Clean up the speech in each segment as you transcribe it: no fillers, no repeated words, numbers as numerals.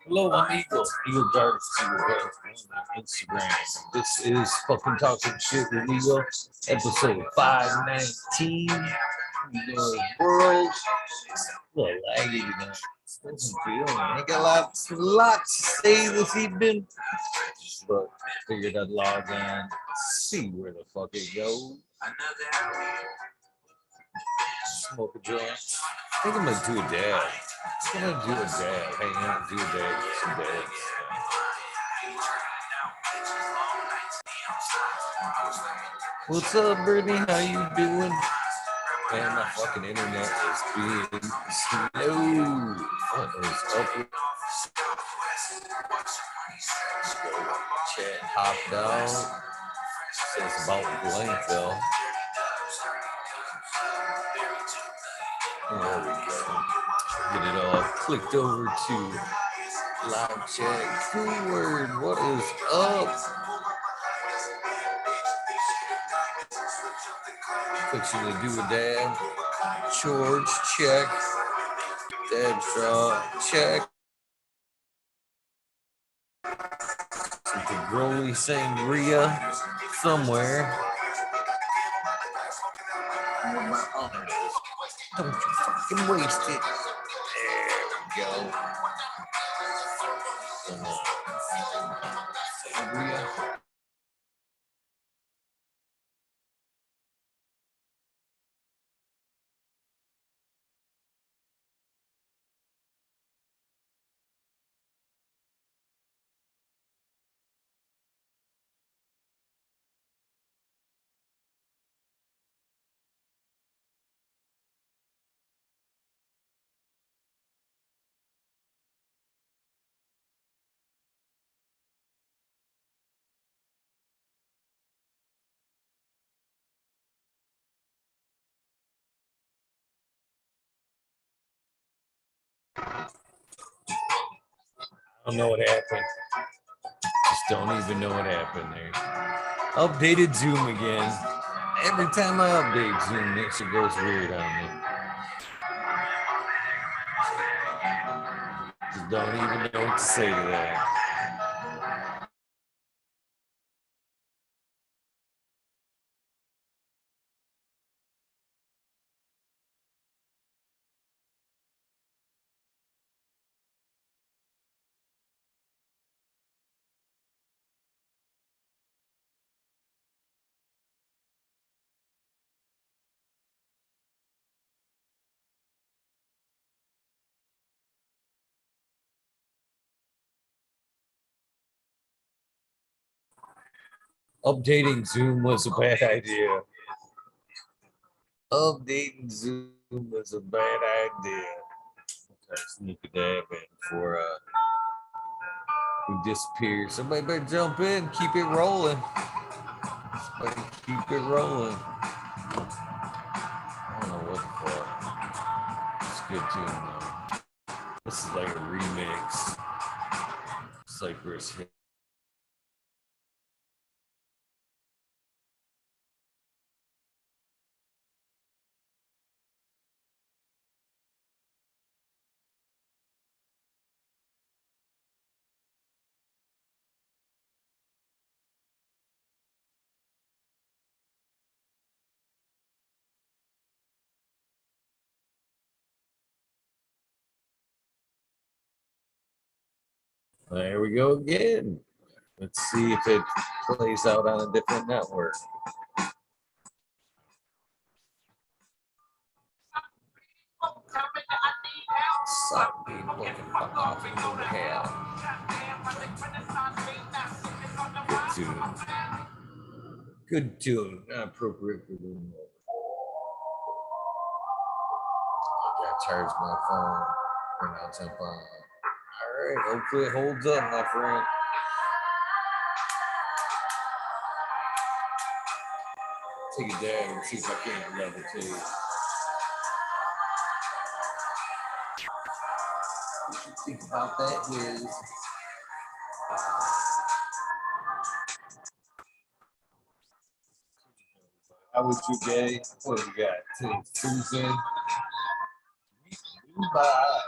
Hello, I'm Eagle. Eagle Darts on Instagram. This is fucking talking shit with Eagle. Episode 519. World. A little laggy tonight. Doesn't feel. I ain't got a lot to say this evening, but figured I'd log on, see where the fuck it goes. Smoke a joint. I think I'm gonna do a dab. I'm gonna do a dab. Hang out, do a dab, get some dabs. What's up, Brittany? How you doing? Man, my fucking internet is being slow. What is up with chat hopped out? Says about blank though. There we go. Get it all clicked over to live chat. Cool word. What is up? Fixing to do a dab. George, check. Dab draw, check. Some Groli sangria somewhere. Where my other is. Don't you fucking waste it. There we go. Sangria. I don't know what happened. Just don't even know what happened there. Updated Zoom again. Every time I update Zoom, it shit goes weird on me. Just don't even know what to say to that. Updating Zoom was a bad idea. Updating Zoom was a bad idea. I sneak a dab in before we disappear. Somebody better jump in, keep it rolling. Somebody keep it rolling. I don't know what the fuck. It's a good tune though. This is like a remix. Cypress hit. There we go again. Let's see if it plays out on a different network. Suck me, fucking fuck off and go to hell. Good tune. Good tune. Not appropriate for the moment. I gotta charge my phone. Right now, jump on. All right, hopefully it holds up, my friend. Take it down and see if I can't levitate. What you think about that, Wiz? How was your day? What do you got? Today's Tuesday. Bye.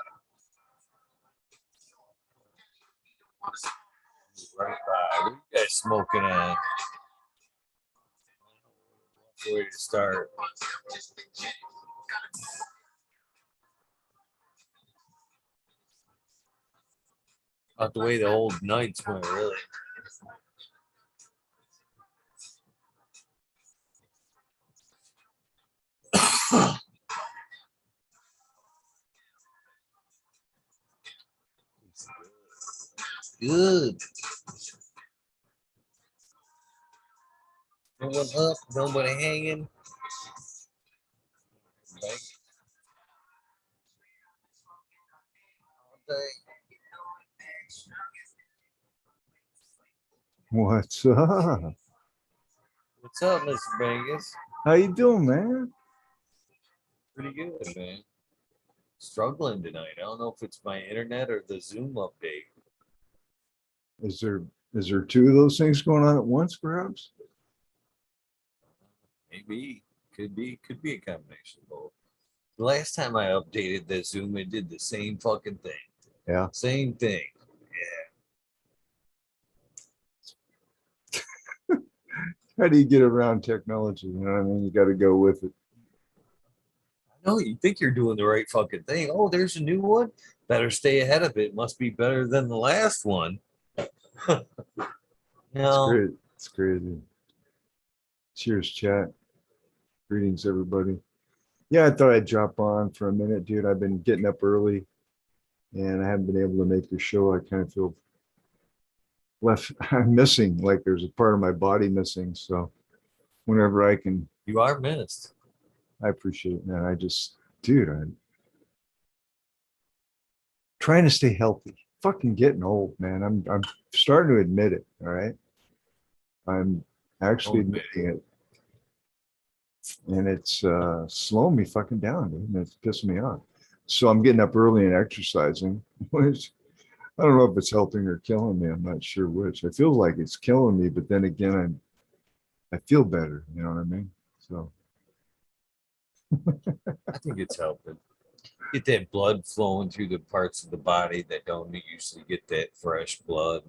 Right by. What are you guys smoking on? Way to start. Not the way the old nights went, really. Good. No one up, nobody hanging. What's up? What's up, Mr. Vegas? How you doing, man? Pretty good, man. Struggling tonight. I don't know if it's my internet or the Zoom update. Is there two of those things going on at once, perhaps? Maybe. Could be a combination of both. The last time I updated the Zoom, it did the same fucking thing. Yeah. Same thing. How do you get around technology? You know what I mean? You got to go with it. No, you think you're doing the right fucking thing. Oh, there's a new one. Better stay ahead of it. Must be better than the last one. It's great. It's crazy. Cheers, chat. Greetings, everybody. Yeah, I thought I'd drop on for a minute, dude. I've been getting up early and I haven't been able to make the show. I kind of feel left. I'm missing, like there's a part of my body missing. So whenever I can. You are missed. I appreciate it, man. I just, dude, I'm trying to stay healthy. Fucking getting old, man. I'm starting to admit it. All right. I'm actually admitting it. And it's slowing me fucking down, dude. And it's pissing me off. So I'm getting up early and exercising, which I don't know if it's helping or killing me. I'm not sure which. I feel like it's killing me, but then again, I feel better. You know what I mean? So I think it's helping. Get that blood flowing through the parts of the body that don't usually get that fresh blood.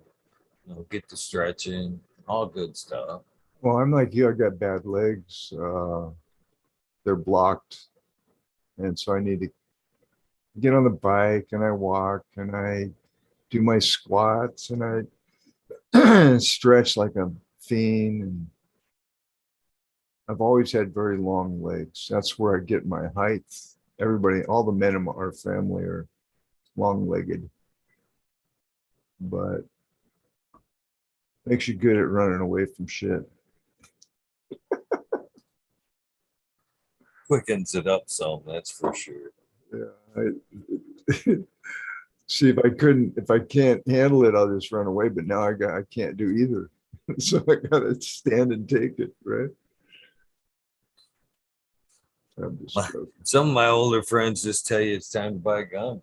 You know, get the stretching, all good stuff. Well, I'm like you. I got bad legs. They're blocked, and so I need to get on the bike and I walk and I do my squats and I stretch like a fiend. And I've always had very long legs. That's where I get my height. Everybody, all the men in our family are long-legged, but makes you good at running away from shit. Quickens it up some, that's for sure. Yeah. See, if I can't handle it, I'll just run away. But now I can't do either. So I gotta stand and take it, right? Some of my older friends just tell you it's time to buy a gun.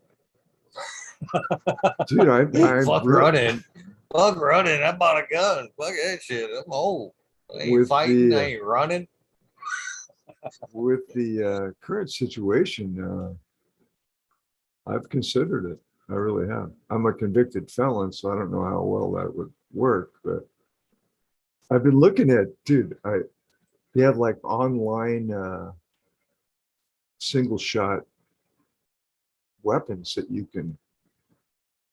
Dude, I fuck running. Fuck running. I bought a gun. Fuck that shit. I'm old. I ain't fighting. I ain't running. With the current situation, I've considered it. I really have. I'm a convicted felon, so I don't know how well that would work, but I've been looking at, dude, they have like online single shot weapons that you can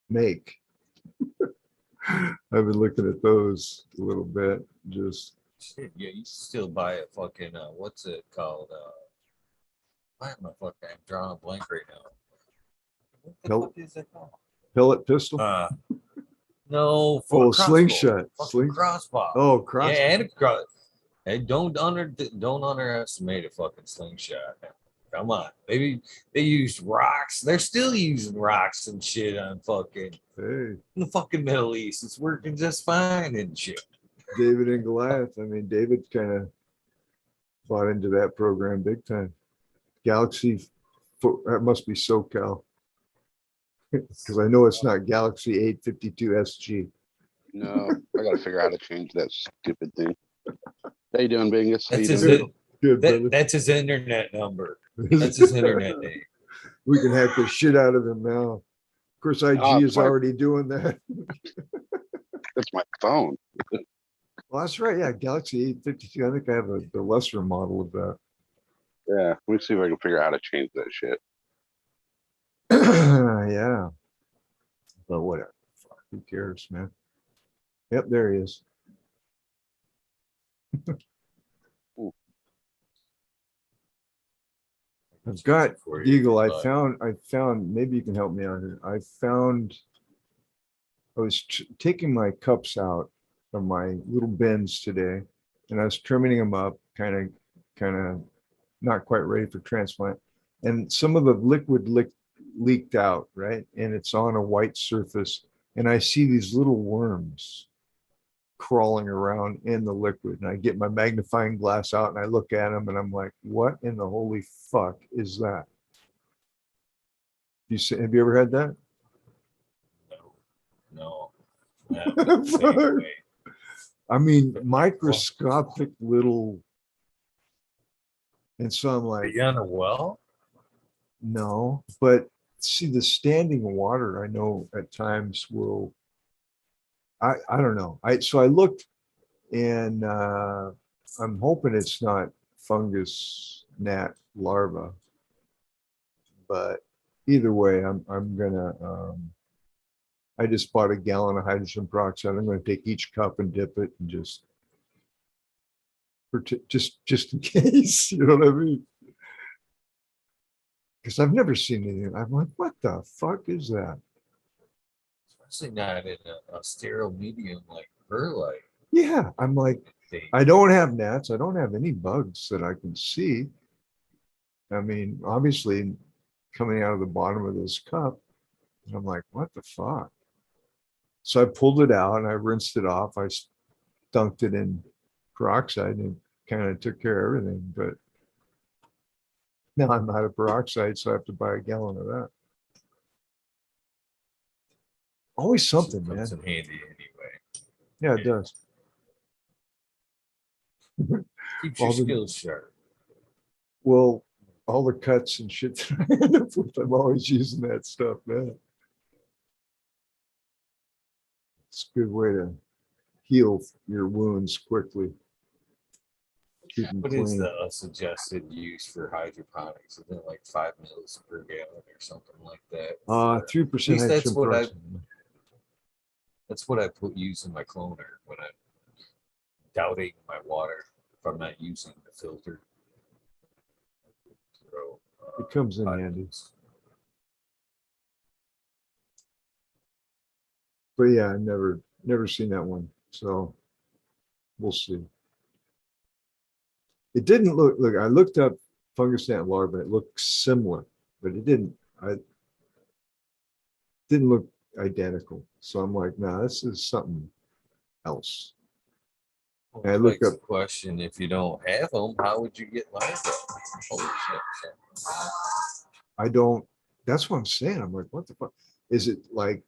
make. I've been looking at those a little bit. Just shit, yeah, you still buy a fucking what's it called? Why am I fucking I'm drawing a blank right now? What the fuck is it called? Pellet pistol? No, for slingshot. Crossbow. Oh, crossbow. Yeah, and a cross. Hey, don't underestimate a fucking slingshot. Come on. Maybe they used rocks. They're still using rocks and shit on fucking in the fucking Middle East. It's working just fine and shit. David and Goliath. I mean, David kind of bought into that program big time. Galaxy, that must be SoCal. Because I know it's not Galaxy 852 SG. No, I got to figure out how to change that stupid thing. How you doing, Bingus? That's his internet number. That's his internet name. We can hack the shit out of him now. course, IG Oh, is already doing that. That's my phone. Well, that's right. Yeah, Galaxy 852. I think I have the lesser model of that. Yeah, let me see if I can figure out how to change that shit. Yeah. But whatever. Fuck, who cares, man? Yep, there he is. I've got Eagle. I found, maybe you can help me out here. I was taking my cups out of my little bins today, and I was trimming them up, kind of not quite ready for transplant. And some of the liquid leaked out, right? And it's on a white surface. And I see these little worms crawling around in the liquid. And I get my magnifying glass out and I look at them and I'm like, what in the holy fuck is that? Have you ever had that? No. I mean, microscopic little. And so I'm like, are you on a well? no, but see, the standing water, I know at times will, I don't know. So I looked and I'm hoping it's not fungus gnat larva, but either way, I'm gonna, I just bought a gallon of hydrogen peroxide. I'm gonna take each cup and dip it and just in case, you know what I mean? Because I've never seen anything. I'm like, what the fuck is that? Especially not in a sterile medium like perlite. Yeah, I'm like, I don't have gnats. I don't have any bugs that I can see. I mean, obviously, coming out of the bottom of this cup, and I'm like, what the fuck? So I pulled it out and I rinsed it off. I dunked it in peroxide and kind of took care of everything. But now I'm out of peroxide, so I have to buy a gallon of that. Always something, man. Comes in handy anyway. Yeah, it does. Keeps your skills sharp. Well, all the cuts and shit that I end up with, I'm always using that stuff, man. It's a good way to heal your wounds quickly. Keep them What clean. is the suggested use for hydroponics? Is it like 5 mils per gallon or something like that? 3% that's what hydrogen that's what I use in my cloner when I'm doubting my water if I'm not using the filter. It comes in handy. But yeah, I've never seen that one. So we'll see. It didn't look, I looked up fungus gnat larva. It looked similar, but it didn't look identical. So I'm like, nah, this is something else. Well, and I looked up the question, if you don't have them, how would you get larvae? Holy shit. I don't, that's what I'm saying. I'm like, what the fuck? Is it like,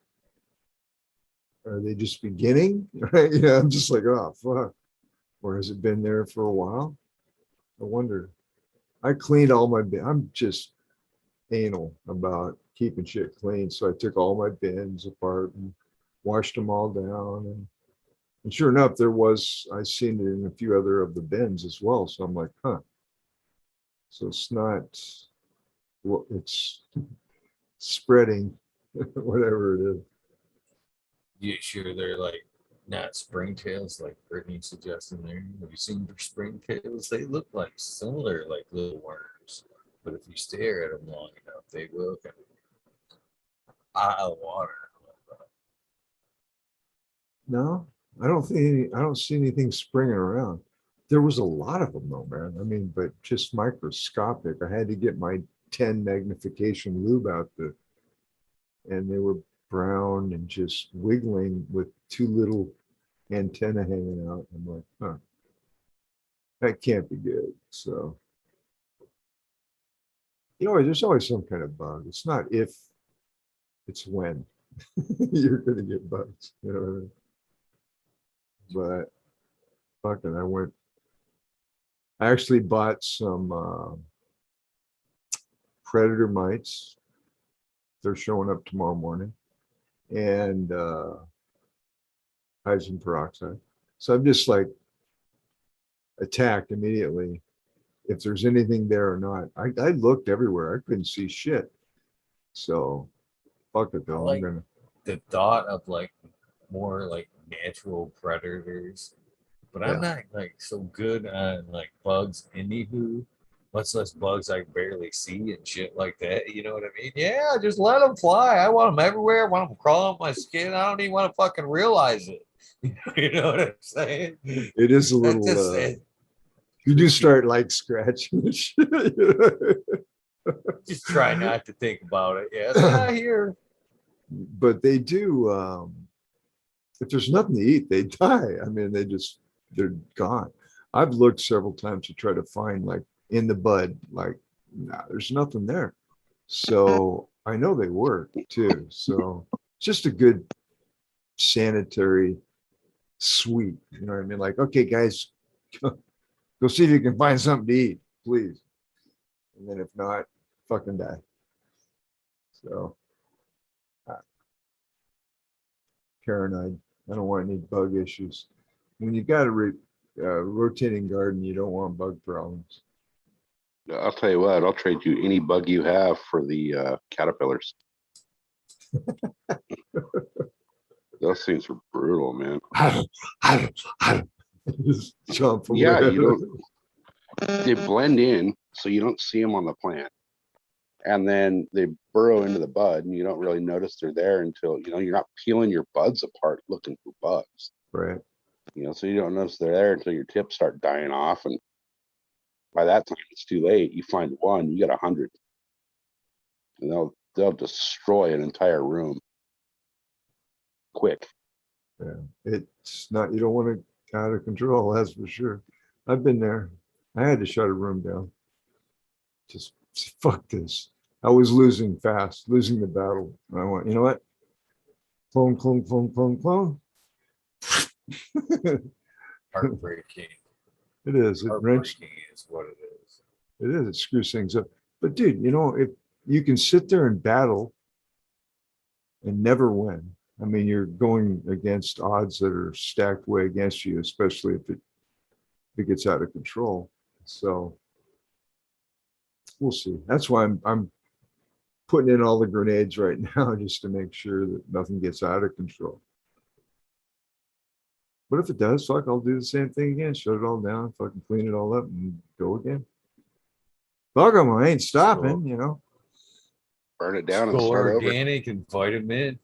are they just beginning? Right? Yeah, I'm just like, oh, fuck. Or has it been there for a while? I wonder. I cleaned all my bins. I'm just anal about keeping shit clean. So I took all my bins apart and washed them all down. And sure enough, I seen it in a few other of the bins as well. So I'm like, huh. So it's not, well, it's spreading, whatever it is. You sure they're like not springtails like Brittany suggested there? Have you seen their springtails? They look like similar, like little worms. But if you stare at them long enough, they will kind of pile water. No, I don't see anything springing around. There was a lot of them though, man. I mean, but just microscopic. I had to get my 10 magnification lube out and they were brown and just wiggling with two little antenna hanging out. I'm like, huh, that can't be good. So, there's always some kind of bug. It's not if, it's when you're going to get bugs. You know what I mean? But fucking, I actually bought some predator mites. They're showing up tomorrow morning. and hydrogen peroxide. So I'm just like attacked immediately if there's anything there or not. I looked everywhere. I couldn't see shit. So fuck it though. I'm gonna. The thought of like more like natural predators, but I'm not like so good on like bugs anywho, much less bugs I barely see and shit like that. You know what I mean? Yeah, just let them fly. I want them everywhere. I want them crawling up my skin. I don't even want to fucking realize it. You know what I'm saying? It is a That little. just, You do start like scratching the shit. just try not to think about it. Yeah, it's not here. But they do. If there's nothing to eat, they die. I mean, they're gone. I've looked several times to try to find like in the bud, like, nah, there's nothing there. So I know they work too. So just a good sanitary sweep. You know what I mean? Like, okay, guys, go see if you can find something to eat, please. And then if not, fucking die. So paranoid. I don't want any bug issues. When you got a rotating garden, you don't want bug problems. I'll tell you what, I'll trade you any bug you have for the caterpillars. Those things are brutal, man. Just jump away. Yeah, they blend in, so you don't see them on the plant. And then they burrow into the bud, and you don't really notice they're there until, you're not peeling your buds apart looking for bugs. Right. So you don't notice they're there until your tips start dying off. And by that time, it's too late. You find one, you got 100. And they'll destroy an entire room quick. Yeah. It's not, you don't want to out of control, that's for sure. I've been there. I had to shut a room down. Just fuck this. I was losing the battle. And I went, you know what? Clone. Heartbreaking. It is. It wrenches. Heartbreaking is what it is. It is. It screws things up. But dude, if you can sit there and battle and never win, I mean, you're going against odds that are stacked way against you, especially if it gets out of control. So we'll see. That's why I'm putting in all the grenades right now just to make sure that nothing gets out of control. But if it does, fuck, I'll do the same thing again. Shut it all down, fucking clean it all up and go again. Fuck them, I ain't stopping, Burn it down and Go start over. organic and vitamin.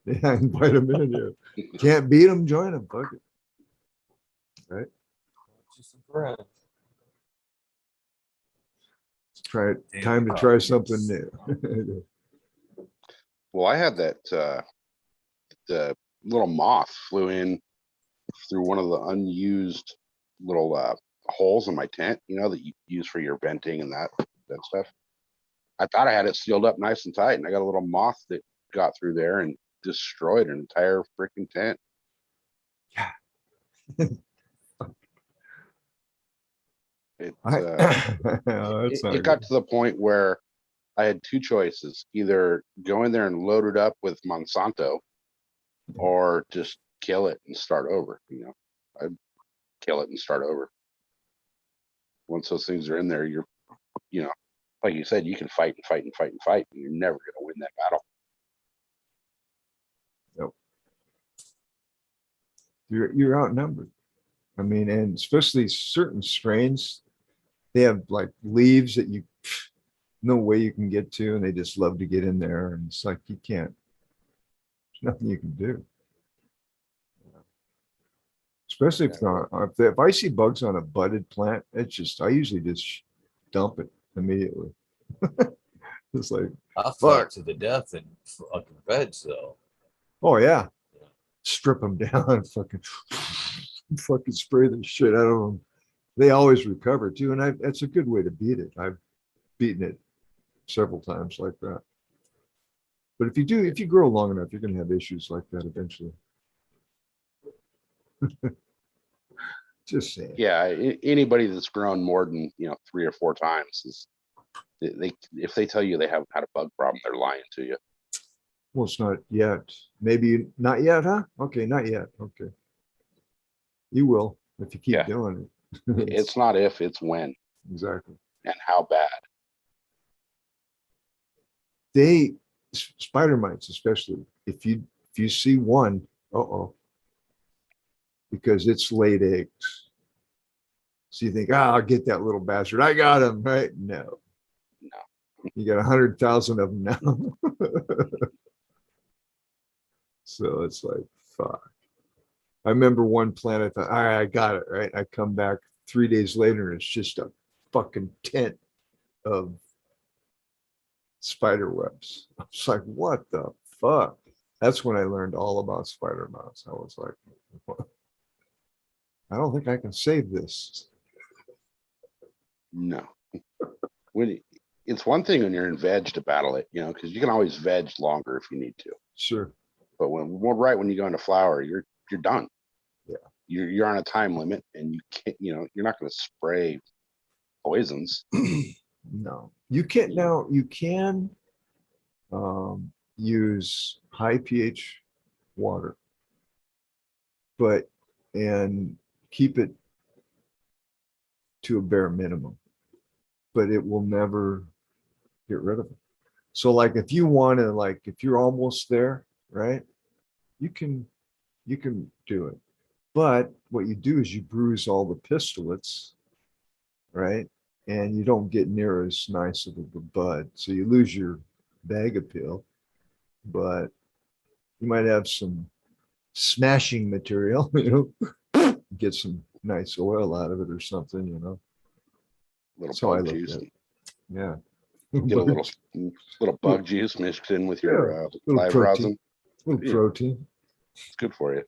Yeah, invite them in. Yeah. Can't beat them, join them. Fuck it. Right? Just a breath. Try it. Time to try something new. Well, I had that the little moth flew in through one of the unused little holes in my tent, that you use for your venting and that stuff. I thought I had it sealed up nice and tight, and I got a little moth that got through there and destroyed an entire freaking tent. Yeah. It got to the point where I had two choices: either go in there and load it up with Monsanto, or just kill it and start over. I'd kill it and start over. Once those things are in there, you're, like you said, you can fight and fight and fight and fight, and you're never going to win that battle. Nope. You're outnumbered. I mean, and especially certain strains, they have like leaves that no way you can get to, and they just love to get in there, and it's like you can't. There's nothing you can do. Especially if I see bugs on a budded plant, I usually just dump it immediately. It's like, I fought to the death in fucking beds though. oh yeah, strip them down, fucking spray the shit out of them. They always recover too, and that's a good way to beat it. I've beaten it several times like that. But if you grow long enough, you're going to have issues like that eventually. Just saying. Yeah, anybody that's grown more than 3 or 4 times if they tell you they haven't had a bug problem, they're lying to you. Well, it's not yet. Maybe not yet, huh? Okay, not yet. Okay. You will if you keep Yeah. doing it. It's not if, it's when Exactly. and how bad. Spider mites, especially if you see one, uh-oh, because it's laid eggs. So you think, I'll get that little bastard. I got him, right? No. No. You got 100,000 of them now. So it's like, fuck. I remember one plant, I thought, all right, I got it, right? I come back 3 days later and it's just a fucking tent of spider webs. I was like, what the fuck? That's when I learned all about spider mouse. I was like, what? I don't think I can save this. No. It's one thing when you're in veg to battle it, because you can always veg longer if you need to. Sure. But when you go into flower, you're done. Yeah. You're on a time limit, and you can't. You're not going to spray poisons. No, you can't. Now you can use high pH water, and keep it to a bare minimum, but it will never get rid of it. So like if you want to, like if you're almost there, right, you can do it. But what you do is you bruise all the pistillets, right? And you don't get near as nice of a bud. So you lose your bag appeal, but you might have some smashing material, get some nice oil out of it or something. Little So I bug looked juice. at it. Yeah. Get a little bug juice mixed in with your little live protein. rosin. Little protein. It's good for you.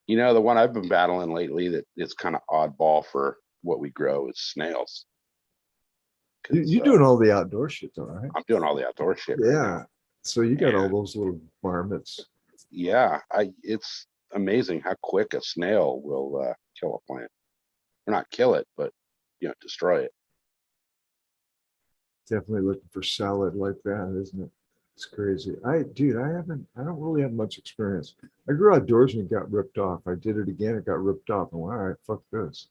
The one I've been battling lately that it's kind of oddball for what we grow is snails. You're doing all the outdoor shit though, right? I'm doing all the outdoor shit. Yeah. Right now. So you got all those little varmints. Yeah. It's amazing how quick a snail will kill a plant. Or not kill it, but destroy it. Definitely looking for salad like that, isn't it? It's crazy. I don't really have much experience. I grew outdoors and it got ripped off. I did it again, it got ripped off. And went, all right, fuck this.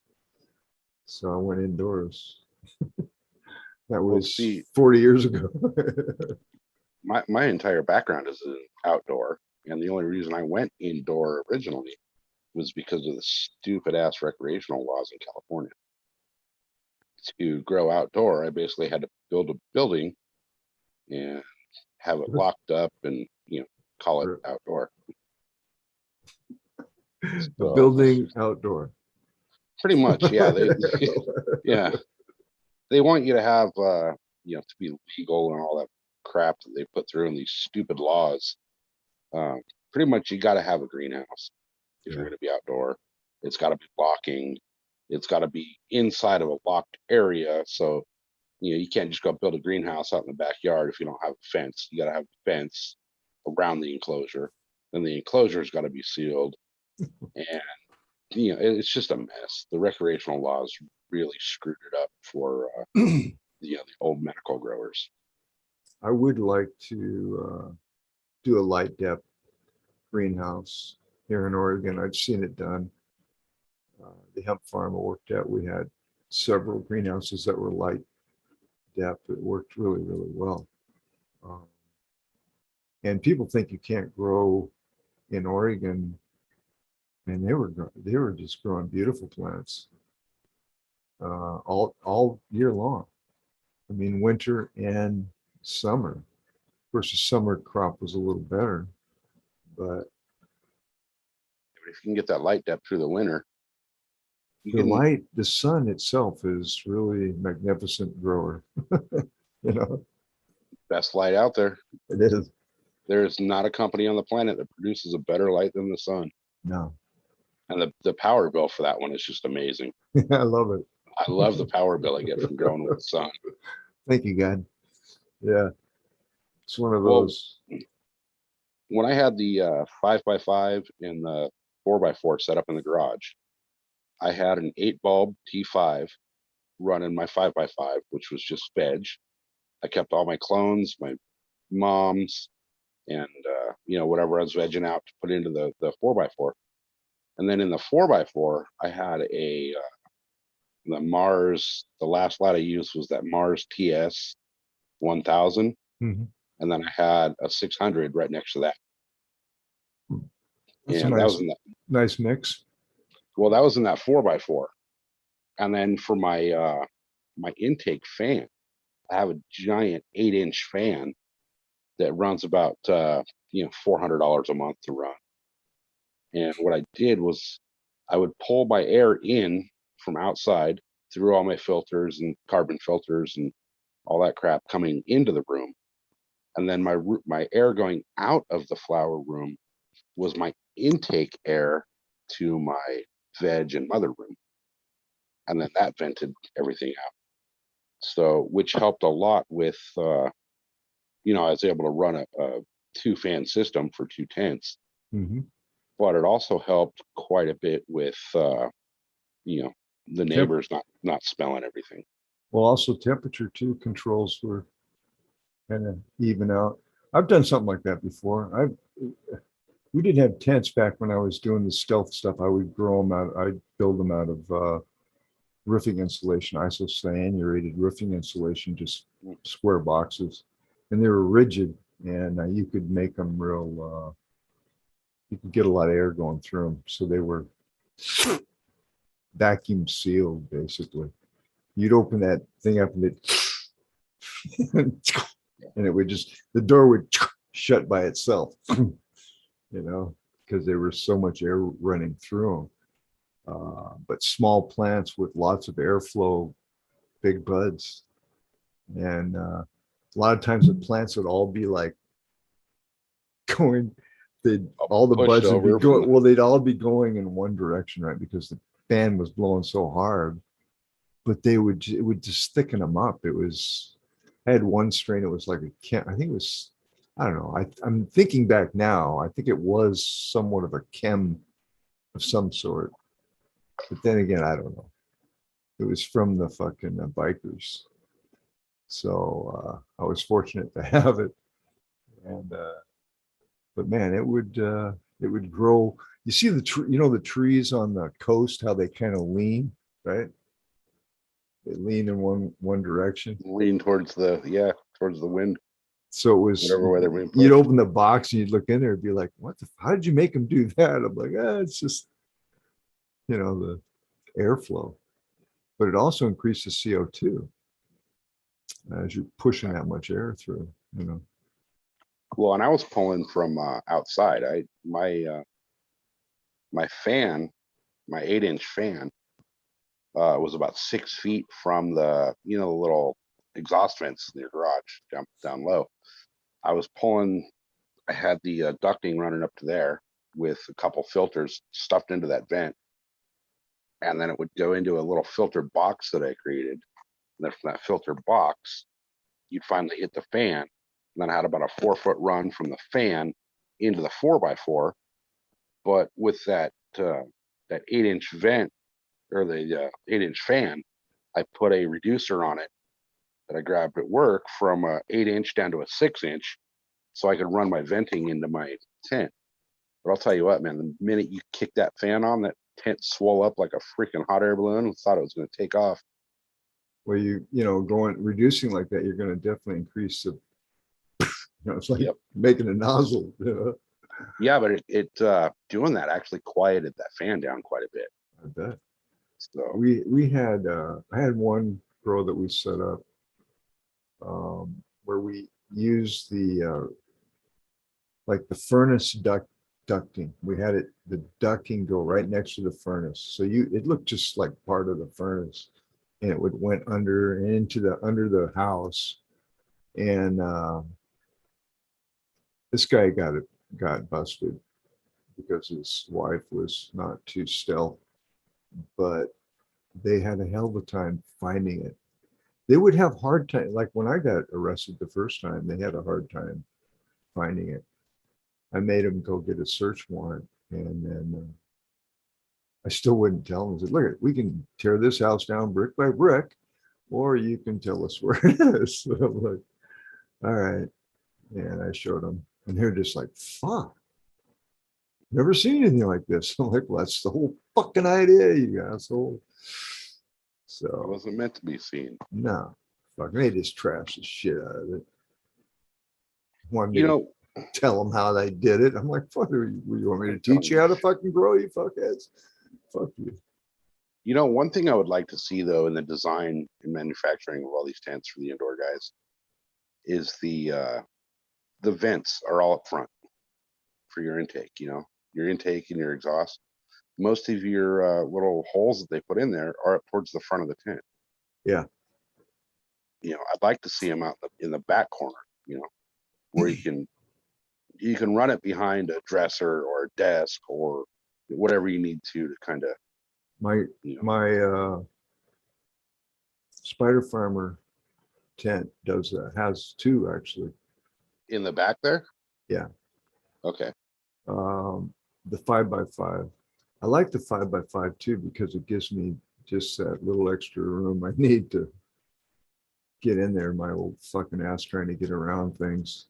So I went indoors. That was 40 years ago. my entire background is in outdoor. And the only reason I went indoor originally was because of the stupid ass recreational laws in California. To grow outdoor, I basically had to build a building and have it locked up and call it outdoor. The building outdoor. Pretty much, yeah. They want you to have to be legal and all that crap that they put through in these stupid laws. Pretty much you got to have a greenhouse if you're going to be outdoor. It's got to be blocking. It's got to be inside of a locked area. So, you can't just go build a greenhouse out in the backyard if you don't have a fence. You got to have a fence around the enclosure. Then the enclosure's got to be sealed. And, it's just a mess. The recreational laws really screwed it up for, the old medical growers. I would like to do a light depth greenhouse here in Oregon. I've seen it done. The hemp farm I worked at, we had several greenhouses that were light depth. It worked really, really well. And people think you can't grow in Oregon, and they were just growing beautiful plants all year long. I mean, winter and summer. Of course, the summer crop was a little better, but if you can get that light depth through the winter, the sun itself is really magnificent grower. Best light out there. It is. There is not a company on the planet that produces a better light than the sun. No. And the power bill for that one is just amazing. I love it. I love the power bill I get from growing with the sun. Thank you, God. Yeah. It's one of those. When I had the 5x5 and the 4x4 set up in the garage, I had an 8-bulb T5 running my 5x5, which was just veg. I kept all my clones, my mums, and whatever I was vegging out to put into the 4x4. And then in the 4x4, I had the Mars. The last light I used was that Mars TS 1000, Mhm. and then I had a 600 right next to that. That's And a that nice, was in that. nice mix. Well, that was in that 4x4. And then for my my intake fan, I have a giant 8-inch fan that runs about $400 a month to run. And what I did was I would pull my air in from outside through all my filters and carbon filters and all that crap coming into the room. And then my air going out of the flower room was my intake air to my veg and mother room. And then that vented everything out. So, which helped a lot with, I was able to run a 2-fan system for 2 tents. Mm-hmm. But it also helped quite a bit with, the neighbors not smelling everything. Well, also temperature too controls were kind of even out. I've done something like that before. We didn't have tents back when I was doing the stealth stuff. I would grow them out. I'd build them out of roofing insulation, isocyanurated roofing insulation, just square boxes, and they were rigid, and you could make them real. You could get a lot of air going through them, so they were vacuum sealed basically. You'd open that thing up and it would just, the door would shut by itself, because there was so much air running through them. But small plants with lots of airflow, big buds, and a lot of times the plants would all be like going, all the buds would be going, well, they'd all be going in one direction, right? Because the fan was blowing so hard, but it would just thicken them up. I had one strain, it was like I think it was, I don't know. I'm thinking back now, I think it was somewhat of a chem of some sort. But then again, I don't know. It was from the fucking bikers. So I was fortunate to have it. And but man, it would grow. You see the the trees on the coast, how they kind of lean, right? They lean in one direction. Lean towards the wind. So it was, whatever weather we you'd open the box and you'd look in there and be like, how did you make them do that? I'm like, it's just, the airflow. But it also increases CO2 as you're pushing that much air through, Well, and I was pulling from outside. My fan, my 8-inch fan, was about 6 feet from the the little exhaust vents in your garage down low. I was pulling. I had the ducting running up to there with a couple filters stuffed into that vent, and then it would go into a little filtered box that I created. And then from that filtered box, you'd finally hit the fan. And then I had about a 4-foot run from the fan into the 4x4. But with that 8-inch vent, or the 8-inch fan, I put a reducer on it that I grabbed at work from a 8-inch down to a 6-inch, so I could run my venting into my tent. But I'll tell you what, man, the minute you kick that fan on, that tent swole up like a freaking hot air balloon. Thought it was going to take off. Well, reducing like that, you're going to definitely increase the. It's like making a nozzle. Yeah, but it doing that actually quieted that fan down quite a bit. I bet. So we had I had one grow that we set up where we used the like the furnace ducting. We had the ducting go right next to the furnace, so it looked just like part of the furnace, and it went under the house, and this guy got busted because his wife was not too stealth, but they had a hell of a time finding it. They would have hard time, like when I got arrested the first time, they had a hard time finding it. I made them go get a search warrant, and then I still wouldn't tell them. I said, look, we can tear this house down brick by brick, or you can tell us where it is. So I'm like, all right. And I showed them, and they're just like, fuck, never seen anything like this. I'm like, well, that's the whole fucking idea, you asshole. It So, wasn't meant to be seen. no, fuck, they just trash the shit out of it. Want me You to know, tell them how they did it. I'm like, fuck, you want me to teach you how to fucking grow, you fuckheads? Fuck you. you know, one thing I would like to see though in the design and manufacturing of all these tents for the indoor guys is the vents are all up front for your intake. You know, your intake and your exhaust. Most of your little holes that they put in there are up towards the front of the tent. Yeah. You know, I'd like to see them out in the back corner. You know, where you can run it behind a dresser or a desk or whatever you need to kind of. My Spider Farmer tent does that, has two actually. In the back there? Yeah. Okay. The 5x5. I like the 5x5 too because it gives me just that little extra room I need to get in there. My old fucking ass trying to get around things.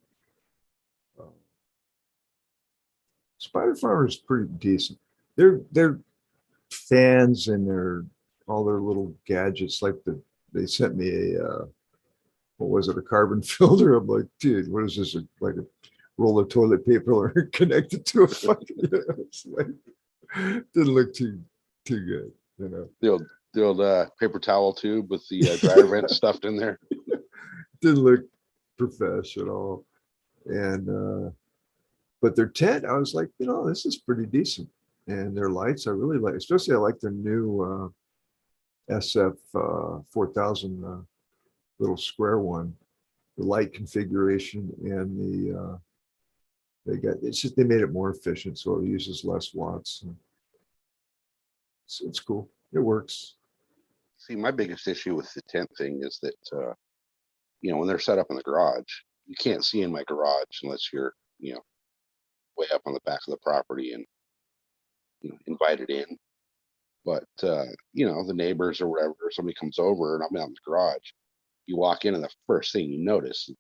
Spider Farmer is pretty decent. They're fans and all their little gadgets. Like they sent me a what was it, a carbon filter? I'm like, dude, what is this? Like a roll of toilet paper connected to a fucking, it's like, didn't look too good, you know. The old paper towel tube with the dryer vent stuffed in there. Didn't look professional. And but their tent, I was like, you know, this is pretty decent. And their lights, I really like, especially I like their new SF 4000 little square one. The light configuration and it's just they made it more efficient, so it uses less watts. It's cool. It works. See, my biggest issue with the tent thing is that you know, when they're set up in the garage, you can't see in my garage unless you're, you know, way up on the back of the property and, you know, invited in. But you know, the neighbors or whatever, somebody comes over and I'm out in the garage. You walk in and the first thing you notice is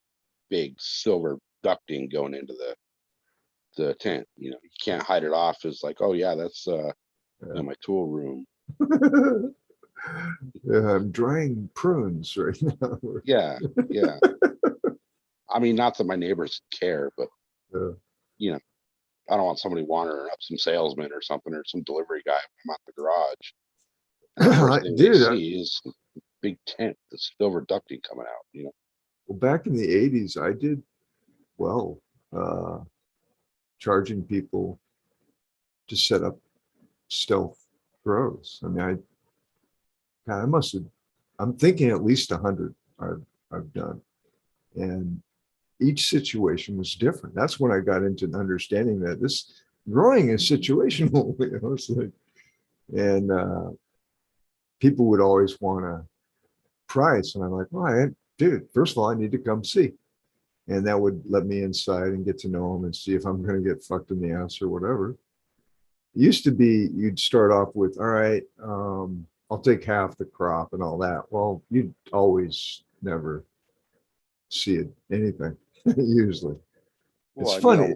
big silver ducting going into the tent. You know, you can't hide it off as like, oh yeah, that's you know, my tool room. Yeah, I'm drying prunes right now. Yeah. I mean, not that my neighbors care, but you know, I don't want somebody wandering up, some salesman or something, or some delivery guy come out the garage. And the first thing they see is a big tent, the silver ducting coming out, you know. Well, back in the 80s, I did well charging people to set up stealth grows. I mean, I must have, I'm thinking at least 100 I've done. And each situation was different. That's when I got into understanding that this growing is situational. You know, it's like, and people would always want a price. And I'm like, well, dude, first of all, I need to come see. And that would let me inside and get to know them and see if I'm going to get fucked in the ass or whatever. It used to be you'd start off with, all right, I'll take half the crop and all that. Well, you'd always never see anything, usually. Well, it's funny.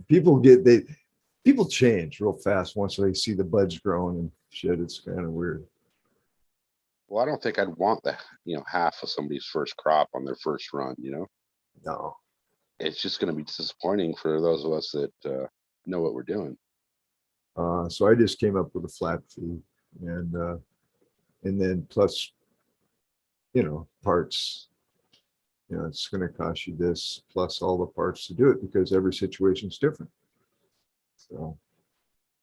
People change real fast once they see the buds growing and shit. It's kind of weird. Well, I don't think I'd want the, you know, half of somebody's first crop on their first run, you know? No. It's just going to be disappointing for those of us that know what we're doing. So I just came up with a flat fee and then plus, you know, parts, you know, it's going to cost you this plus all the parts to do it because every situation is different. So,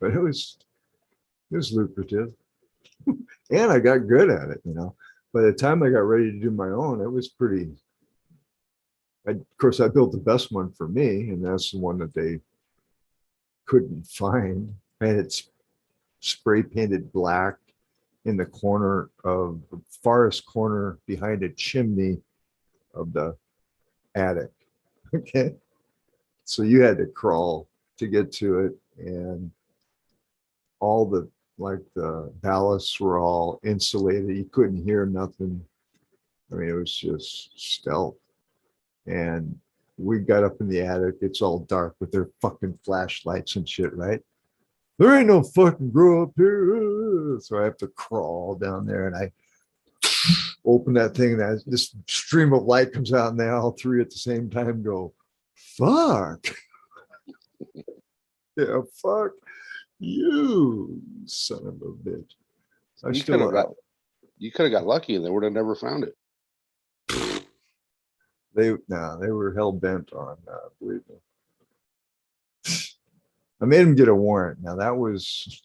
but it was lucrative and I got good at it, you know. By the time I got ready to do my own, it was pretty, of course, I built the best one for me, and that's the one that they couldn't find. And it's spray painted black in the corner of the farthest corner behind a chimney of the attic. Okay. So you had to crawl to get to it. And all the ballasts were all insulated. You couldn't hear nothing. I mean, it was just stealth. And we got up in the attic. It's all dark with their fucking flashlights and shit, right? There ain't no fucking grow up here. So I have to crawl down there and I open that thing and this stream of light comes out and they all three at the same time go, fuck. Yeah, fuck you, son of a bitch. You could have got lucky and they would have never found it. They were hell bent on believe me. I made him get a warrant. Now that was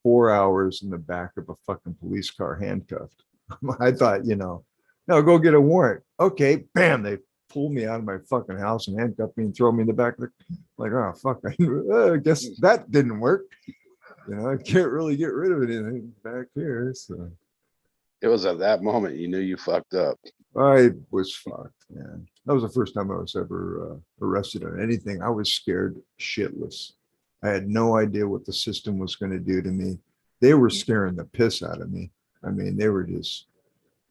4 hours in the back of a fucking police car handcuffed. I thought, no, go get a warrant. Okay, bam, they pull me out of my fucking house and handcuff me and throw me in the back of the, like, oh fuck, I guess that didn't work. I can't really get rid of anything back here. So it was at that moment you knew you fucked up. I was fucked, man. That was the first time I was ever arrested on anything. I was scared shitless. I had no idea what the system was going to do to me. They were scaring the piss out of me. I mean, they were just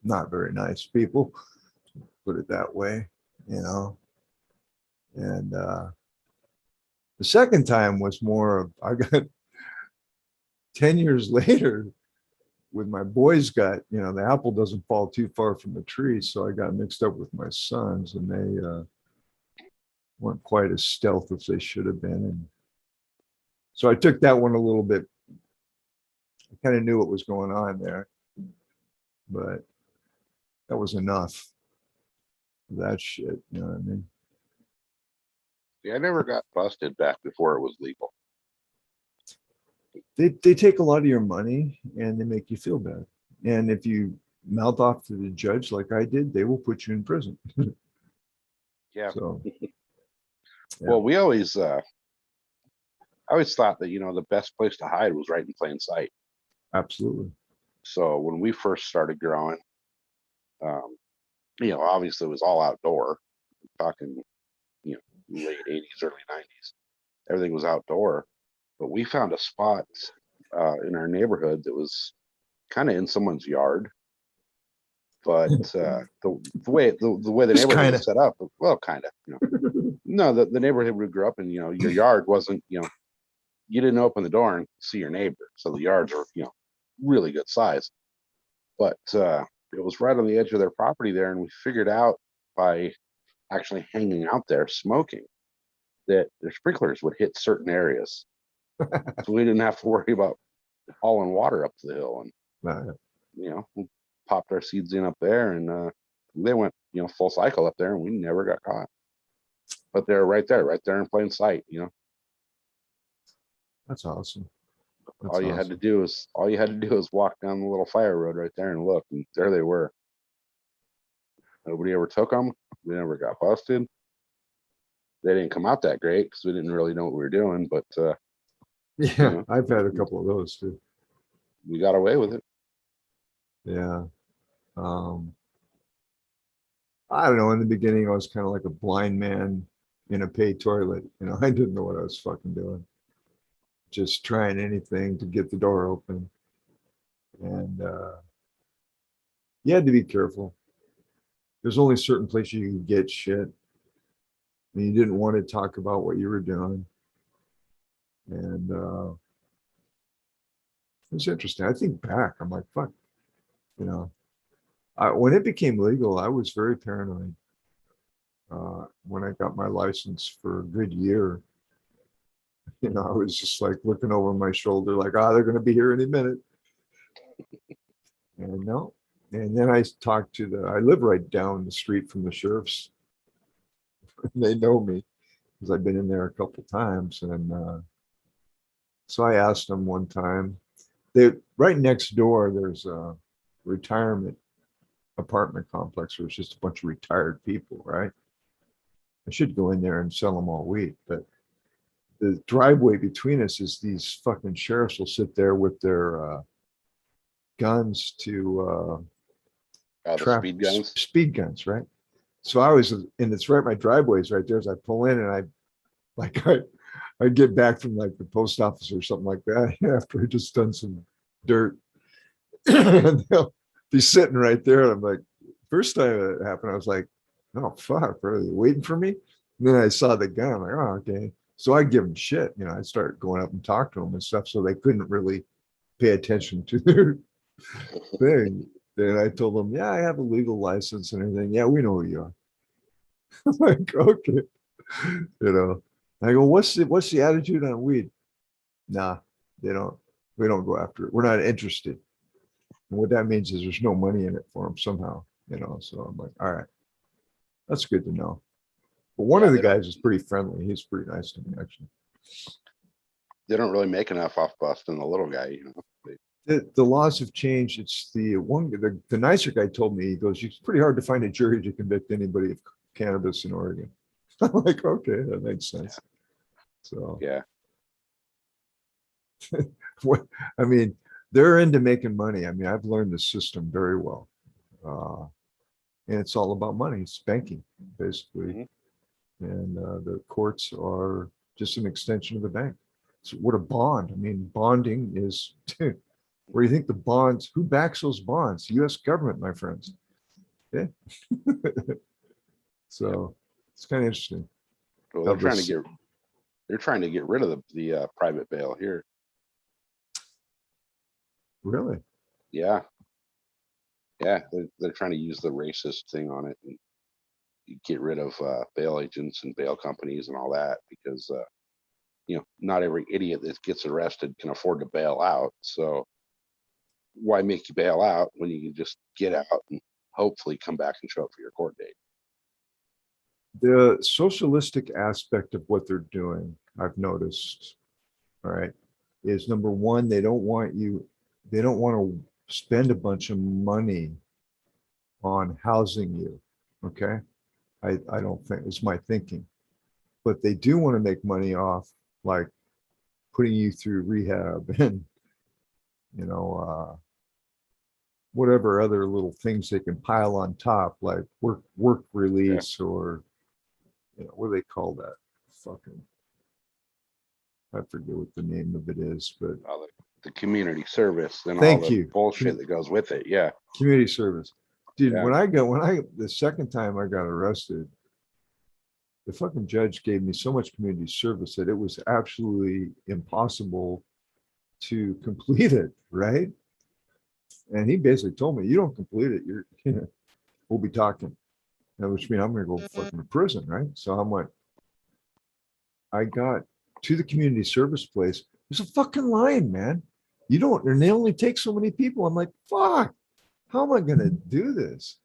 not very nice people, put it that way, And the second time was more of, I got 10 years later with my boys got, the apple doesn't fall too far from the tree. So I got mixed up with my sons and they weren't quite as stealth as they should have been. And so I took that one a little bit. I kind of knew what was going on there, but that was enough of that shit. You know what I mean? Yeah, I never got busted back before it was legal. They take a lot of your money and they make you feel bad. And if you mouth off to the judge like I did, they will put you in prison. Yeah. So, yeah. Well, I always thought that, the best place to hide was right in plain sight. Absolutely. So when we first started growing, obviously it was all outdoor. Talking, late 80s, early 90s. Everything was outdoor. But we found a spot in our neighborhood that was kind of in someone's yard. But the way the neighborhood was set up, well, kind of. No, the neighborhood we grew up in, your yard wasn't, you didn't open the door and see your neighbor. So the yards were, really good size. But it was right on the edge of their property there. And we figured out by actually hanging out there smoking that their sprinklers would hit certain areas. So we didn't have to worry about hauling water up to the hill. And, we popped our seeds in up there and they went, full cycle up there and we never got caught. But they're right there in plain sight, That's awesome. All you had to do is walk down the little fire road right there and look, and there they were. Nobody ever took them. We never got busted. They didn't come out that great because we didn't really know what we were doing, but yeah, I've had a couple of those too. We got away with it. Yeah. I don't know. In the beginning, I was kind of like a blind man in a paid toilet. I didn't know what I was fucking doing. Just trying anything to get the door open. And you had to be careful. There's only certain places you can get shit. And you didn't want to talk about what you were doing. And it was interesting. I think back, I'm like, fuck, when it became legal, I was very paranoid. When I got my license for a good year, I was just like looking over my shoulder, like, they're going to be here any minute. And no. And then I talked to I live right down the street from the sheriff's. They know me because I've been in there a couple times. And so I asked them one time, right next door, there's a retirement apartment complex where it's just a bunch of retired people, right? I should go in there and sell them all weed, but the driveway between us is these fucking sheriffs will sit there with their guns to speed guns, right? So I was, and it's right, my driveway's right there. As I pull in and I get back from like the post office or something like that after I just done some dirt. And they'll be sitting right there. And I'm like, first time it happened, I was like, oh, fuck, are they waiting for me? And then I saw the guy. I'm like, oh, okay. So I give them shit. I start going up and talk to them and stuff. So they couldn't really pay attention to their thing. Then I told them, yeah, I have a legal license and everything. Yeah, we know who you are. I'm like, okay. I go, what's the attitude on weed? Nah, they don't, we don't go after it. We're not interested. And what that means is there's no money in it for them somehow, So I'm like, all right, that's good to know. But one of the guys is pretty friendly. He's pretty nice to me, actually. They don't really make enough off busting the little guy, The laws have changed. It's the nicer guy told me, he goes, it's pretty hard to find a jury to convict anybody of cannabis in Oregon. I'm like, okay, that makes sense. So yeah. I mean, they're into making money. I mean, I've learned the system very well. And it's all about money. It's banking, basically. And the courts are just an extension of the bank. So what a bond. I mean, bonding is, where you think the bonds, who backs those bonds? The US government, my friends. Okay. So it's kind of interesting. Well, they're trying to get rid of the private bail here. Really? Yeah. Yeah, they're trying to use the racist thing on it and get rid of bail agents and bail companies and all that because not every idiot that gets arrested can afford to bail out. So why make you bail out when you can just get out and hopefully come back and show up for your court date? The socialistic aspect of what they're doing, I've noticed, all right, is number one, they don't want to spend a bunch of money on housing you. Okay. I don't think it's my thinking, but they do want to make money off like putting you through rehab and, whatever other little things they can pile on top, like work release or, what do they call that? Fucking, I forget what the name of it is, but the community service and thank all the you. bullshit that goes with it. Yeah. Community service. Dude, Yeah. the second time I got arrested, the fucking judge gave me so much community service that it was absolutely impossible to complete it, right? And he basically told me, you don't complete it, we'll be talking. That which means I'm gonna go fucking to prison, right? So I got to the community service place. There's a fucking line, man. And they only take so many people. I'm like, fuck, how am I gonna do this?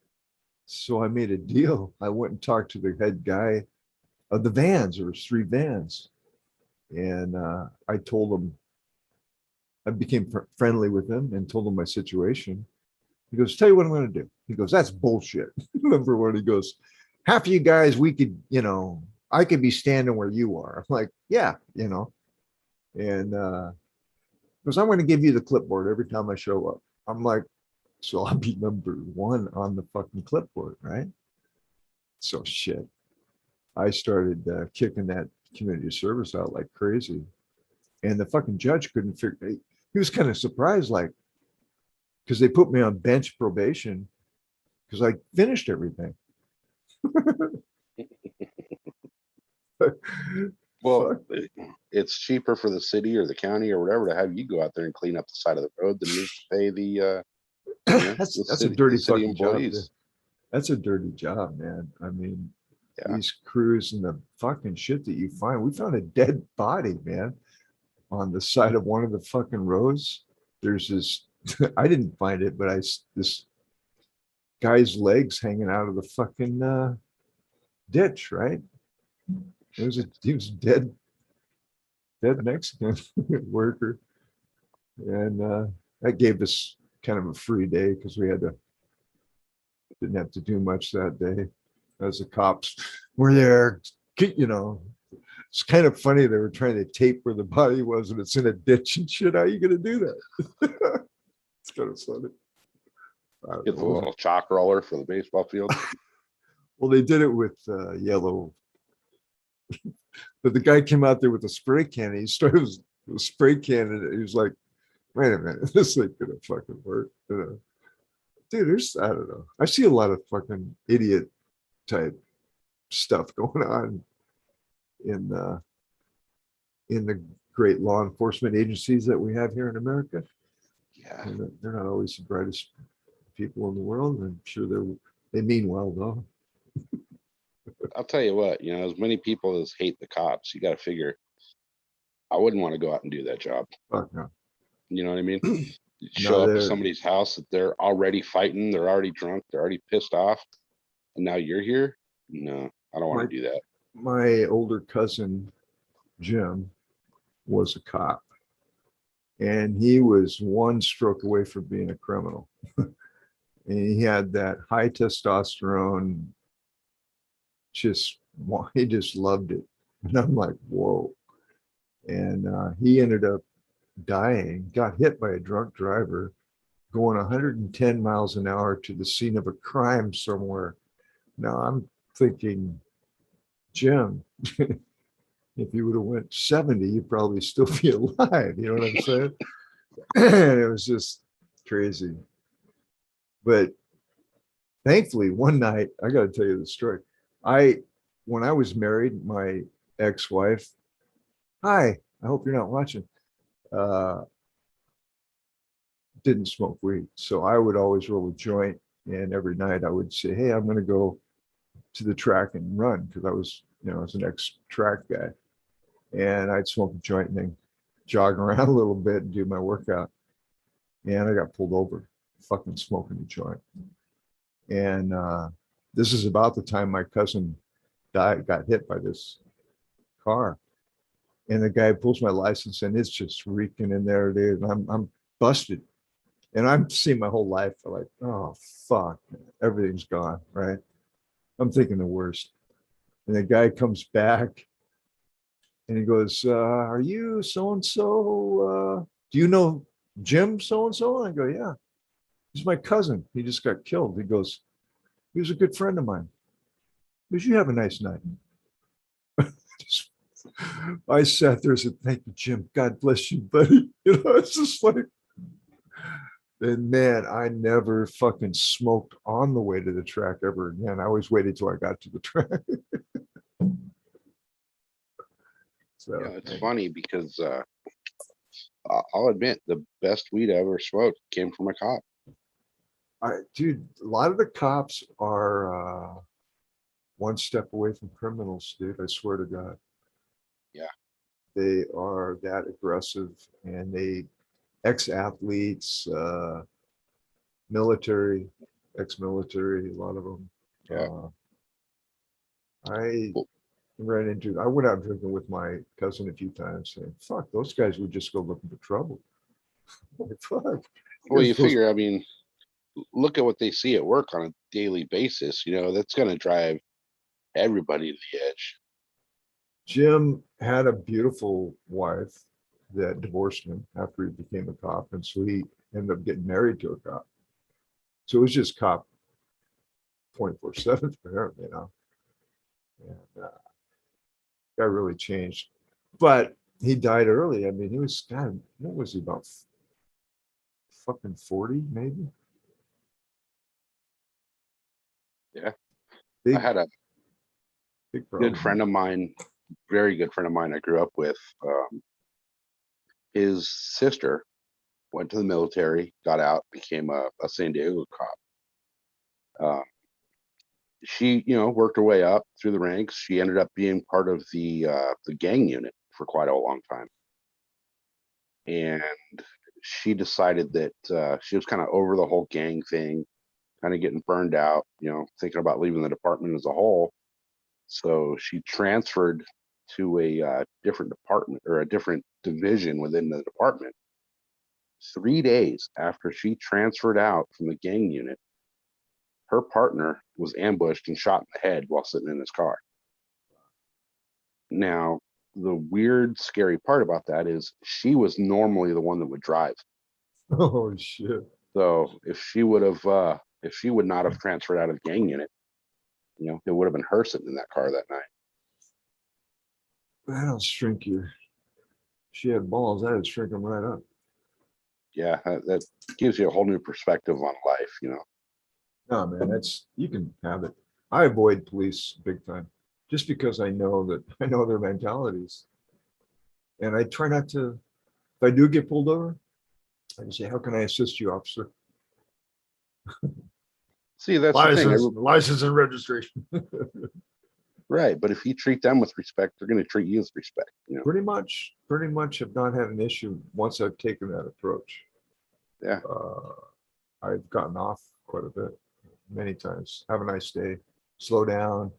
So I made a deal. I went and talked to the head guy of the vans. There was 3 vans. And I told him, I became friendly with him and told him my situation. He goes, tell you what I'm going to do. He goes, that's bullshit. Number one, he goes, half of you guys, we could, I could be standing where you are. I'm like, yeah, and because I'm going to give you the clipboard every time I show up. I'm like, so I'll be number 1 on the fucking clipboard, right? So shit. I started kicking that community service out like crazy. And the fucking judge couldn't figure, he was kind of surprised, like, because they put me on bench probation because I finished everything. Well, it's cheaper for the city or the county or whatever to have you go out there and clean up the side of the road than it is to pay the that's a dirty fucking job. That's a dirty job, man. I mean, these crews and the fucking shit that you find. We found a dead body, man, on the side of one of the fucking roads. There's this, I didn't find it, but this guy's legs hanging out of the fucking ditch, right? He was dead Mexican worker. And that gave us kind of a free day because didn't have to do much that day as the cops were there. It's kind of funny. They were trying to tape where the body was and it's in a ditch and shit. How are you going to do that? It's kind of funny. Get the little chalk roller for the baseball field. Well, they did it with yellow. But the guy came out there with a spray can. And he started with a spray can and he was like, wait a minute, this ain't going to fucking work. Dude, I don't know. I see a lot of fucking idiot type stuff going on in the great law enforcement agencies that we have here in America. Yeah. And they're not always the brightest people in the world. I'm sure they mean well though. I'll tell you what, as many people as hate the cops, you got to figure I wouldn't want to go out and do that job. Fuck no. You know what I mean? You show up at somebody's house that they're already fighting, they're already drunk, they're already pissed off, and now you're here? No, I don't want to do that. My older cousin, Jim, was a cop. And he was one stroke away from being a criminal. And he had that high testosterone, he just loved it. And I'm like, whoa. And he ended up dying, got hit by a drunk driver, going 110 miles an hour to the scene of a crime somewhere. Now I'm thinking, Jim, if you would have went 70, you'd probably still be alive. You know what I'm saying? It was just crazy. But thankfully, one night, I got to tell you the story. When I was married, my ex-wife, hi, I hope you're not watching, didn't smoke weed. So I would always roll a joint. And every night I would say, hey, I'm going to go to the track and run, because I was an ex-track guy. And I'd smoke a joint and then jog around a little bit and do my workout. And I got pulled over, fucking smoking a joint. And this is about the time my cousin got hit by this car. And the guy pulls my license and it's just reeking in there, dude. And I'm busted. And I'm seeing my whole life like, oh, fuck, everything's gone, right? I'm thinking the worst. And the guy comes back and he goes, are you so-and-so? Do you know Jim so-and-so? And I go, yeah, he's my cousin. He just got killed. He goes, he was a good friend of mine. He goes, you have a nice night. I sat there and said, thank you, Jim. God bless you, buddy. It's just like, and man, I never fucking smoked on the way to the track ever again. I always waited till I got to the track. So it's funny because I'll admit the best weed I ever smoked came from a cop. Dude, a lot of the cops are one step away from criminals, dude. I swear to God. Yeah. They are that aggressive, and ex-athletes, military, ex-military, a lot of them. Yeah. I went out drinking with my cousin a few times saying, fuck, those guys would just go looking for trouble. Fuck. Well, you figure, I mean, look at what they see at work on a daily basis. That's going to drive everybody to the edge. Jim had a beautiful wife that divorced him after he became a cop. And so he ended up getting married to a cop. So it was just cop 24/7 for him, And that really changed. But he died early. I mean, he was, God, what was he, about fucking 40, maybe? Yeah. Big, I had a good friend of mine, very good friend of mine I grew up with. His sister went to the military, got out, became a San Diego cop. She, worked her way up through the ranks. She ended up being part of the gang unit for quite a long time. And she decided that she was kind of over the whole gang thing, kind of getting burned out, thinking about leaving the department as a whole. So she transferred to a different department or a different division within the department. 3 days after she transferred out from the gang unit, her partner was ambushed and shot in the head while sitting in his car. Now, the weird, scary part about that is she was normally the one that would drive. Oh, shit. So if she would not have transferred out of the gang unit, it would have been her sitting in that car that night. That'll shrink you. She had balls, that'd shrink them right up. Yeah, that gives you a whole new perspective on life, No, man, you can have it. I avoid police big time, just because I know their mentalities, and I try not to. If I do get pulled over, I just say, "How can I assist you, officer?" See, that's the thing. License and registration. Right, but if you treat them with respect, they're going to treat you with respect. You know? Pretty much have not had an issue once I've taken that approach. Yeah. I've gotten off quite a bit, many times. Have a nice day. Slow down.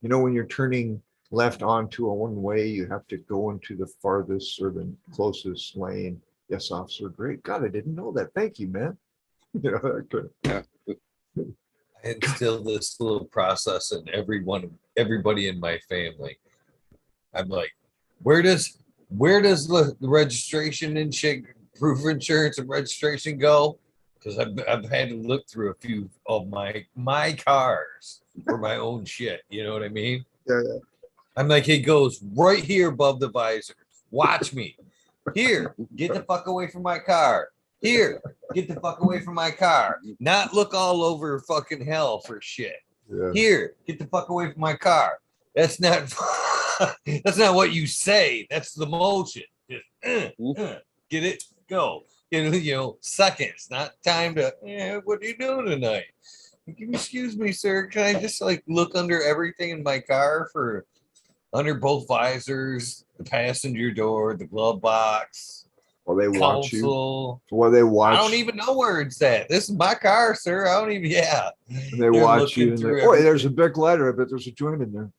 You know, when you're turning left onto a one-way, you have to go into the farthest or the closest lane. Yes, officer. Great. God, I didn't know that. Thank you, man. You know, that could. Yeah. I instill this little process in everybody in my family. I'm like, where does the registration and shit, proof of insurance and registration go? Because I've had to look through a few of my cars for my own shit. You know what I mean? Yeah. I'm like, it goes right here above the visor. Watch me. Here, get the fuck away from my car. Here, get the fuck away from my car. Not look all over fucking hell for shit. Yeah. Here, get the fuck away from my car. That's not what you say. That's the motion. Just get it, go. Seconds, not time to, what are you doing tonight? Excuse me, sir. Can I just like look under everything in my car for under both visors, the passenger door, the glove box? Well, they watch you. Well, they watch. I don't even know where it's at. This is my car, sir. I don't even. Yeah. They watch you. Oh, there's a big lighter. I bet there's a joint in there.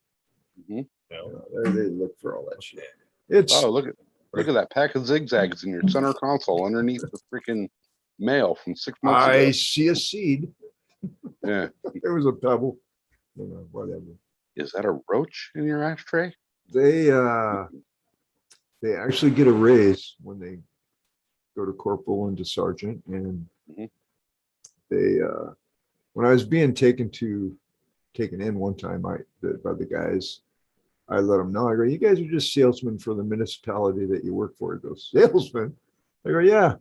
Mm-hmm. They look for all that shit. It's look at that pack of zigzags in your center console underneath the freaking mail from 6 months ago. I see a seed. Yeah. It was a pebble. Whatever. Is that a roach in your ashtray? They actually get a raise when they go to corporal and to sergeant, and they when I was being taken in one time by the guys, I let them know. I go, "You guys are just salesmen for the municipality that you work for." He goes, "Salesman?" I go, "Yeah,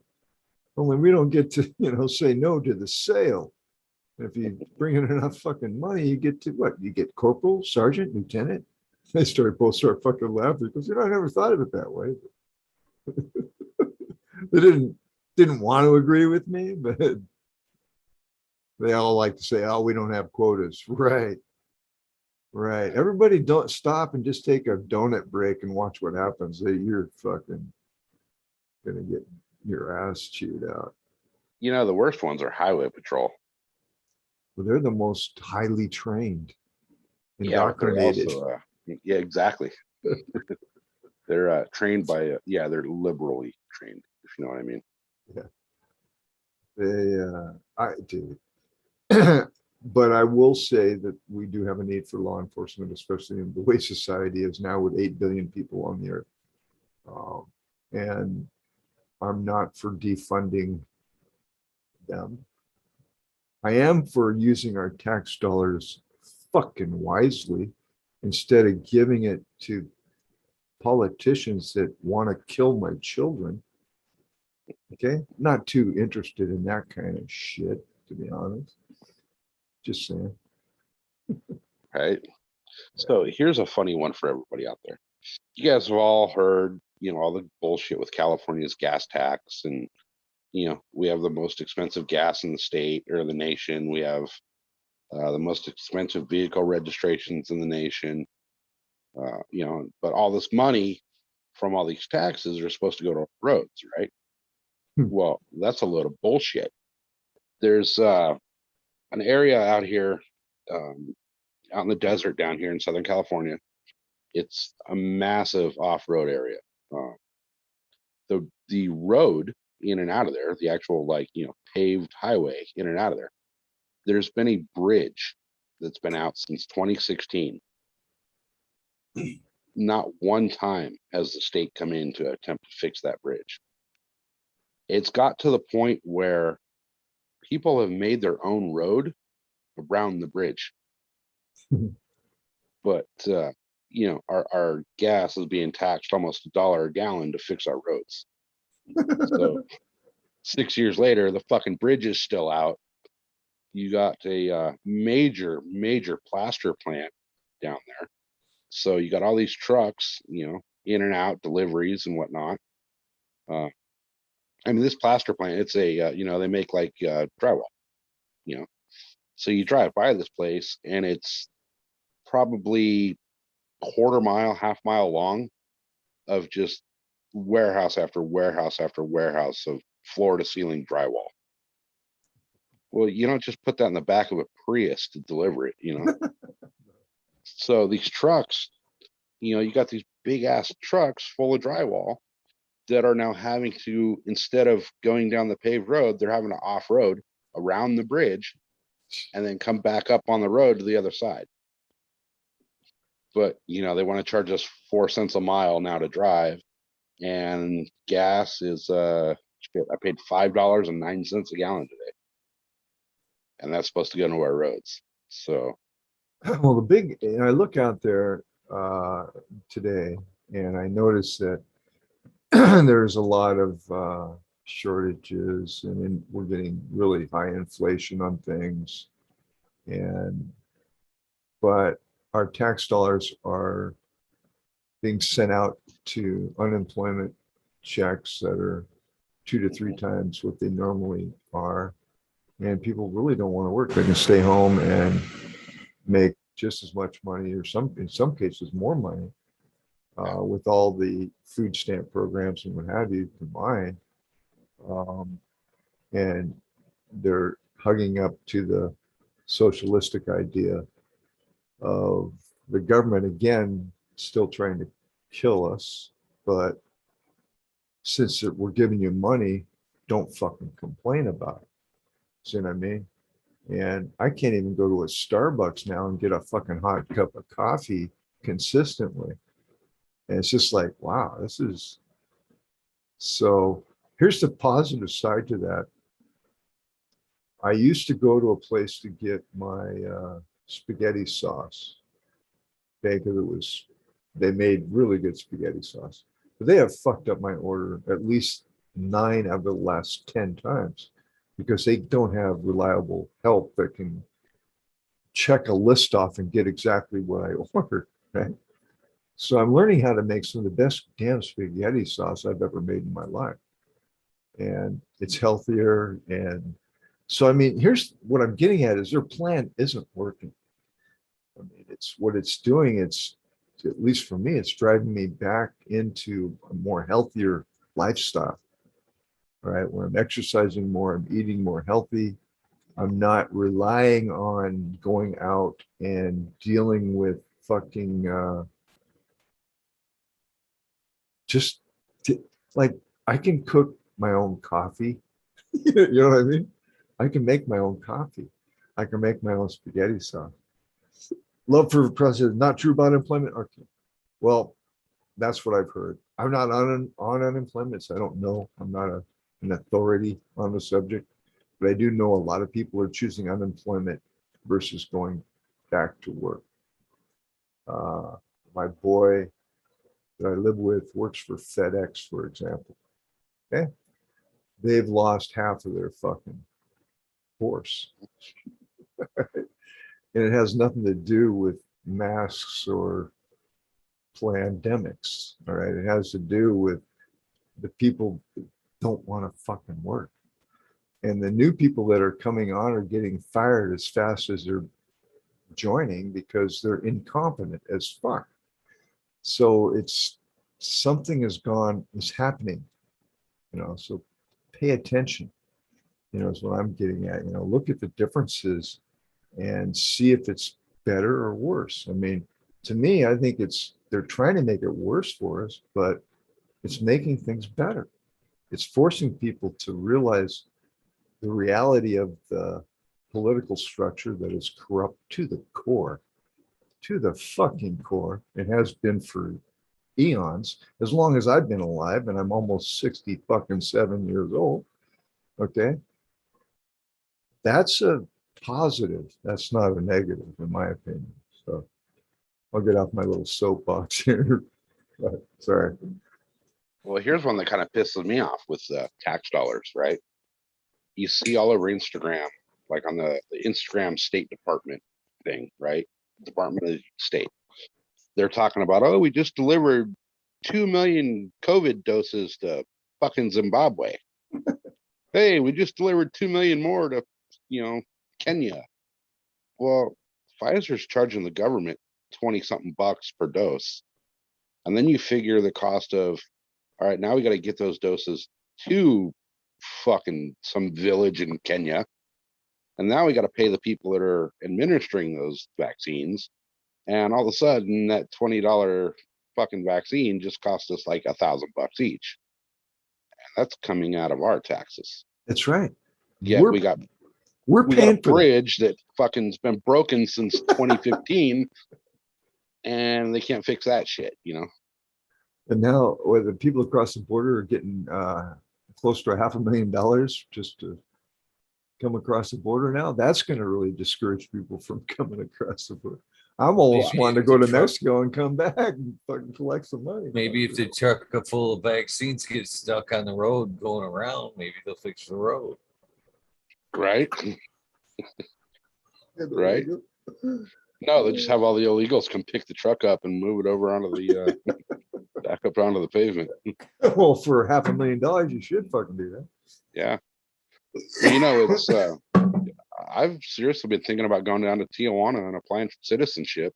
only we don't get to say no to the sale. If you bring in enough fucking money, you get to what? You get corporal, sergeant, lieutenant." They both start fucking laughing because I never thought of it that way. They didn't want to agree with me, but they all like to say, "Oh, we don't have quotas." Right. Everybody don't stop and just take a donut break and watch what happens. You're fucking gonna get your ass chewed out. The worst ones are highway patrol. Well, they're the most highly trained, indoctrinated. Yeah, exactly. They're trained by they're liberally trained, if you know what I mean. Yeah. I do. But I will say that we do have a need for law enforcement, especially in the way society is now with 8 billion people on the earth. And I'm not for defunding them. I am for using our tax dollars fucking wisely instead of giving it to politicians that want to kill my children. Okay, not too interested in that kind of shit, to be honest. Just saying. Right. So here's a funny one for everybody out there. You guys have all heard, all the bullshit with California's gas tax, and we have the most expensive gas in the state or the nation. We have the most expensive vehicle registrations in the nation. But all this money from all these taxes are supposed to go to roads, right? Well, that's a load of bullshit. There's an area out here, out in the desert down here in Southern California. It's a massive off-road area. The road in and out of there, the actual paved highway in and out of there, there's been a bridge that's been out since 2016. Not one time has the state come in to attempt to fix that bridge. It's got to the point where people have made their own road around the bridge. But our gas is being taxed almost $1 a gallon to fix our roads. So 6 years later, the fucking bridge is still out, you got a major plaster plant down there. So you got all these trucks, in and out deliveries and whatnot. I mean, this plaster plant, it's a, they make like drywall, you know. So you drive by this place and it's probably quarter mile, half mile long of just warehouse after warehouse after warehouse of floor to ceiling drywall. Well, you don't just put that in the back of a Prius to deliver it, So these trucks, you got these big ass trucks full of drywall that are now having to, instead of going down the paved road, they're having to off road around the bridge and then come back up on the road to the other side. But, they want to charge us 4 cents a mile now to drive. And gas is, I paid $5.09 a gallon today. And that's supposed to go into our roads. So, well, I look out there today and I notice that there's a lot of shortages, and then we're getting really high inflation on things. But our tax dollars are being sent out to unemployment checks that are 2 to 3 times what they normally are. And people really don't want to work. They can stay home and make just as much money, or in some cases more money, with all the food stamp programs and what have you combined. And they're hugging up to the socialistic idea of the government, again, still trying to kill us. But since we're giving you money, don't fucking complain about it. See what I mean? And I can't even go to a Starbucks now and get a fucking hot cup of coffee consistently. And it's just like, wow, this is. So here's the positive side to that. I used to go to a place to get my spaghetti sauce. Because they made really good spaghetti sauce. But they have fucked up my order at least 9 out of the last 10 times, because they don't have reliable help that can check a list off and get exactly what I ordered, right? So I'm learning how to make some of the best damn spaghetti sauce I've ever made in my life. And it's healthier. And so, I mean, here's what I'm getting at is their plan isn't working. I mean, it's what it's doing. It's, at least for me, it's driving me back into a more healthier lifestyle, right? Where I'm exercising more, I'm eating more healthy. I'm not relying on going out and dealing with fucking like, I can cook my own coffee. You know what I mean? I can make my own coffee. I can make my own spaghetti sauce. Love for president, not true about unemployment. Okay. Well, that's what I've heard. I'm not on unemployment, so I don't know. I'm not an authority on the subject, but I do know a lot of people are choosing unemployment versus going back to work. My boy that I live with works for FedEx, for example. Okay. They've lost half of their fucking force. And it has nothing to do with masks or pandemics. All right. It has to do with the people that don't want to fucking work. And the new people that are coming on are getting fired as fast as they're joining because they're incompetent as fuck. So it's something is happening, so pay attention, is what I'm getting at. Look at the differences and see if it's better or worse. I mean, to me, I think they're trying to make it worse for us, but it's making things better. It's forcing people to realize the reality of the political structure that is corrupt to the core, to the fucking core. It has been for eons, as long as I've been alive, and I'm almost 67 years old. Okay. That's a positive. That's not a negative, in my opinion. So I'll get off my little soapbox here. Sorry. Well, here's one that kind of pisses me off with tax dollars, right? You see all over Instagram like on the Instagram State Department thing, right? Department of State. They're talking about, oh, we just delivered 2 million COVID doses to fucking Zimbabwe. Hey, we just delivered 2 million more to, Kenya. Well, Pfizer's charging the government 20 something bucks per dose. And then you figure the cost of, all right, now we got to get those doses to fucking some village in Kenya. And now we got to pay the people that are administering those vaccines. And all of a sudden, that $20 fucking vaccine just cost us like $1,000 each. And that's coming out of our taxes. That's right. Yeah, we got paying a bridge that fucking's been broken since 2015, and they can't fix that shit, And now, where the people across the border are getting close to $500,000 just to come across the border now, that's going to really discourage people from coming across the border. I'm almost wanting to go to Mexico and come back and fucking collect some money. Maybe if the truck full of vaccines gets stuck on the road going around, maybe they'll fix the road. Right? Right? No, they just have all the illegals come pick the truck up and move it over onto the back up onto the pavement. Well, for $500,000, you should fucking do that. Yeah. It's I've seriously been thinking about going down to Tijuana and applying for citizenship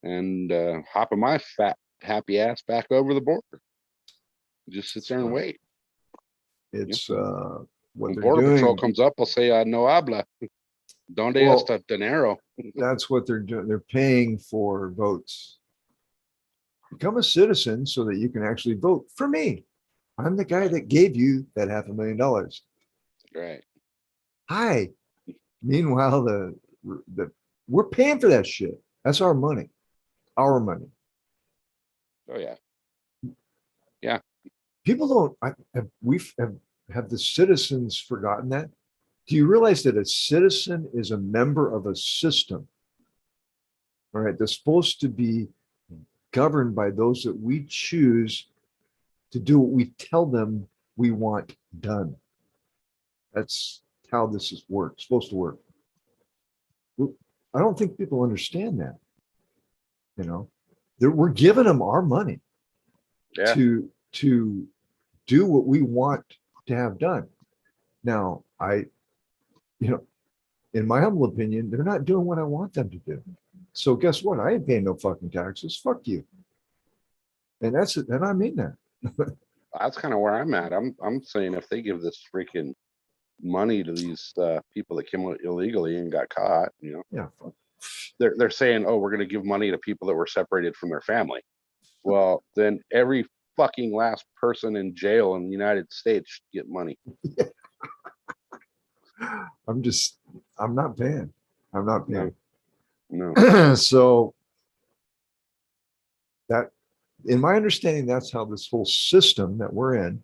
and hopping my fat happy ass back over the border. Just sit there and wait. It's what when Border Patrol comes up, I'll say no habla. Donde está dinero? That's what they're doing. They're paying for votes. Become a citizen so that you can actually vote for me. I'm the guy that gave you that $500,000. Right. Hi. Meanwhile, the we're paying for that shit. That's our money. Our money. Oh yeah. Yeah. People don't. Have the citizens forgotten that? Do you realize that a citizen is a member of a system? All right, they're supposed to be governed by those that we choose to do what we tell them we want done. That's how this is supposed to work. I don't think people understand that. We're giving them our money to do what we want to have done. Now, in my humble opinion, they're not doing what I want them to do. So guess what? I ain't paying no fucking taxes. Fuck you. And that's it. And I mean that. That's kind of where I'm at. I'm saying if they give this freaking money to these people that came out illegally and got caught, yeah, fuck. They're saying, oh, we're going to give money to people that were separated from their family. Well, then every fucking last person in jail in the United States should get money. I'm not paying. I'm not paying. No. So that, in my understanding, that's how this whole system that we're in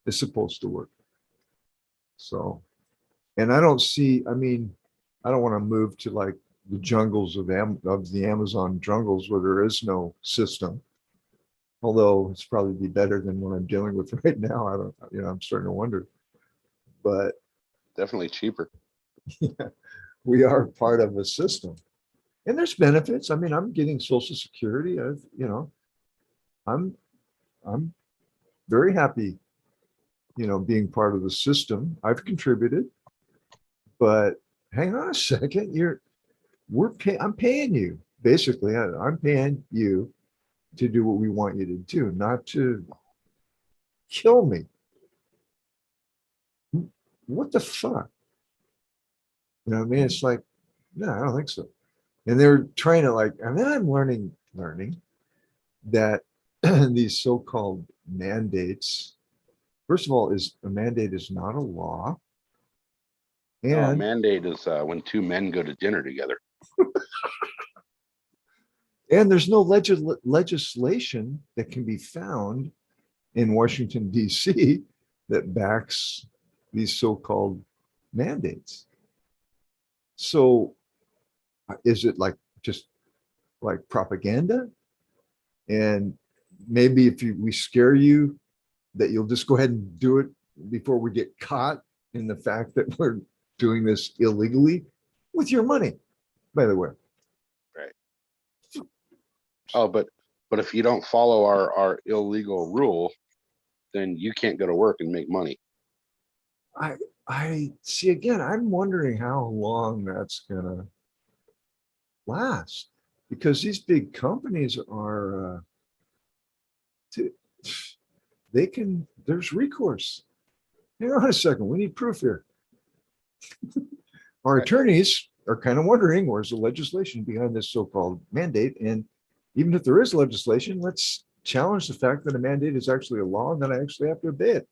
is supposed to work. So, and I don't want to move to like the jungles of the Amazon jungles where there is no system. Although it's probably be better than what I'm dealing with right now. I'm starting to wonder. But definitely cheaper. Yeah, we are part of a system. And there's benefits. I'm getting Social Security. I'm very happy, being part of the system. I've contributed, but hang on a second. I'm paying you. Basically, I'm paying you to do what we want you to do, not to kill me. What the fuck? It's like, no, I don't think so. And they're trying to and then I'm learning that these so-called mandates, first of all, a mandate is not a law. And a mandate is when two men go to dinner together. And there's no legislation that can be found in Washington, D.C. that backs these so-called mandates. So is it just like propaganda? And maybe if we scare you, that you'll just go ahead and do it before we get caught in the fact that we're doing this illegally with your money, by the way. Right. Oh, but if you don't follow our illegal rule, then you can't go to work and make money. I see, again, I'm wondering how long that's gonna last, because these big companies are there's recourse. Hang on a second, we need proof here. Our attorneys are kind of wondering, where's the legislation behind this so-called mandate? And even if there is legislation, let's challenge the fact that a mandate is actually a law and that I actually have to obey it.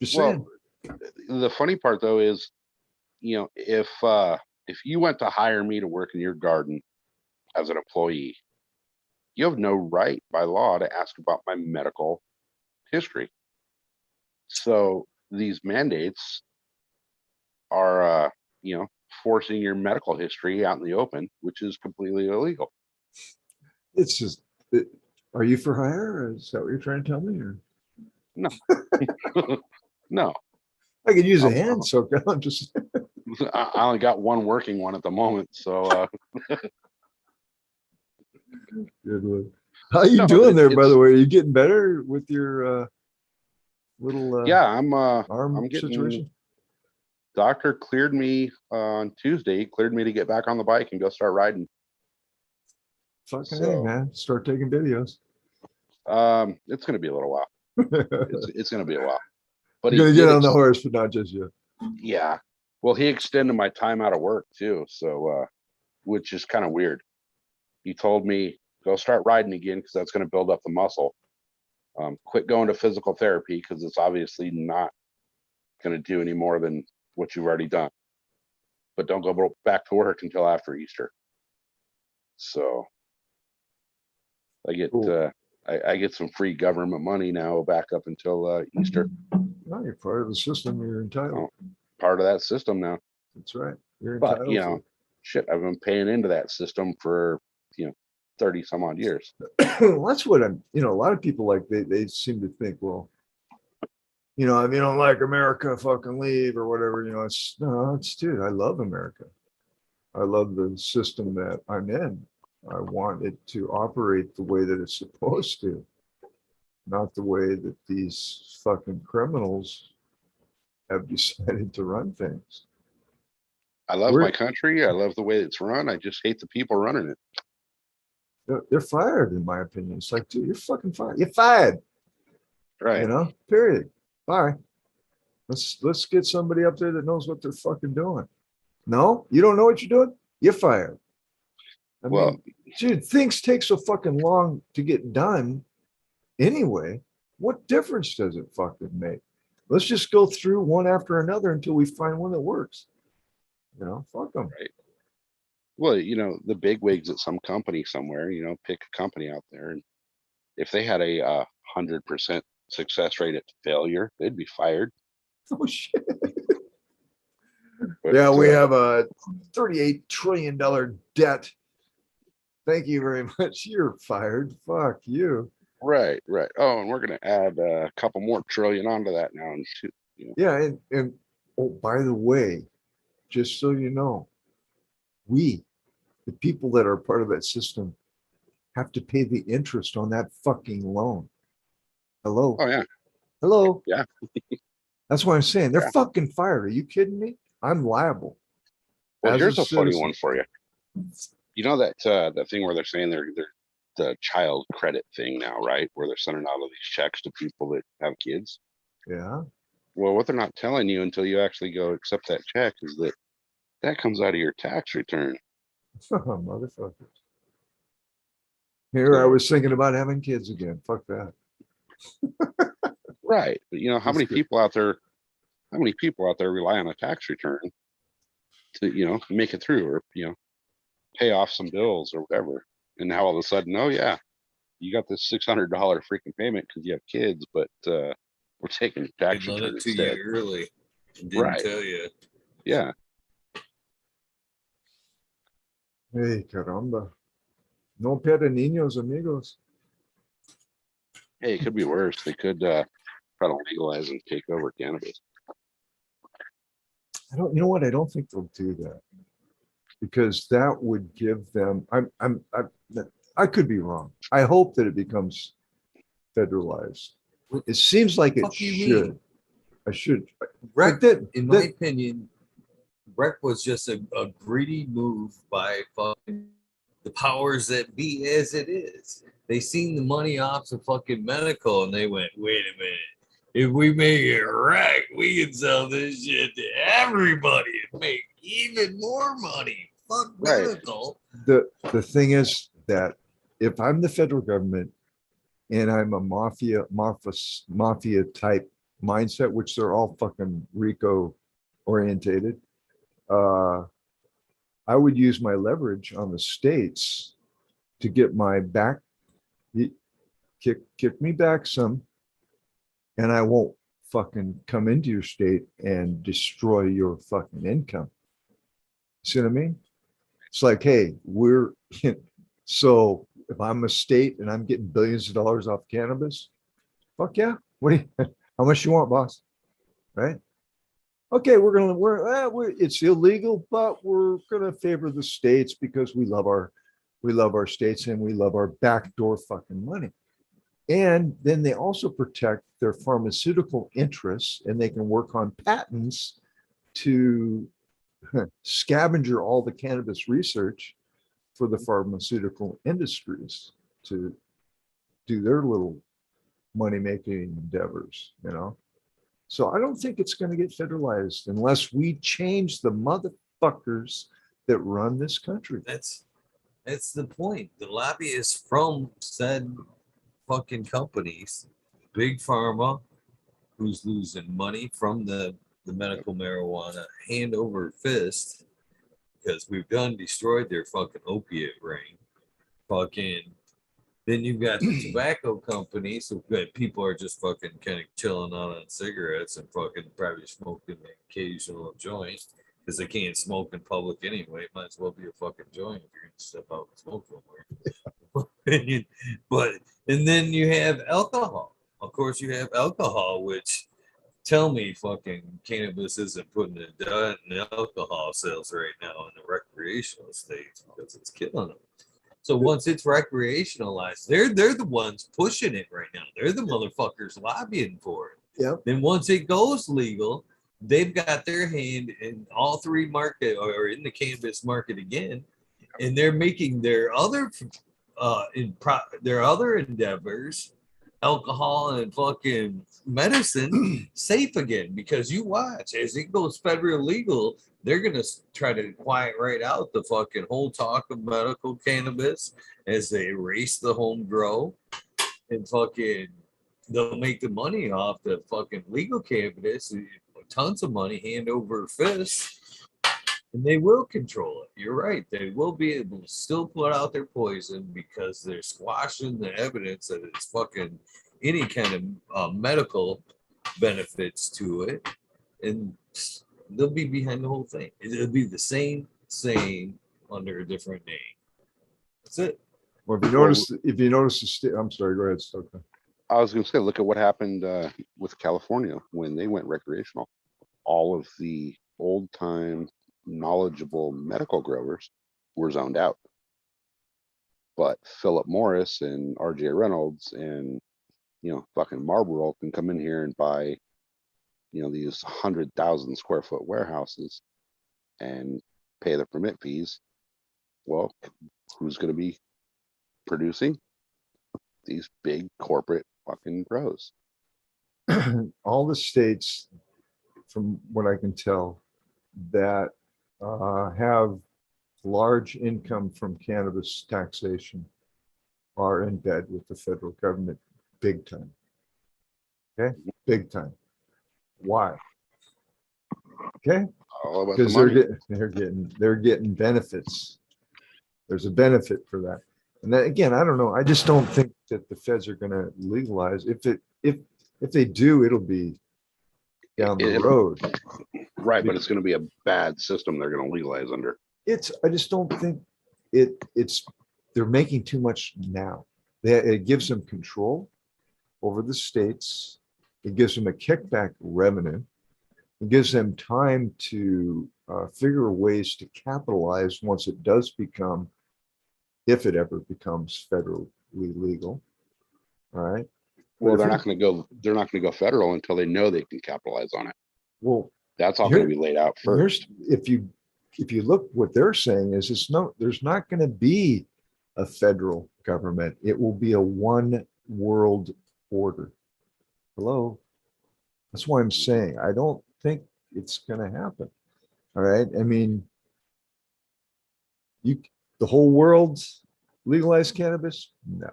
Just saying. The funny part though is, if you went to hire me to work in your garden as an employee, you have no right by law to ask about my medical history. So these mandates are, forcing your medical history out in the open, which is completely illegal. It's just, are you for hire? Is that what you're trying to tell me? Or no, no. I could use a hand, so I'm just. I only got one working one at the moment, so. Good one. How you doing there, by the way? Are you getting better with your little? Yeah, I'm arm getting. Situation. Doctor cleared me on Tuesday. He cleared me to get back on the bike and go start riding. Fucking hey, man! Start taking videos. It's gonna be a little while. it's gonna be a while. But you're gonna get on the horse, but not just yet. Yeah. Well, he extended my time out of work too, so which is kind of weird. He told me go start riding again because that's going to build up the muscle. Quit going to physical therapy because it's obviously not going to do any more than what you've already done. But don't go back to work until after Easter. So I get cool. I get some free government money now back up until Easter. No, you're part of the system. You're entitled. Part of that system now. That's right. You're entitled. But shit, I've been paying into that system for 30 some odd years. Well, that's what I'm. A lot of people they seem to think, well, if you don't like America, fucking leave or whatever. It's dude. I love America. I love the system that I'm in. I want it to operate the way that it's supposed to, not the way that these fucking criminals have decided to run things. I love my country. I love the way it's run. I just hate the people running it. They're fired, in my opinion. It's like, dude, you're fucking fired. You're fired. Right. Period. Bye. Let's get somebody up there that knows what they're fucking doing. No, you don't know what you're doing? You're fired. I mean, dude, things take so fucking long to get done anyway. What difference does it fucking make? Let's just go through one after another until we find one that works. Fuck them. Right. Well, the big wigs at some company somewhere, pick a company out there. And if they had a 100% success rate at failure, they'd be fired. Oh, shit. But, yeah, we have a $38 trillion debt. Thank you very much. You're fired. Fuck you. Right. Oh, and we're going to add a couple more trillion onto that now. And shoot, Yeah, and oh, by the way, just so you know, the people that are part of that system, have to pay the interest on that fucking loan. Hello? Oh, yeah. Hello? Yeah. That's what I'm saying. They're fucking fired. Are you kidding me? I'm liable. Well, here's a funny one for you. You know that thing where they're saying they're the child credit thing now, right? Where they're sending out all these checks to people that have kids. Yeah. Well, what they're not telling you until you actually go accept that check is that comes out of your tax return. Motherfuckers. Here I was thinking about having kids again. Fuck that. Right. But how many people out there rely on a tax return to, make it through or, pay off some bills or whatever. And now all of a sudden, oh yeah, you got this $600 freaking payment because you have kids, but we're taking tax return instead. You early. Didn't tell you. Yeah. Hey, caramba. No para niños, amigos. Hey, it could be worse. They could try to legalize and take over cannabis. you know what? I don't think they'll do that because that would give them, I could be wrong. I hope that it becomes federalized. It seems like it Fuck you should. mean? I should. Rec, that, in my opinion, Rec was just a greedy move by fucking the powers that be as it is. They seen the money off of fucking medical and they went, wait a minute. If we make it Rec, we can sell this shit to everybody and make even more money. Fuck Right. medical. The thing is that if I'm the federal government and I'm a mafia type mindset, which they're all fucking RICO orientated, I would use my leverage on the states to get my back, kick me back some, and I won't fucking come into your state and destroy your fucking income. See what I mean? It's like, hey, so if I'm a state and I'm getting billions of dollars off cannabis, fuck yeah. How much you want, boss? Right? Okay, it's illegal, but we're gonna favor the states because we love our states and we love our backdoor fucking money. And then they also protect their pharmaceutical interests and they can work on patents to scavenger all the cannabis research for the pharmaceutical industries to do their little money-making endeavors, you know? So I don't think it's going to get federalized unless we change the motherfuckers that run this country. That's the point. The lobbyists from said fucking companies, big pharma, who's losing money from the medical marijuana hand over fist because we've destroyed their fucking opiate ring. Fucking then you've got the tobacco companies, so people are just fucking kind of chilling out on cigarettes and fucking probably smoking an occasional joint because they can't smoke in public anyway. It might as well be a fucking joint if you're gonna step out and smoke somewhere. But and then you have alcohol. Of course, you have alcohol, which tell me fucking cannabis isn't putting a dent in alcohol sales right now in the recreational states because it's killing them. So once it's recreationalized, they're the ones pushing it right now. They're the motherfuckers lobbying for it. Yep. Then once it goes legal, they've got their hand in all three market or in the cannabis market again, and they're making their other endeavors, alcohol and fucking medicine, safe again. Because you watch as it goes federal legal, they're gonna try to quiet right out the fucking whole talk of medical cannabis as they erase the home grow and fucking they'll make the money off the fucking legal cannabis, tons of money hand over fist, and they will control it. You're right. They will be able to still put out their poison because they're squashing the evidence that it's fucking any kind of medical benefits to it. And they'll be behind the whole thing. It'll be the same under a different name. That's it. Well, if you notice the state, I'm sorry, go ahead, Stoker. I was going to say, look at what happened with California when they went recreational. All of the old time knowledgeable medical growers were zoned out. But Philip Morris and RJ Reynolds and, fucking Marlboro can come in here and buy, these 100,000 square foot warehouses and pay the permit fees. Well, who's going to be producing? These big corporate fucking grows. All the states, from what I can tell, that have large income from cannabis taxation are in bed with the federal government big time. Okay, big time. Why? Okay, because they're getting benefits. There's a benefit for that. And then again, I don't know. I just don't think that the feds are going to legalize. If they do, it'll be down the road. Right, but it's going to be a bad system they're going to legalize under. I just don't think they're making too much now. It gives them control over the states. It gives them a kickback revenue. It gives them time to figure ways to capitalize once it does become, if it ever becomes federally legal. All right. Well, they're not going to go. They're not going to go federal until they know they can capitalize on it. Well, that's all going to be laid out first. If you look, what they're saying is there's not going to be a federal government. It will be a one world order. Hello. That's why I'm saying I don't think it's going to happen. All right. I mean, the whole world legalize cannabis? No.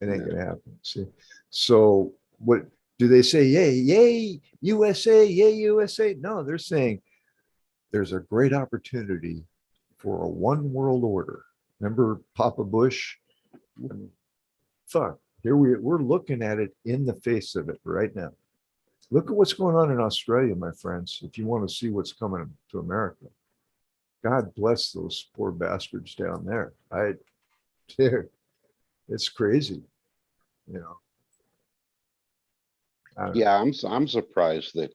It ain't gonna happen. See, so what do they say? Yay, USA, yay, USA. No, they're saying there's a great opportunity for a one world order. Remember Papa Bush? I mean, fuck, here we're looking at it in the face of it right now. Look at what's going on in Australia, my friends, if you want to see what's coming to America. God bless those poor bastards down there. Dude, it's crazy. You know. Yeah, I'm surprised that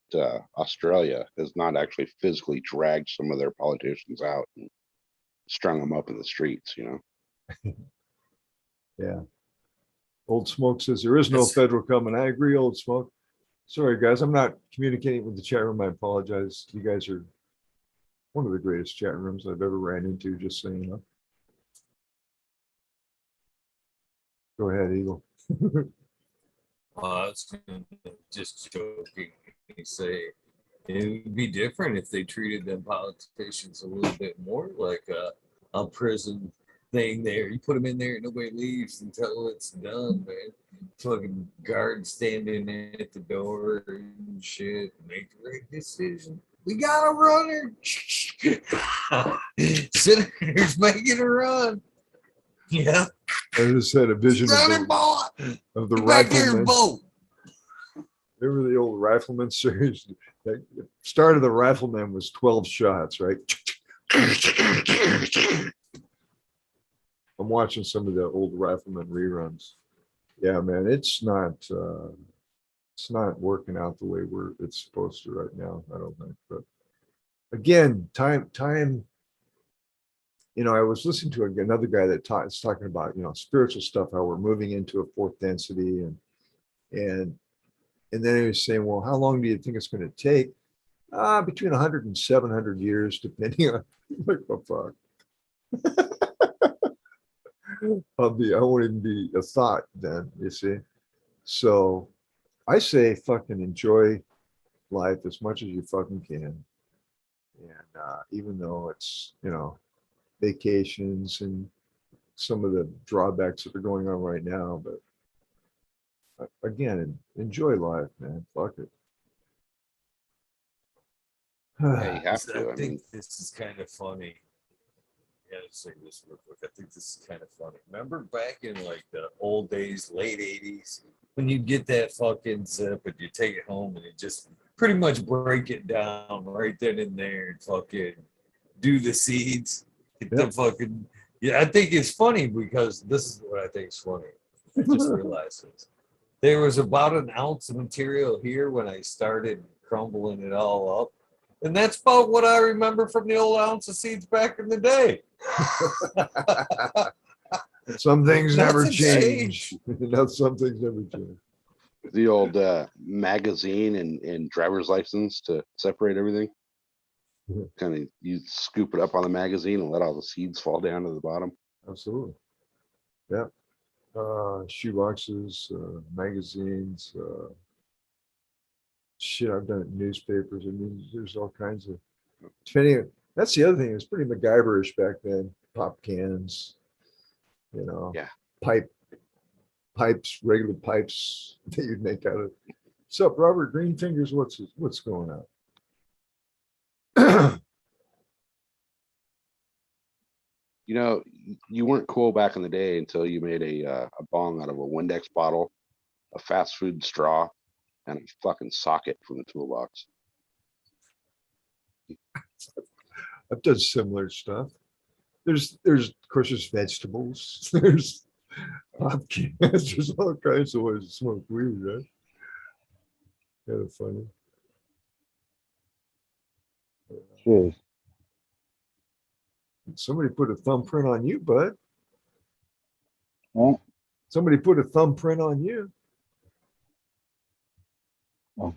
Australia has not actually physically dragged some of their politicians out and strung them up in the streets. You know. Yeah. Old Smoke says there is no federal coming. I agree, Old Smoke. Sorry, guys, I'm not communicating with the chat room. I apologize. You guys are one of the greatest chat rooms I've ever ran into. Just so you know. Go ahead, Eagle. I was just joking. You say it would be different if they treated them politicians a little bit more like a prison thing there. You put them in there, nobody leaves until it's done, man. Fucking guards standing at the door and shit. Make the right decision. We got a runner. Senators making a run. Yeah. I just had a vision of the rifleman. Remember the old Rifleman series? The start of the Rifleman was 12 shots, right? I'm watching some of the old Rifleman reruns. Yeah, man, it's not working out the way it's supposed to right now. I don't think. But again, time. You know, I was listening to another guy that is talking about, you know, spiritual stuff, how we're moving into a fourth density, and then he was saying, well, how long do you think it's going to take? Between 100 and 700 years, depending on like the fuck. I won't even be a thought then, you see. So I say fucking enjoy life as much as you fucking can. And even though it's, you know, vacations and some of the drawbacks that are going on right now, but again, enjoy life, man. Fuck it. Yeah, you have to. I think this is kind of funny. Yeah, let's say this real quick. I think this is kind of funny. Remember back in like the old days, late 80s, when you get that fucking zip and you take it home and you just pretty much break it down right then and there and fucking do the seeds. The fucking, yeah, I think it's funny because this is what I think is funny. I just realized this. There was about an ounce of material here when I started crumbling it all up. And that's about what I remember from the old ounce of seeds back in the day. Some things never change. Some things never change. The old magazine and driver's license to separate everything. Kind of, you scoop it up on the magazine and let all the seeds fall down to the bottom. Absolutely. Yeah. Shoeboxes, magazines, shit, I've done it in newspapers. I mean, there's all kinds of, that's the other thing. It was pretty MacGyverish back then. Pop cans, you know, yeah, pipes, regular pipes that you'd make out of. What's up, Robert Greenfingers? What's going on? You know, you weren't cool back in the day until you made a bong out of a Windex bottle, a fast food straw, and a fucking socket from the toolbox. I've done similar stuff. There's of course there's vegetables. There's pumpkins. There's all kinds of ways to smoke weed, right? Kind of funny. is. Somebody put a thumbprint on you, bud. Right? Somebody put a thumbprint on you. Oh.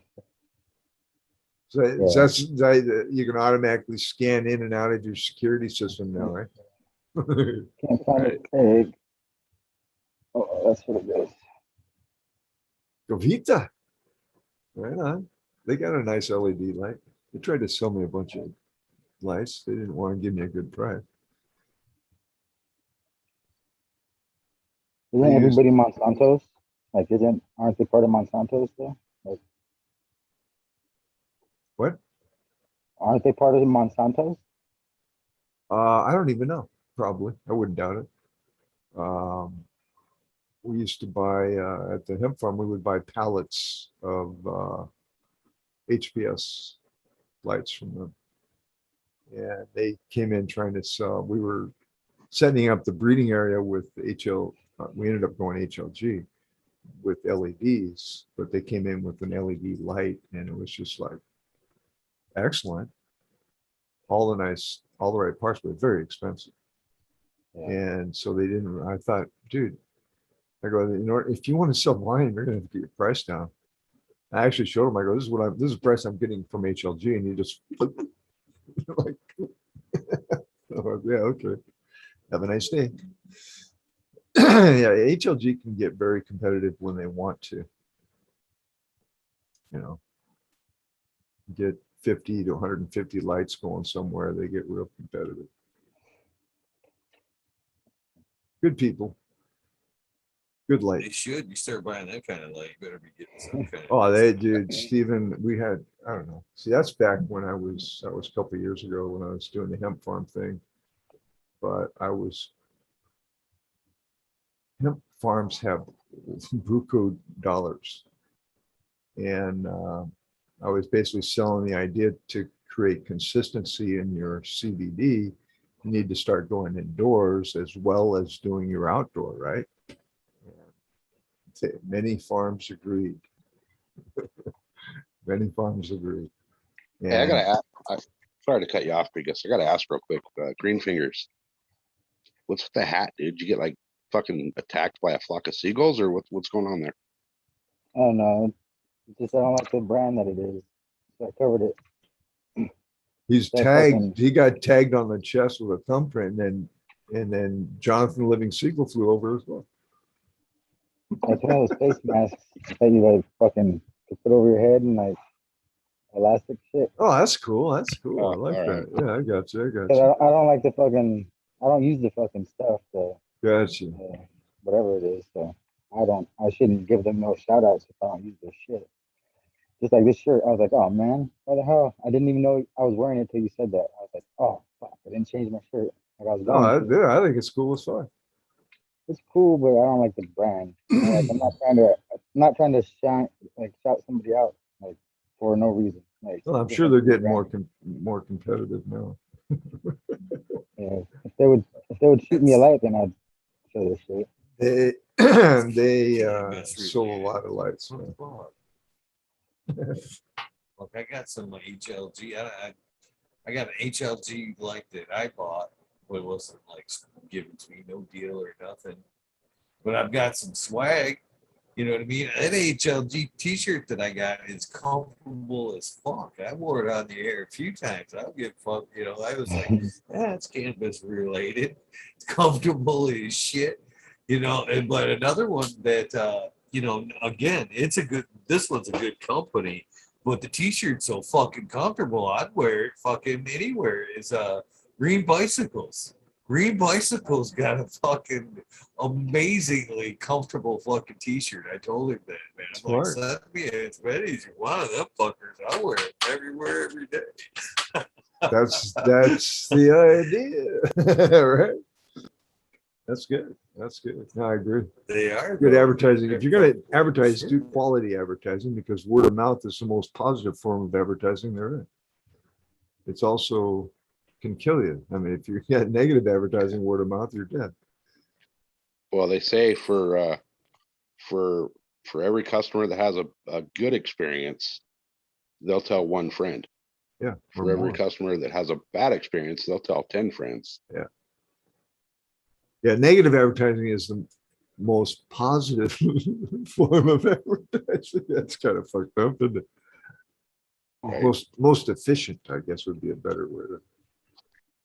So Yeah. you can automatically scan in and out of your security system now, right? Can't find a pig. Oh, that's what it is. Govita. Right on. They got a nice LED light. They tried to sell me a bunch of lights. They didn't want to give me a good price. Isn't They used- everybody Monsanto's? Like, aren't they part of Monsanto's though? Like, What? aren't they part of the Monsanto's? I don't even know. Probably. I wouldn't doubt it. We used to buy at the hemp farm, we would buy pallets of HPS lights from them. And they came in trying to sell. We were setting up the breeding area with HL. We ended up going HLG with LEDs, but they came in with an LED light, and it was just like excellent. All the right parts, but very expensive. Yeah. And so they didn't. I thought, dude, I go, if you want to sell wine, you're gonna have to get your price down. I actually showed him. I go, this is the price I'm getting from HLG, and he just like, oh, yeah, okay. Have a nice day. Yeah, HLG can get very competitive when they want to. You know, get 50 to 150 lights going somewhere, they get real competitive. Good people. Good light. They should. You start buying that kind of light, you better be getting some kind of. Oh, they dude, Stephen, we had, I don't know. See, that's back when that was a couple of years ago when I was doing the hemp farm thing. But hemp farms have buku dollars. And I was basically selling the idea to create consistency in your CBD. You need to start going indoors as well as doing your outdoor, right? Many farms agreed. Many farms agreed. Hey, I gotta ask. Sorry to cut you off, because I gotta ask real quick. Green Fingers, what's with the hat, dude? Did you get like fucking attacked by a flock of seagulls, or what's going on there? I don't know. It's just I don't like the brand that it is. So I covered it. He's That tagged. fucking- He got tagged on the chest with a thumbprint, and then Jonathan Living Seagull flew over as well. That's one of those face masks that you like fucking put over your head and like elastic shit. Oh, that's cool. That's cool. I Oh, like all that. Yeah, I got you. I got 'Cause you. I don't like the fucking. I don't use the fucking stuff. Got you. Whatever it is. So I shouldn't give them no shout outs if I don't use their shit. Just like this shirt, I was like, oh man, why the hell? I didn't even know I was wearing it till you said that. I was like, oh fuck, I didn't change my shirt. Like I was going to. Yeah, I think it's cool as fuck. It's cool, but I don't like the brand. Like I'm not trying to shout somebody out like for no reason. Like Well, I'm just sure like they're the getting brand. more competitive now. Yeah, if they would shoot me a light, then I'd show this shit. They sold a lot of lights. Man. Look, I got some HLG. I got an HLG light that I bought, but it wasn't like given to me, no deal or nothing. But I've got some swag. You know what I mean? That HLG t-shirt that I got is comfortable as fuck. I wore it on the air a few times. I don't give a fuck. You know, I was like, it's cannabis related. It's comfortable as shit. You know, but another one that, you know, again, this one's a good company, but the t-shirt's so fucking comfortable. I'd wear it fucking anywhere. Is Green Bicycles. Green Bicycles got a fucking amazingly comfortable fucking t-shirt. I told him that, man. I'm like, send me as many as you want of them fuckers. I wear it everywhere, every day. That's the idea, right? That's good. That's good. No, I agree. They are Good though. advertising. If you're going to They're advertise, sure. do quality advertising, because word of mouth is the most positive form of advertising there is. It's also can kill you. I mean, if you get negative advertising, word of mouth, you're dead. Well, they say for every customer that has a good experience, they'll tell one friend. Yeah. or For every more. customer that has a bad experience, they'll tell 10 friends. Yeah, negative advertising is the most positive form of advertising. That's kind of fucked up, isn't it? Right. Most efficient, I guess, would be a better word.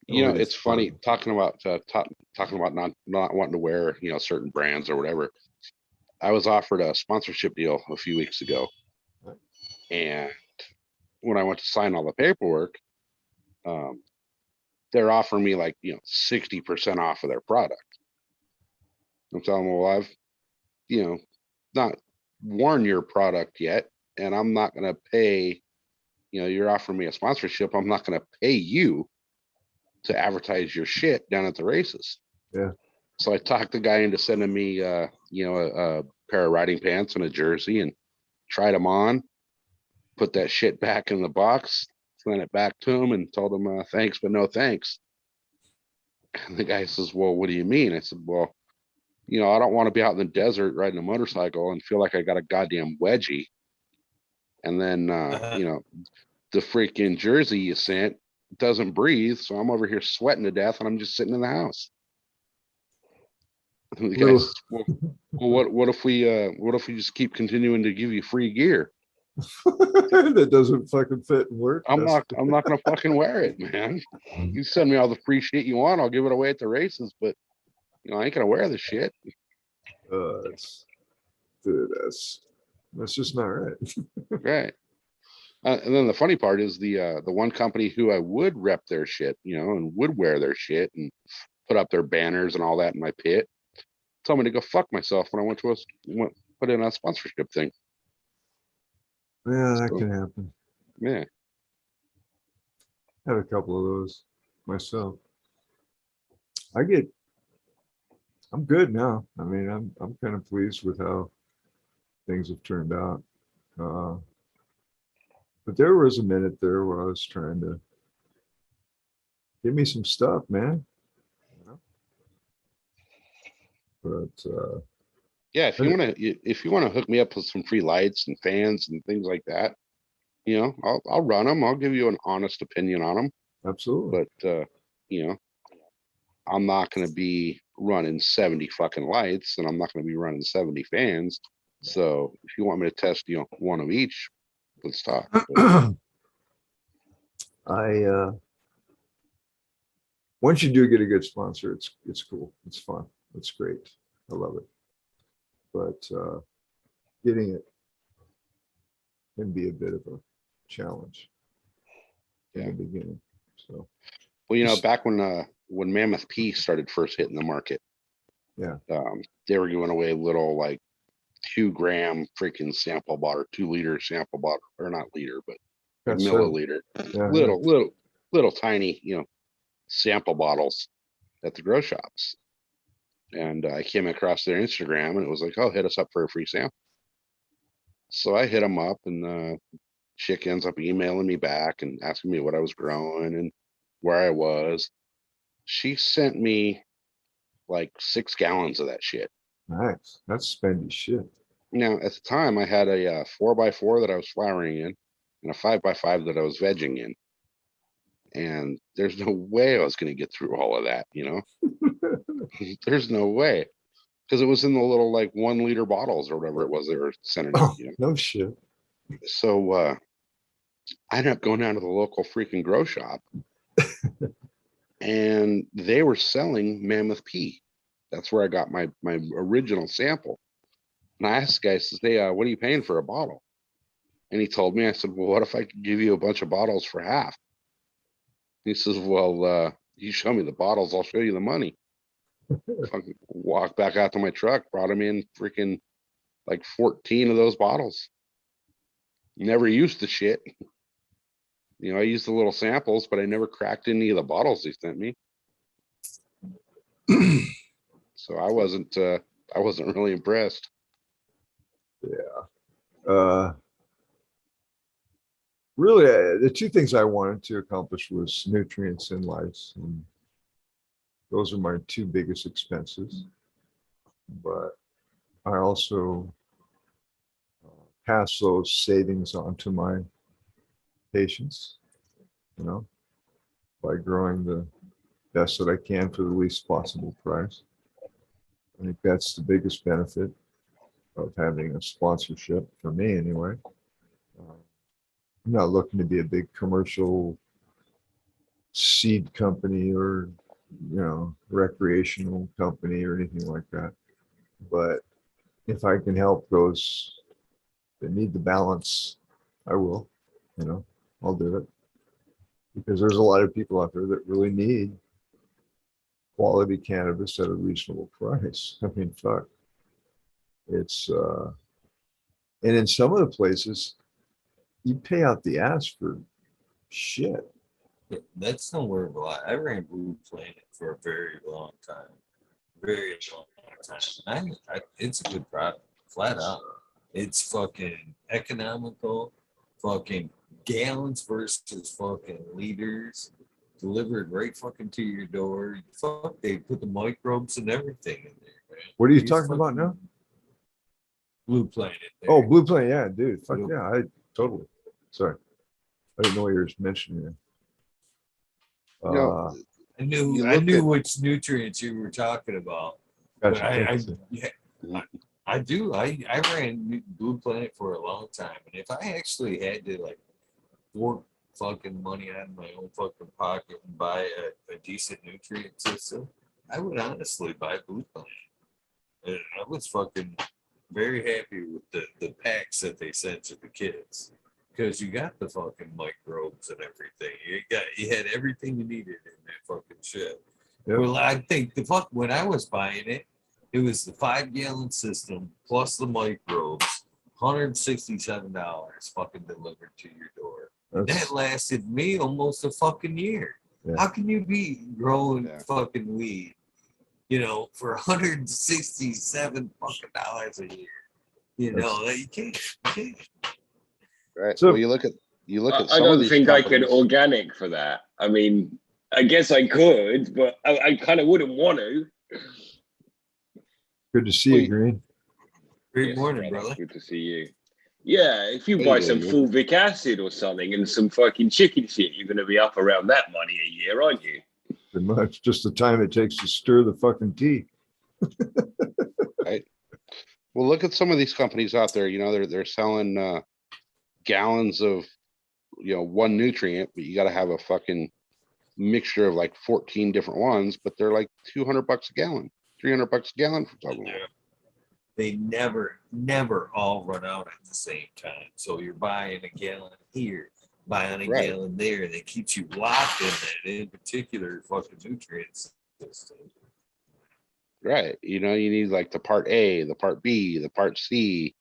You know, Always it's funny positive. talking about not wanting to wear, you know, certain brands or whatever. I was offered a sponsorship deal a few weeks ago, and when I went to sign all the paperwork, um, they're offering me like, you know, 60% off of their product. I'm telling them, well, I've, you know, not worn your product yet, and I'm not going to pay, you know, you're offering me a sponsorship. I'm not going to pay you to advertise your shit down at the races. Yeah. So I talked the guy into sending me, you know, a pair of riding pants and a jersey, and tried them on, put that shit back in the box, sent it back to him, and told him, thanks, but no thanks. And the guy says, well, what do you mean? I said, well, you know, I don't want to be out in the desert riding a motorcycle and feel like I got a goddamn wedgie. And then, you know, the freaking jersey you sent doesn't breathe. So I'm over here sweating to death, and I'm just sitting in the house. And the guy Little- says, well, what if we just keep continuing to give you free gear? that doesn't fucking fit and work. I'm not gonna fucking wear it, man. You send me all the free shit you want, I'll give it away at the races, but you know, I ain't gonna wear the shit. Dude, that's just not right. Right. And then the funny part is the one company who I would rep their shit, you know, and would wear their shit and put up their banners and all that in my pit, told me to go fuck myself when I went to put in a sponsorship thing. Yeah, that So, can happen. yeah. Had a couple of those myself. I'm good now. I mean, I'm kind of pleased with how things have turned out. But there was a minute there where I was trying to give me some stuff, man. But Yeah, if you wanna hook me up with some free lights and fans and things like that, you know, I'll run them. I'll give you an honest opinion on them. absolutely. But you know, I'm not going to be running 70 fucking lights, and I'm not going to be running 70 fans. So if you want me to test, you know, one of each, let's talk. But, I once you do get a good sponsor, it's cool. It's fun. It's great. I love it. But getting it can be a bit of a challenge in the beginning. So, well, you know, back when Mammoth P started first hitting the market, yeah, they were giving away little like 2-gram freaking sample bottle, 2-liter sample bottle, or not liter, but like that's milliliter, yeah, little tiny, you know, sample bottles at the grow shops. And I came across their Instagram, and it was like, oh, hit us up for a free sample. So I hit them up, and chick ends up emailing me back and asking me what I was growing and where I was. She sent me like 6 gallons of that shit. nice. That's spendy shit. Now, at the time, I had a 4x4 that I was flowering in and a 5x5 that I was vegging in. And there's no way I was going to get through all of that, you know? There's no way. Because it was in the little like 1-liter bottles or whatever it was they were sending out, you know? No shit. So I ended up going down to the local freaking grow shop, and they were selling Mammoth P. That's where I got my original sample. And I asked the guy, I says, hey, what are you paying for a bottle? And he told me, I said, well, what if I could give you a bunch of bottles for half? He says, well, you show me the bottles, I'll show you the money. Fucking walked back out to my truck, brought him in freaking like 14 of those bottles. Never used the shit. You know, I used the little samples, but I never cracked any of the bottles they sent me. So I wasn't really impressed. Yeah. Really, the two things I wanted to accomplish was nutrients and lights, and those are my two biggest expenses. But I also pass those savings on to my patients, you know, by growing the best that I can for the least possible price. I think that's the biggest benefit of having a sponsorship for me anyway. I'm not looking to be a big commercial seed company or, recreational company or anything like that. But if I can help those that need the balance, I will, I'll do it. Because there's a lot of people out there that really need quality cannabis at a reasonable price. I mean, fuck. It's, and in some of the places, you pay out the ass for shit. Yeah, that's nowhere a lot. I ran Blue Planet for a very long time. Very long time. It's a good product, flat out. It's fucking economical, fucking gallons versus fucking liters, delivered right fucking to your door. Fuck, they put the microbes and everything in there, man. What are you talking about now? Blue Planet. Oh, Blue Planet, yeah, dude. Fuck Blue. yeah, I totally. Sorry, I didn't know what you were mentioning there. I knew which nutrients you were talking about. Gotcha. I do. I ran Blue Planet for a long time, and if I actually had to like work fucking money out of my own fucking pocket and buy a decent nutrient system, I would honestly buy Blue Planet. And I was fucking very happy with the packs that they sent to the kids. Because you got the fucking microbes and everything. You had everything you needed in that fucking shit. Yep. Well, I think when I was buying it, it was the 5-gallon system plus the microbes, $167 fucking delivered to your door. That lasted me almost a fucking year. Yeah. How can you be growing fucking weed, for $167 fucking dollars a year? You can't. Right. So well, you look at I don't think I could organic for that. I mean, I guess I could, but I kind of wouldn't want to. Good to see you, Green. Good morning, brother. Good to see you. Yeah, if you buy some fulvic acid or something and some fucking chicken shit, you're going to be up around that money a year, aren't you? Pretty much. Just the time it takes to stir the fucking tea. Right. Well, look at some of these companies out there. They're selling gallons of one nutrient, but you got to have a fucking mixture of like 14 different ones, but they're like $200 a gallon, $300 a gallon for something. They never all run out at the same time. So you're buying a gallon here, buying a gallon there, and it keeps you locked in that in particular fucking nutrients system. Right. You need like the part A, the part B, the part C.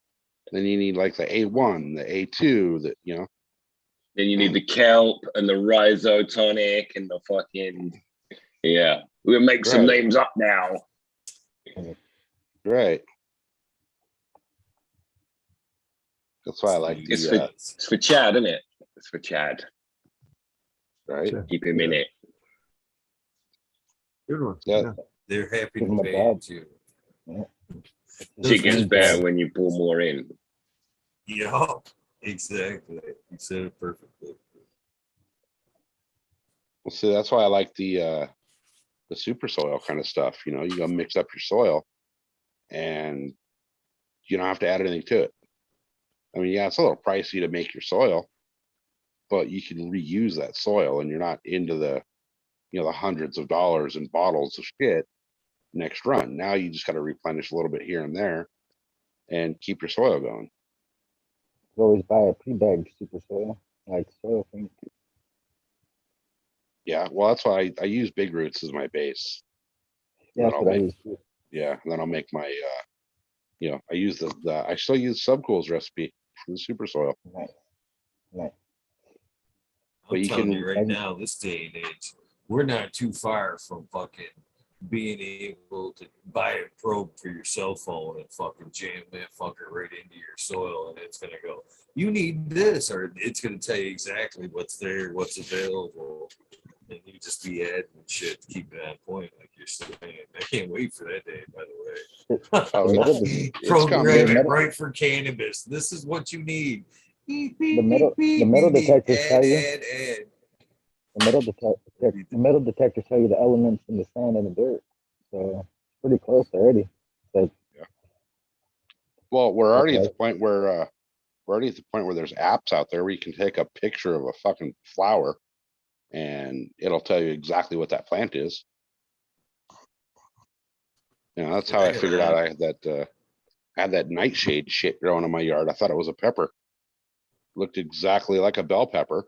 Then you need like the A1, the A2, Then you need the kelp and the rhizotonic and the fucking, we'll make some names up now. Right. That's why I like it's for Chad, isn't it? It's for Chad. Right. Sure. Keep him in it. Good one. Yeah. They're happy to pay you. It gets better when you pour more in. Yeah, exactly. You said it perfectly. Well, see, that's why I like the super soil kind of stuff. You go mix up your soil, and you don't have to add anything to it. I mean, it's a little pricey to make your soil, but you can reuse that soil, and you're not into the hundreds of dollars in bottles of shit next run. Now you just got to replenish a little bit here and there, and keep your soil going. You always buy a pre-bagged super soil, like soil thing. Yeah, well, that's why I use Big Roots as my base. Yeah, that's what I use too. Yeah, and then I'll make my, I use I still use Subcool's recipe for the super soil. Right. I'm telling you right now, this day and age, we're not too far from fucking being able to buy a probe for your cell phone and fucking jam that fucker right into your soil, and it's gonna go, you need this, or it's gonna tell you exactly what's there, what's available, and you just be adding shit to keep it on point, like you're saying. I can't wait for that day, by the way. Program it right for cannabis. This is what you need. The metal detectors tell you. The metal detectors tell you the elements in the sand and the dirt. So it's pretty close already. Like, well, we're already at the point where there's apps out there where you can take a picture of a fucking flower and it'll tell you exactly what that plant is. You know, that's how I figured out I had that nightshade shit growing in my yard. I thought it was a pepper. Looked exactly like a bell pepper,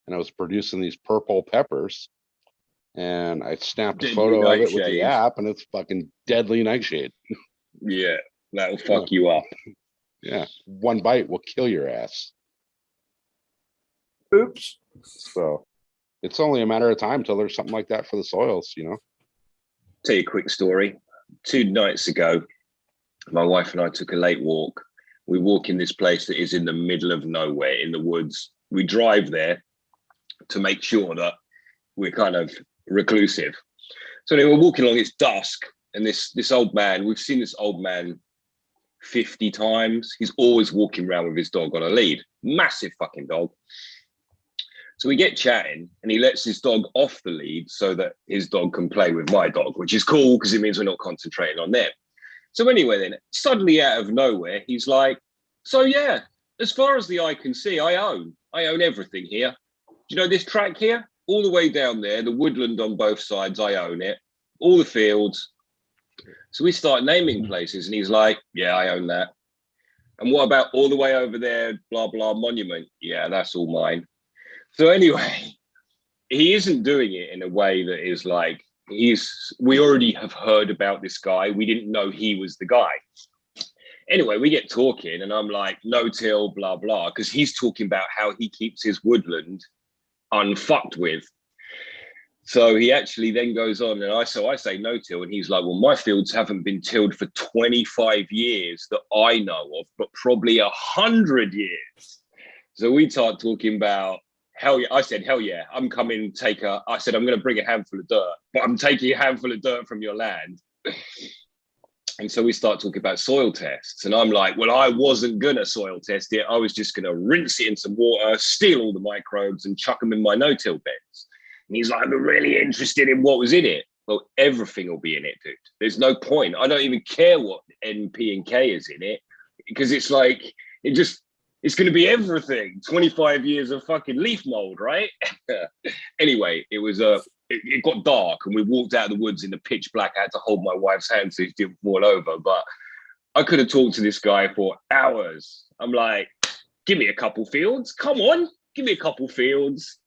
and I was producing these purple peppers. And I snapped a photo of it with the app, and it's fucking deadly nightshade. Yeah, that'll fuck you up. Yeah, one bite will kill your ass. Oops. So it's only a matter of time till there's something like that for the soils, you know. Tell you a quick story. 2 nights ago, my wife and I took a late walk. We walk in this place that is in the middle of nowhere in the woods. We drive there to make sure that we're kind of reclusive. So anyway, we're walking along, it's dusk, and this old man, we've seen this old man 50 times. He's always walking around with his dog on a lead. Massive fucking dog. So we get chatting and he lets his dog off the lead so that his dog can play with my dog, which is cool because it means we're not concentrating on them. So anyway, then suddenly out of nowhere, he's like, so yeah, as far as the eye can see, I own everything here. Do you know this track here? All the way down there, the woodland on both sides, I own it. All the fields. So we start naming places and he's like, yeah, I own that. And what about all the way over there, blah, blah, monument? Yeah, that's all mine. So anyway, he isn't doing it in a way that is like, we already have heard about this guy. We didn't know he was the guy. Anyway, we get talking and I'm like, no-till, blah, blah, because he's talking about how he keeps his woodland unfucked with. So he actually then goes on and I say no-till and he's like, well, my fields haven't been tilled for 25 years that I know of, but probably 100 years. So we start talking about, hell yeah. I said, hell yeah, I'm coming I said, I'm going to bring a handful of dirt, but I'm taking a handful of dirt from your land. And so we start talking about soil tests. And I'm like, well, I wasn't going to soil test it. I was just going to rinse it in some water, steal all the microbes and chuck them in my no-till beds. And he's like, I'm really interested in what was in it. Well, everything will be in it, dude. There's no point. I don't even care what N, P, and K is in it because it's like, it's going to be everything. 25 years of fucking leaf mold, right? Anyway, it got dark and we walked out of the woods in the pitch black. I had to hold my wife's hand so she didn't fall over. But I could have talked to this guy for hours. I'm like, give me a couple fields. Come on, give me a couple fields.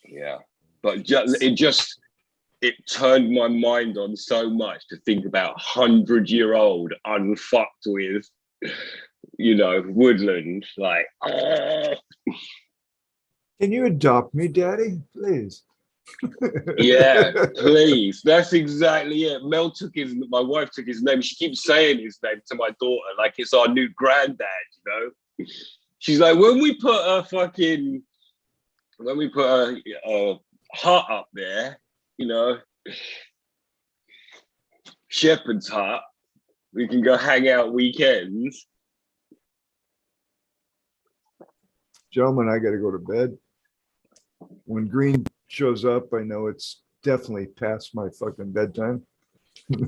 Yeah, but it turned my mind on so much to think about 100-year-old unfucked with, woodland. Like, Can you adopt me, Daddy? Please. Yeah, please. That's exactly it. My wife took his name. She keeps saying his name to my daughter like it's our new granddad, She's like, when we put a hut up there, shepherd's hut, we can go hang out weekends. Gentlemen, I got to go to bed. When Green shows up, I know it's definitely past my fucking bedtime. 9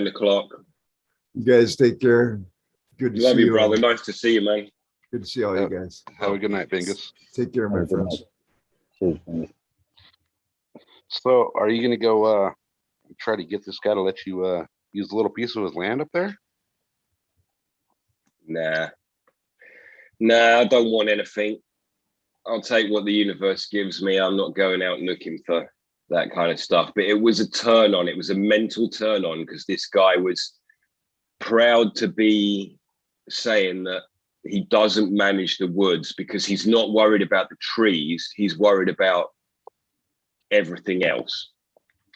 o'clock. You guys take care. Good to Love see you, you, brother. all. Nice to see you, man. Good to see all you guys. Have a good night, Bingus. Take care, my friends. Cheers, man. So are you going to go try to get this guy to let you use a little piece of his land up there? Nah, I don't want anything. I'll take what the universe gives me. I'm not going out looking for that kind of stuff. But it was a turn on. It was a mental turn on because this guy was proud to be saying that he doesn't manage the woods because he's not worried about the trees. He's worried about everything else.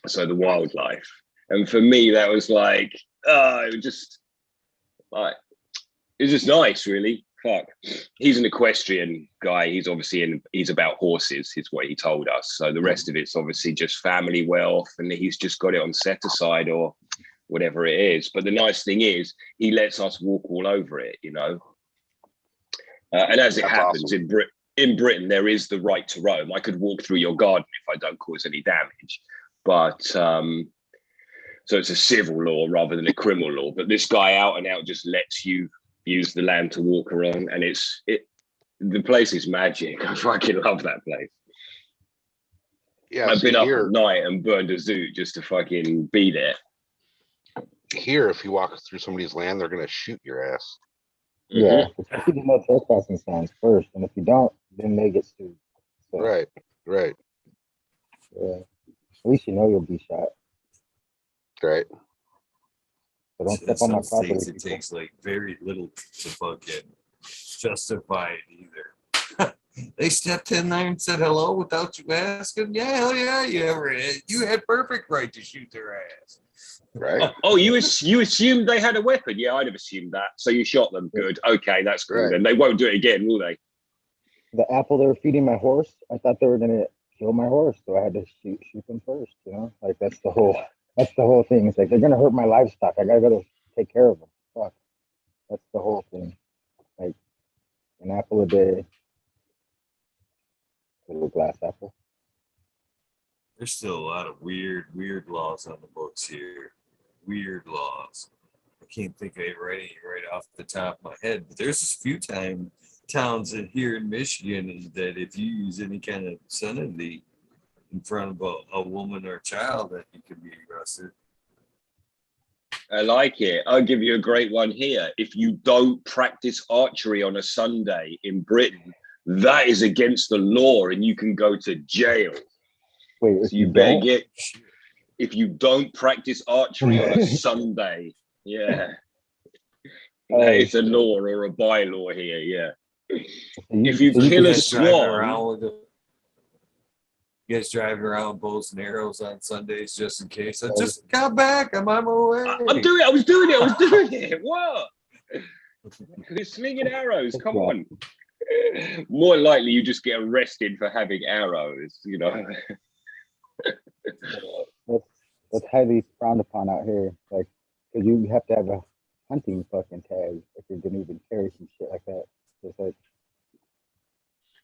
So the wildlife. And for me, that was like, it was just nice, really. Fuck. He's an equestrian guy. He's obviously he's about horses, is what he told us. So the rest of it's obviously just family wealth, and he's just got it on set aside or whatever it is. But the nice thing is he lets us walk all over it, And as it That's happens, awesome. in Britain, there is the right to roam. I could walk through your garden if I don't cause any damage. But so it's a civil law rather than a criminal law. But this guy out and out just lets you use the land to walk around, and the place is magic. I fucking love that place. Yeah, I've been up here, at night and burned a zoot just to fucking be there. here, if you walk through somebody's land, they're gonna shoot your ass. Yeah, but you do no trespassing signs first, and if you don't, then they get sued. So, Right. yeah, at least you know you'll be shot. Right. So don't In step on my some property. states, it people. takes like very little to fucking justify it either. They stepped in there and said hello without you asking. Yeah, hell yeah, you had perfect right to shoot their ass. Right. Oh, you assumed they had a weapon? Yeah, I'd have assumed that. So you shot them. Good. Okay, that's cool. Right. Then they won't do it again, will they? The apple they were feeding my horse, I thought they were gonna kill my horse, so I had to shoot them first. You know, like that's the whole thing. It's like they're gonna hurt my livestock. I gotta go take care of them. Fuck, that's the whole thing. Like an apple a day, a little glass apple. There's still a lot of weird laws on the books here. Weird laws. I can't think of any right off the top of my head, but there's a few towns here in Michigan that if you use any kind of obscenity in front of a woman or child, that you can be arrested. I like it. I'll give you a great one here. If you don't practice archery on a Sunday in Britain, that is against the law and you can go to jail. Wait, So if you you better don't, get, if you don't practice archery on a Sunday, yeah. It's a law or a bylaw here, yeah. If you kill a swan, you guys driving around bows and arrows on Sundays just in case. I just got back. I'm on my way. I was doing it. What? You're slinging arrows. Come on. More likely, you just get arrested for having arrows. You know. that's highly frowned upon out here. Like, because you have to have a hunting fucking tag if you're gonna even carry some shit like that. So it's like,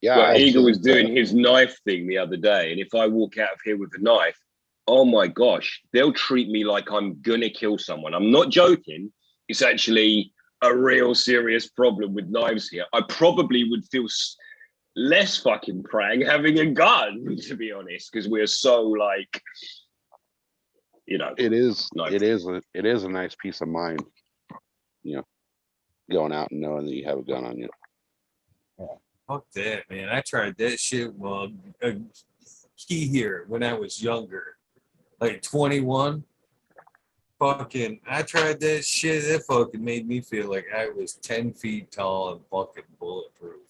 Yeah. Well, Eagle was doing his knife thing the other day, and if I walk out of here with a knife, oh my gosh, they'll treat me like I'm gonna kill someone. I'm not joking. It's actually a real serious problem with knives here. I probably would feel less fucking prang having a gun, to be honest, because we're so like, you know. It is a nice peace of mind, you know, going out and knowing that you have a gun on you. Fuck that, man. I tried that shit. Well, key here when I was younger, like 21. Fucking, I tried that shit. That fucking made me feel like I was 10 feet tall and fucking bulletproof.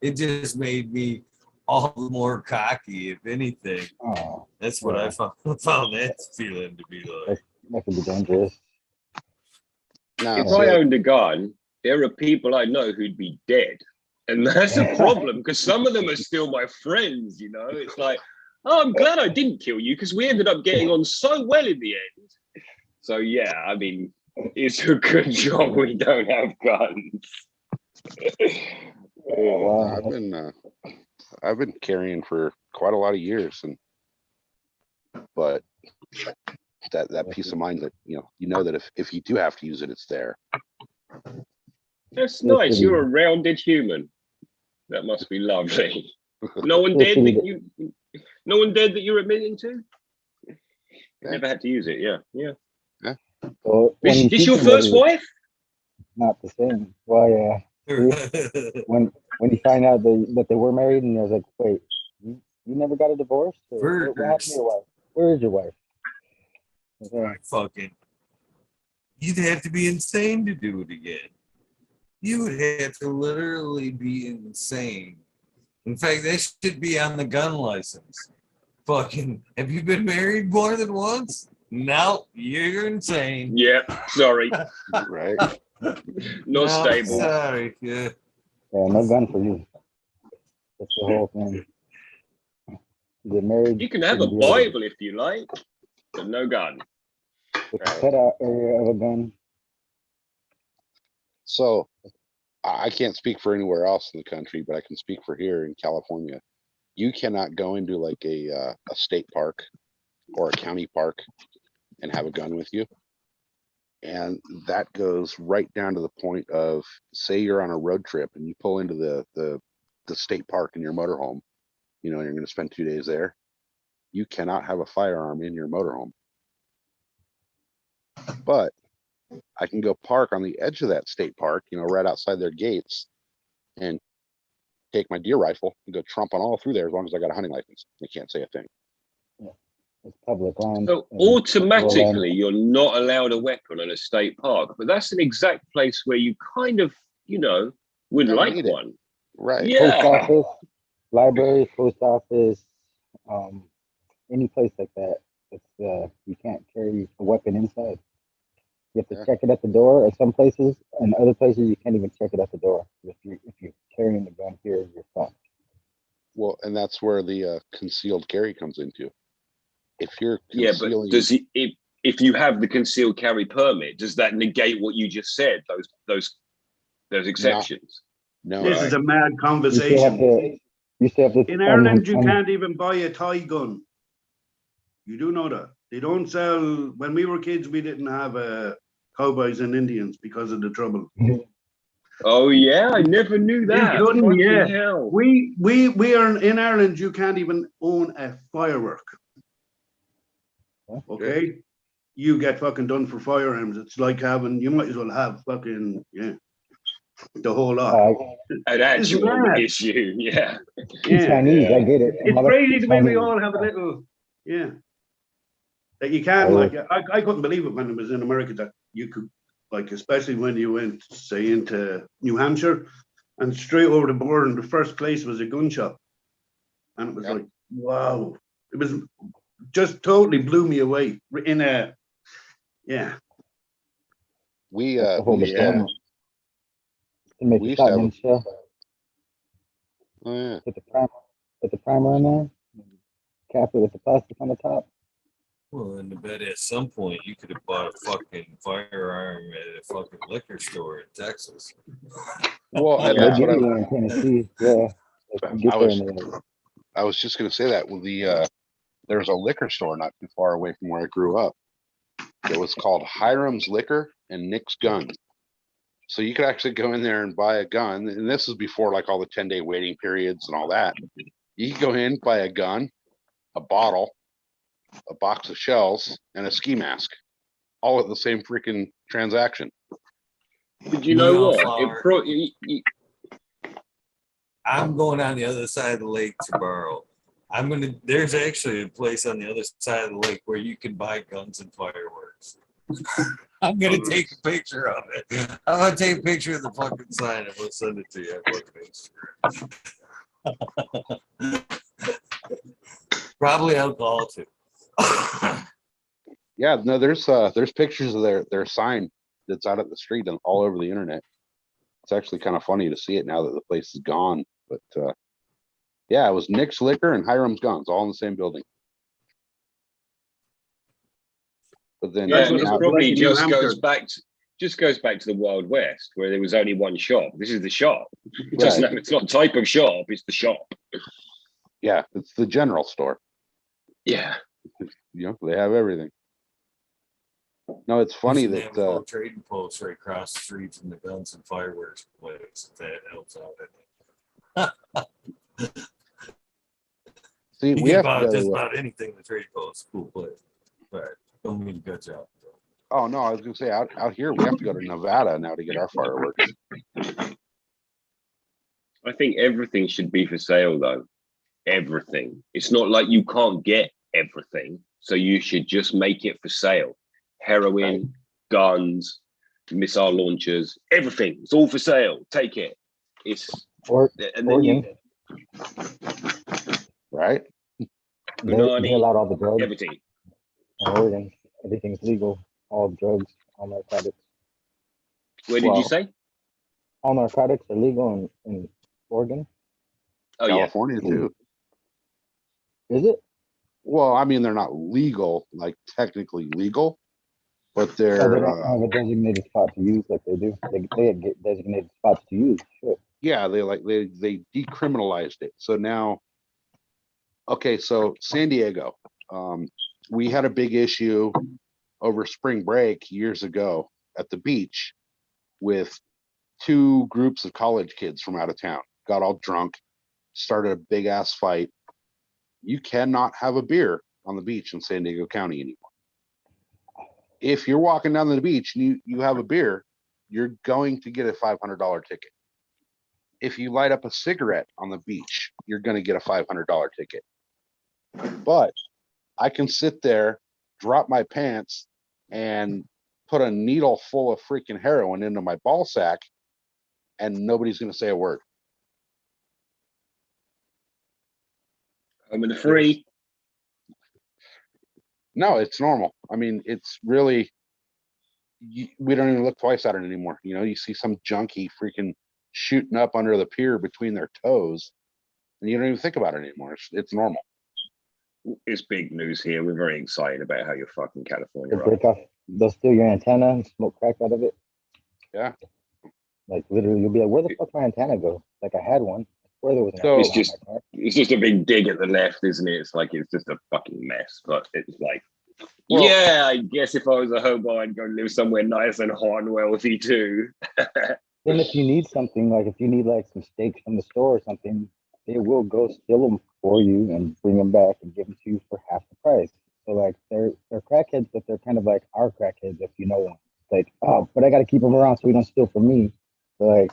It just made me all the more cocky, if anything. oh, That's what I found that feeling to be like. that could be dangerous. No, If I owned a gun, there are people I know who'd be dead. And that's a problem because some of them are still my friends, you know. It's like, oh, I'm glad I didn't kill you because we ended up getting on so well in the end. So, yeah, I mean, it's a good job we don't have guns. I've been carrying for quite a lot of years, but that peace of mind that you know that if you do have to use it, it's there. That's nice. You're a rounded human. That must be lovely. No one dead that you're admitting to? Never had to use it. Yeah. So Is your first wife? Not the same. Well, yeah. when you find out that they were married, and I was like, wait, you never got a divorce? What happened to your wife? Where is your wife? Fucking, you'd have to be insane to do it again. You would have to literally be insane. In fact, that should be on the gun license. Fucking, have you been married more than once? No, you're insane. Yeah, sorry. Right. Not stable. Sorry. Yeah, no gun for you. That's the whole thing. You get married. You can have a Bible if you like, but no gun. With the cutout area of a gun. So I can't speak for anywhere else in the country, but I can speak for here in California. You cannot go into like a state park or a county park and have a gun with you. And that goes right down to the point of, say you're on a road trip and you pull into the state park in your motorhome, you know, and you're going to spend 2 days there. You cannot have a firearm in your motorhome. But I can go park on the edge of that state park, you know, right outside their gates, and take my deer rifle and go tromping all through there as long as I got a hunting license. They can't say a thing. Yeah. It's public land. So and automatically, you're not allowed a weapon in a state park, but that's an exact place where you kind of, you know, would Don't like need it. one. Right. Yeah. Post office, library, post office, any place like that. It's you can't carry a weapon inside. You have to Yeah. check it at the door at some places, and other places you can't even check it at the door. If you're carrying the gun here, you're fucked. Well, and that's where the concealed carry comes into. If you're Yeah, but concealing, does it, if you have the concealed carry permit, does that negate what you just said? Those exceptions. no, This Right. is a mad You still have conversation. to. You still have to. In Ireland, you can't even buy a toy gun. You do know that. They don't sell, when we were kids, we didn't have cowboys and Indians because of the trouble. Oh yeah, I never knew that. You couldn't, Fucking yeah. hell. We are in Ireland, you can't even own a firework. Okay? You get fucking done for firearms. It's like having, you might as well have fucking, yeah, the whole lot. An actual mad. issue, yeah. Yeah. Chinese, I get it. It's crazy the way we Chinese. all have a little, yeah. That you can, Oh. like, I couldn't believe it when it was in America that you could, like, especially when you went, say, into New Hampshire, and straight over the border, and the first place was a gun shop. And it was like, wow. It was just totally blew me away in a, yeah. we That's the whole used to have, diploma. To make we a used to have shotgun shell. oh yeah, Put the primer in there. Cap it with the plastic on the top. Well, and I bet at some point you could have bought a fucking firearm at a fucking liquor store in Texas. well, and They'll that's give what you one in Tennessee. Yeah. Get I there was in the I was just going to say that. Well, there's a liquor store not too far away from where I grew up. It was called Hiram's Liquor and Nick's Guns. So you could actually go in there and buy a gun, and this is before like all the 10-day waiting periods and all that. You could go in, buy a gun, a bottle, a box of shells, and a ski mask, all at the same freaking transaction. But you know what? Flower. I'm going on the other side of the lake tomorrow. There's actually a place on the other side of the lake where you can buy guns and fireworks. I'm gonna take a picture of it. I'm gonna take a picture of the fucking sign and we'll send it to you on Instagram. Probably alcohol too. Yeah, no, there's pictures of their sign that's out at the street and all over the internet. It's actually kind of funny to see it now that the place is gone. But yeah, it was Nick's Liquor and Hiram's Guns, all in the same building. But then Yeah, and what this it was probably like in just New goes Hampshire. back to the Wild West where there was only one shop. This is the shop. It doesn't Right. have, it's not a type of shop, it's the shop. Yeah, it's the general store. Yeah. You know, they have everything. No, it's funny You should that have a whole trading post right across the street from the guns and fireworks place. If that helps out. see, You we can have buy to just go. about anything in the trading post. Cool place. But don't mean to cut you off. Oh no, I was gonna say out here we have to go to Nevada now to get our fireworks. I think everything should be for sale though. Everything. It's not like you can't get everything. So you should just make it for sale. Heroin, guns, missile launchers, everything. It's all for sale. Take it. It's and then Oregon. Right? They Banana, allowed all the drugs. everything. In Oregon, everything's legal. All drugs, all narcotics. Where did you Well, say? All narcotics are legal in Oregon. Oh yeah. California too. Is it? Well, I mean they're not legal, like technically legal, but Oh, they're they don't have a designated spot to use like they do. They get designated spots to use. Shit. yeah, they decriminalized it. So now, okay, so San Diego, we had a big issue over spring break years ago at the beach with two groups of college kids from out of town. Got all drunk, started a big ass fight. You cannot have a beer on the beach in San Diego County anymore. If you're walking down the beach and you have a beer, you're going to get a $500 ticket. If you light up a cigarette on the beach, you're going to get a $500 ticket. But I can sit there, drop my pants, and put a needle full of freaking heroin into my ball sack, and nobody's going to say a word. I'm in the free. No, it's normal. I mean, it's really, we don't even look twice at it anymore. You know, you see some junkie freaking shooting up under the pier between their toes, and you don't even think about it anymore. It's normal. It's big news here. We're very excited about how you're fucking California. They'll break off. They'll steal your antenna and smoke crack out of it. Yeah. Like literally, you'll be like, "Where the fuck my antenna go?" Like I had one. I swear there was an So- It's antenna just- on my car. It's just a big dig at the left, isn't it? It's like it's just a fucking mess. But it's like, Well- yeah, I guess if I was a hobo, I'd go live somewhere nice and hot and wealthy too. Then if you need something, like if you need like some steaks from the store or something, they will go steal them for you and bring them back and give them to you for half the price. So like they're crackheads, but they're kind of like our crackheads if you know them. Like, oh, but I got to keep them around so we don't steal from me. So like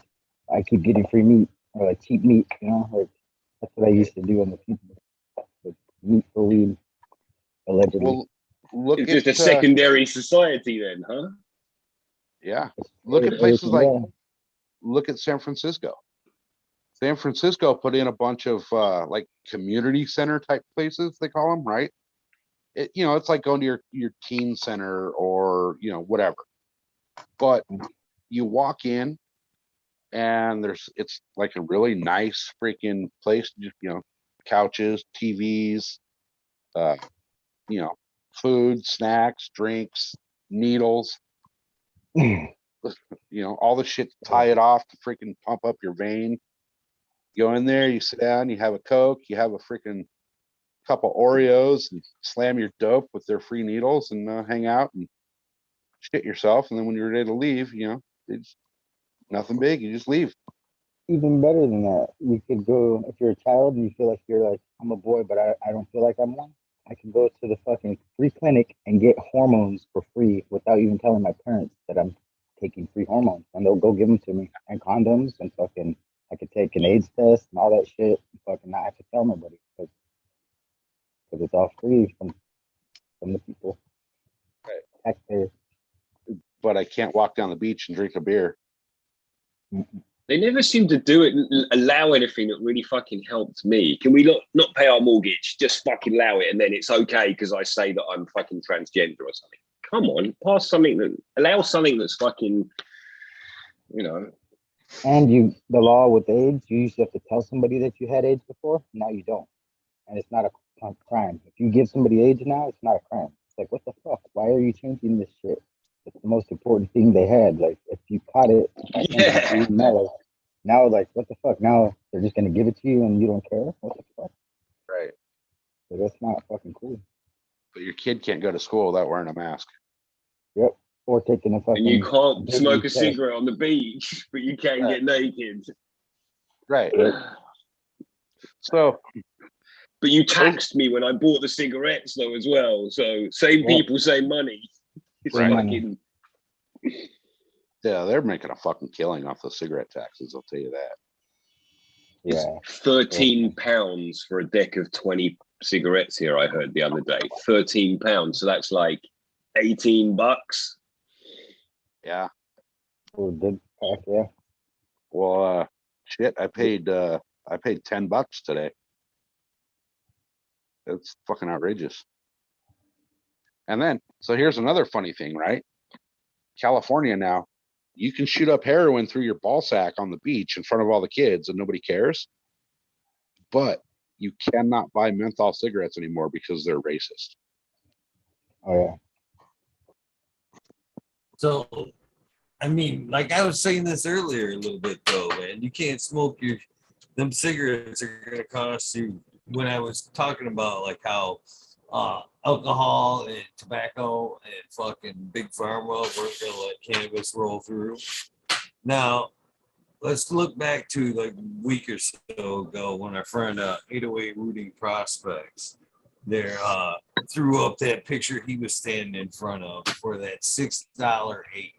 I keep getting free meat or like cheap meat, you know. Like that's what I used to do on the people. Like, meat for weed, allegedly. Well, look It's at just a secondary society, then, huh? yeah. Look at places Everything, like look at San Francisco. San Francisco put in a bunch of like community center type places, they call them, right? You know, it's like going to your teen center or, you know, whatever. But you walk in and it's like a really nice freaking place, you know, couches, TVs, you know, food, snacks, drinks, needles, yeah. you know, all the shit to tie it off to freaking pump up your vein. You go in there, you sit down, you have a Coke, you have a freaking couple Oreos, and slam your dope with their free needles and hang out and shit yourself. And then when you're ready to leave, you know, it's nothing big. You just leave. Even better than that, you could go if you're a child and you feel like you're like, I'm a boy, but I don't feel like I'm one. I can go to the fucking free clinic and get hormones for free without even telling my parents that I'm taking free hormones, and they'll go give them to me, and condoms, and fucking I could take an AIDS test and all that shit, and fucking not have to tell nobody because it's all free from the people. Right. Taxpayers. But I can't walk down the beach and drink a beer. They never seem to do it, allow anything that really fucking helped me. Can we not pay our mortgage? Just fucking allow it, and then it's okay because I say that I'm fucking transgender or something. Come on, pass something allow something that's fucking, you know. And the law with AIDS, you used to have to tell somebody that you had AIDS before. Now you don't, and it's not a crime. If you give somebody AIDS now, it's not a crime. It's like, what the fuck? Why are you changing this shit? It's the most important thing they had. Like, if you caught it, Yeah. now, like, what the fuck? Now they're just gonna give it to you and you don't care? What the fuck? Right. So that's not fucking cool. But your kid can't go to school without wearing a mask. Yep. Or taking a fucking. And you can't baby smoke a test. cigarette on the beach, but you can Right. get naked. Right. So But you taxed me when I bought the cigarettes though as well. So same Yeah. people, same money. It's Right. fucking yeah, they're making a fucking killing off the cigarette taxes, I'll tell you that. it's Yeah. £13 for a deck of 20 cigarettes here, I heard the other day. £13. So that's like $18. Yeah. For a good pack, yeah. Well, shit, I paid $10 today. It's fucking outrageous. And then, so here's another funny thing, right? California now, you can shoot up heroin through your ball sack on the beach in front of all the kids and nobody cares. But you cannot buy menthol cigarettes anymore because they're racist. Oh yeah. So, I mean, like I was saying this earlier a little bit though, man. You can't smoke them cigarettes are gonna cost you. When I was talking about like how alcohol and tobacco and fucking big pharma weren't gonna let cannabis roll through. Now, let's look back to like a week or so ago when our friend 808 Rooting Prospects there threw up that picture he was standing in front of for that $6 eighth.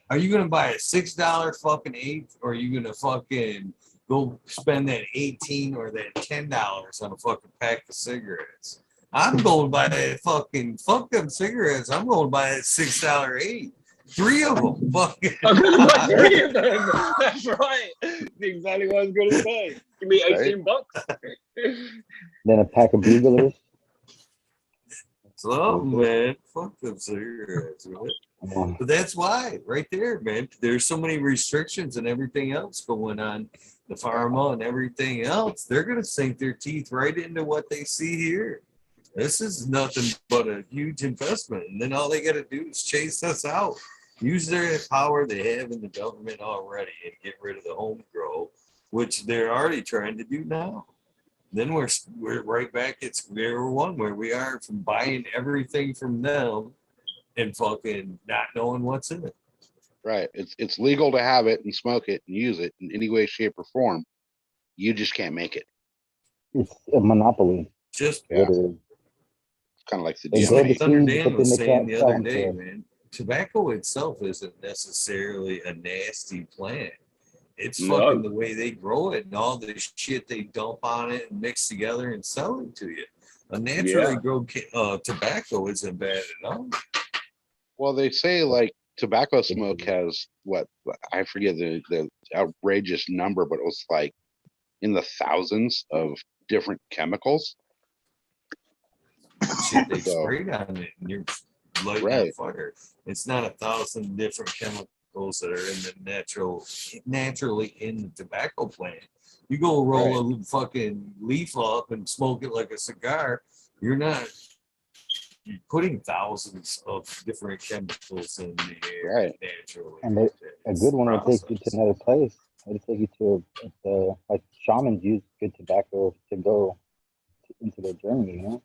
Are you gonna buy a $6 fucking eighth, or are you gonna fucking go spend that 18 or that $10 on a fucking pack of cigarettes? I'm going to buy that fucking fuck them cigarettes. I'm going to buy that $6 eighth. 3 of them. Fucking. I'm gonna buy 3 of them. That's right. That's exactly what I was gonna say. Give me $18. Then a pack of buglers. Something, man. Fuck them cigarettes, man. But that's why, right there, man. There's so many restrictions and everything else going on. The pharma and everything else, they're gonna sink their teeth right into what they see here. This is nothing but a huge investment, and then all they got to do is chase us out. Use their power they have in the government already and get rid of the home grow, which they're already trying to do now. Then we're right back at square one where we are from buying everything from them and fucking not knowing what's in it. Right. It's legal to have it and smoke it and use it in any way, shape, or form. You just can't make it. It's a monopoly. Just literally. It's kind of like the It's like DMA. Thunder Dan was saying the other day, man. Tobacco itself isn't necessarily a nasty plant. It's fucking the way they grow it and all the shit they dump on it and mix together and sell it to you. A naturally grown tobacco isn't bad at all. Well, they say like tobacco smoke has what, I forget the outrageous number, but it was like in the thousands of different chemicals. Shit they sprayed on it and you're lighting on fire. It's not 1,000 different chemicals that are in the naturally in the tobacco plant. You go roll a fucking leaf up and smoke it like a cigar, you're putting thousands of different chemicals in the air naturally. And a good one will take you to another place. It'll take you to like shamans use good tobacco to go into their journey, you know?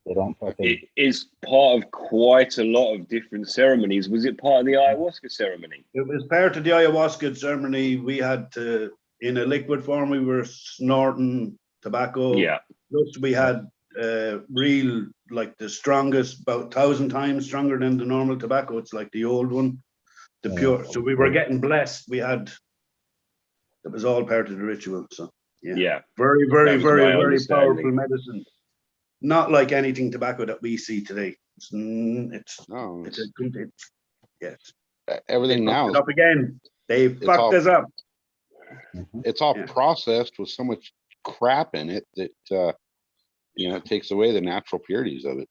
They don't fucking... It is part of quite a lot of different ceremonies. Was it part of the ayahuasca ceremony? It was part of the ayahuasca ceremony. We had to, in a liquid form, we were snorting tobacco. Yeah. Plus we had real, like the strongest, about 1,000 times stronger than the normal tobacco. It's like the old one, the pure. So we were getting blessed. It was all part of the ritual. So yeah. Very, very, very, very powerful medicine. Not like anything tobacco that we see today. Everything now. Up again. They fucked us up. It's all processed with so much crap in it that it takes away the natural purities of it.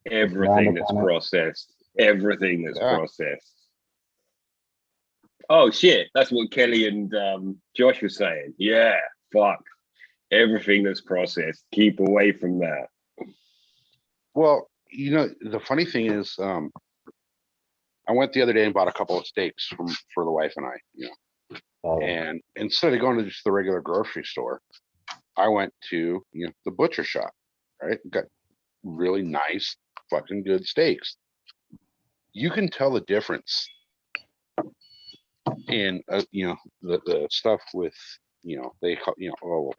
Everything that's processed. Everything that's processed. Oh shit! That's what Kelly and Josh were saying. Yeah, fuck. Everything that's processed, keep away from that. Well, the funny thing is, I went the other day and bought a couple of steaks for the wife and I, and instead of going to just the regular grocery store, I went to, the butcher shop, right? Got really nice, fucking good steaks. You can tell the difference in, the stuff with, they call,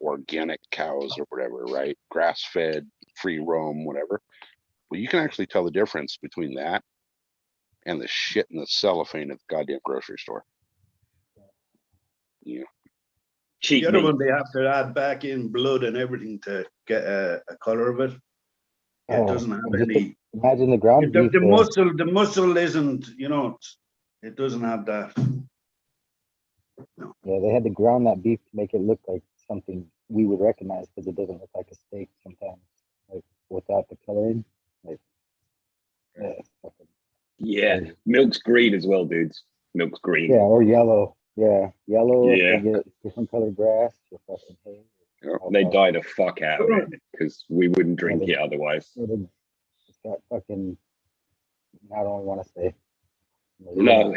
organic cows or whatever, right? Grass fed, free roam, whatever. Well, you can actually tell the difference between that and the shit in the cellophane at the goddamn grocery store. Yeah. The other one, they have to add back in blood and everything to get a color of it. It doesn't have any. Imagine the ground beef. The muscle isn't, it doesn't have that. No. Yeah, they had to ground that beef to make it look like something we would recognize because it doesn't look like a steak sometimes, like without the coloring. Like, milk's green as well, dudes. Milk's green. Yeah, or yellow. Yeah, yellow. Yeah, they get different colored grass. Or fucking hay. They dye the fuck out of it because we wouldn't drink it otherwise. It's got fucking. I don't want to say. No.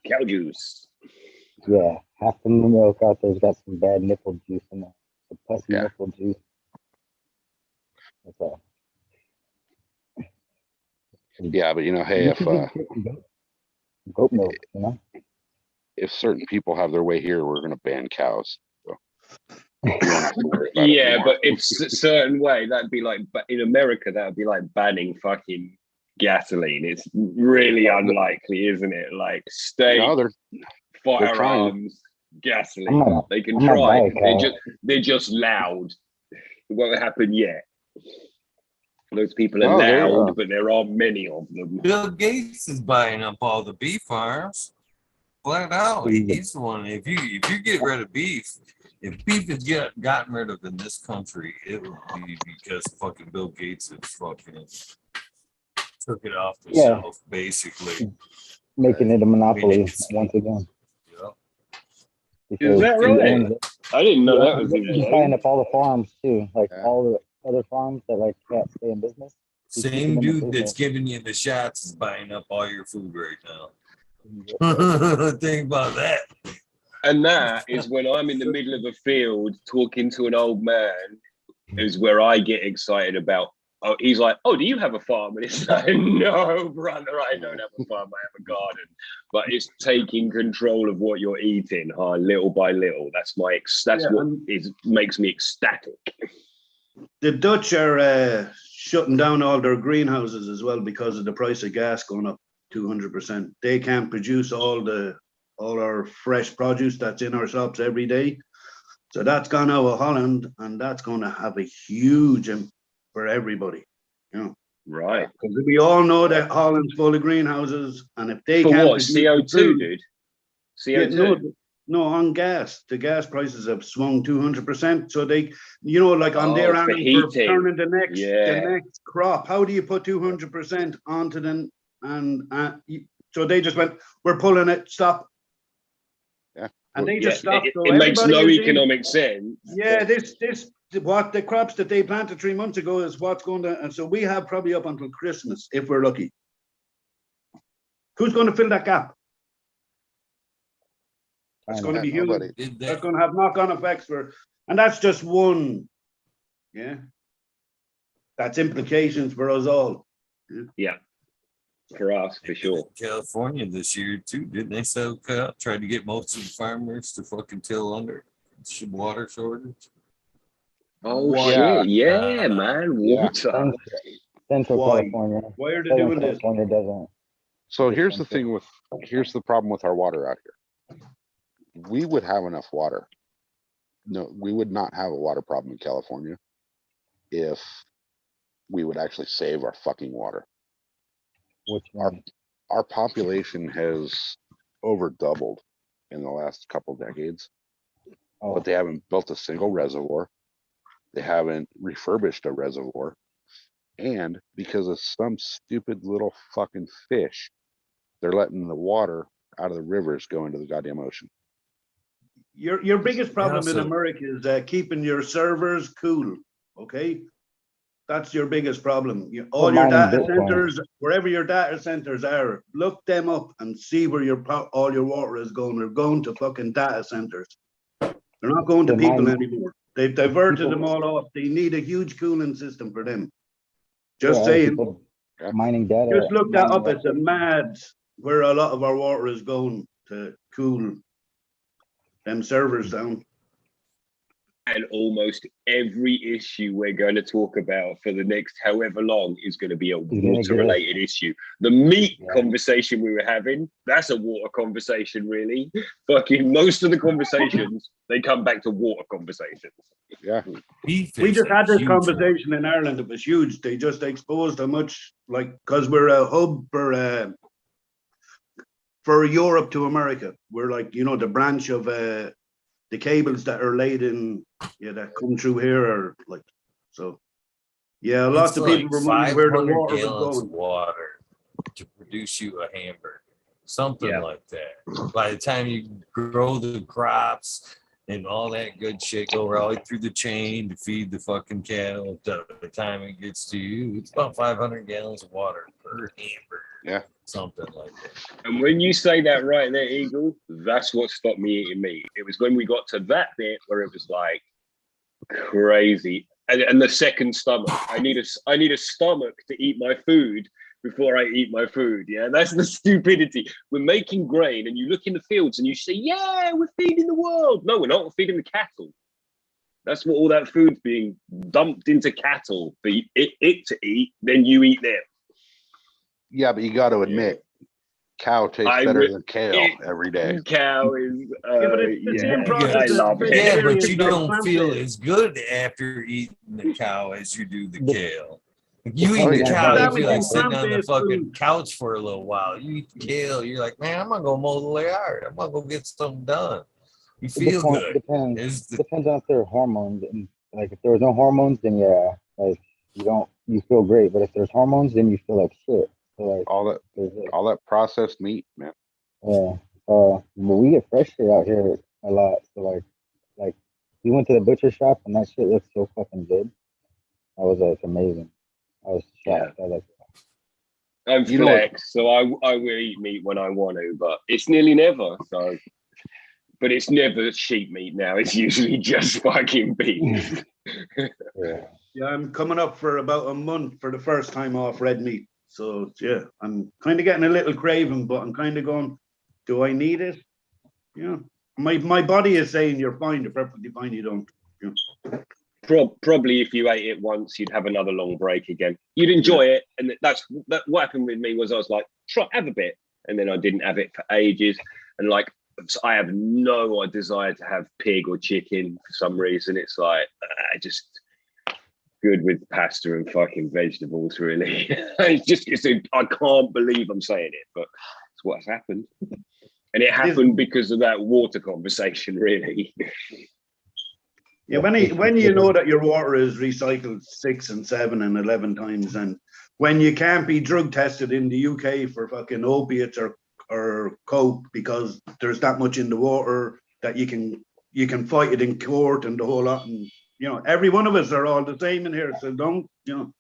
Cow juice. Yeah, half the milk out there's got some bad nipple juice in there. The pussy Yeah. nipple juice. That's all. Yeah, but hey, You can goat milk, if certain people have their way here, we're going to ban cows. So we don't have to worry about it Yeah, anymore. but it's a certain way. That'd be like, but in America, that would be like banning fucking gasoline. It's really unlikely, isn't it? Like steak, No, they're trying. firearms, gasoline. They can try. They're just loud. It won't happen yet. Those people are loud, but there are many of them. Bill Gates is buying up all the beef farms. Flat out, he's the one. If you get rid of beef, if beef is gotten rid of in this country, it would be because fucking Bill Gates has fucking took it off the shelf, basically. Making it a monopoly once again. Is that right? I didn't know that was He's buying up all the farms too, like all the other farms that like can't stay in business. Same dude that's giving you the shots is buying up all your food right now. Think about that. And that is when I'm in the middle of a field talking to an old man, is where I get excited about. Oh, he's like, "Oh, do you have a farm?" And it's like, "No, brother, I don't have a farm. I have a garden." But it's taking control of what you're eating, little by little. That's what makes me ecstatic. The Dutch are shutting down all their greenhouses as well because of the price of gas going up 200%. They can't produce all our fresh produce that's in our shops every day. So that's gone out of Holland, and that's going to have a huge impact for everybody. Right. Because we all know that Holland's full of greenhouses, and if they for can't what, CO2, dude? CO2? No, on gas. The gas prices have swung 200%. So they, like on their for turning the next crop. How do you put 200% onto them? And so they just went, "We're pulling it. Stop." Yeah. And they just stopped. It makes no economic sense. Yeah, what the crops that they planted 3 months ago is what's going to, and so we have probably up until Christmas if we're lucky. Who's going to fill that gap? It's going to be huge. That's going to have knock-on effects and that's just one. Yeah, that's implications for us all. Yeah. For us, for sure. California this year too, didn't they try to get most of the farmers to fucking till under water shortage? Oh shit! Yeah, man, water. Central California. Why are they doing this? California doesn't. So here's the problem with our water out here. We would have enough water. No, we would not have a water problem in California if we would actually save our fucking water. Our population has over doubled in the last couple decades, but they haven't built a single reservoir. They haven't refurbished a reservoir, and because of some stupid little fucking fish, they're letting the water out of the rivers go into the goddamn ocean. Your biggest problem in America is keeping your servers cool. Okay. That's your biggest problem. All your data centers, wherever your data centers are, look them up and see where all your water is going. They're going to fucking data centers. They're not going to people anymore. They've diverted them all off. They need a huge cooling system for them. Just saying. Mining data. Just look that up. It's a mad where a lot of our water is going to cool them servers down. And almost every issue we're going to talk about for the next however long is going to be a water-related issue. The meat conversation we were having, that's a water conversation, really. Fucking most of the conversations, they come back to water conversations. Yeah. We just had this conversation in Ireland. It was huge. They just exposed how much, because we're a hub for Europe to America. We're the branch of the cables that are laid in, that come through here are lots of people were wondering where the water was going. Water to produce you a hamburger, something like that. By the time you grow the crops and all that good shit, go all the way through the chain to feed the fucking cattle, by the time it gets to you, it's about 500 gallons of water per hamburger. Something like that. And when you say that right there, Eagle, that's what stopped me eating meat. It was when we got to that bit where it was like crazy. And the second stomach. I need a stomach to eat my food before I eat my food. Yeah, that's the stupidity. We're making grain, and you look in the fields and you say, "Yeah, we're feeding the world." No, we're not. We're feeding the cattle. That's what all that food's being dumped into cattle for it to eat. Then you eat them. Yeah, but you got to admit, cow tastes better than kale every day. Cow is, but it's the same process. I love it. Yeah, but you Vegetarians don't feel as good after eating the cow as you do the kale. Like you eat the cow, you feel like sitting on the fucking couch for a little while. You eat the kale, you're like, man, I'm gonna go mow the yard. I'm gonna go get something done. You feel good. Depends on if there are hormones. And like if there was no hormones, then yeah, like you feel great. But if there's hormones, then you feel like shit. So like all that processed meat, man. Yeah. But we get fresh shit out here a lot. So like we went to the butcher shop and that shit looks so fucking good. That was like amazing. I was shocked. Yeah. I like I'm flex, so I will eat meat when I want to, but it's nearly never. So, but it's never sheep meat now. It's usually just fucking beef. Yeah, I'm coming up for about a month for the first time off red meat. So yeah, I'm kind of getting a little craving, but I'm kind of going, do I need it? Yeah, my body is saying you're fine, you're perfectly fine. You don't. Yeah. Probably if you ate it once, you'd have another long break again. You'd enjoy it, and that's what happened with me. Was I was like, try have a bit, and then I didn't have it for ages, and like I have no desire to have pig or chicken for some reason. It's like I just good with pasta and fucking vegetables, really. I can't believe I'm saying it, but it's what's happened. And it happened because of that water conversation, really. Yeah, when you know that your water is recycled 6 and 7 and 11 times, and when you can't be drug tested in the UK for fucking opiates or coke because there's that much in the water that you can fight it in court and the whole lot, and you know every one of us are all the same in here, so don't, you know,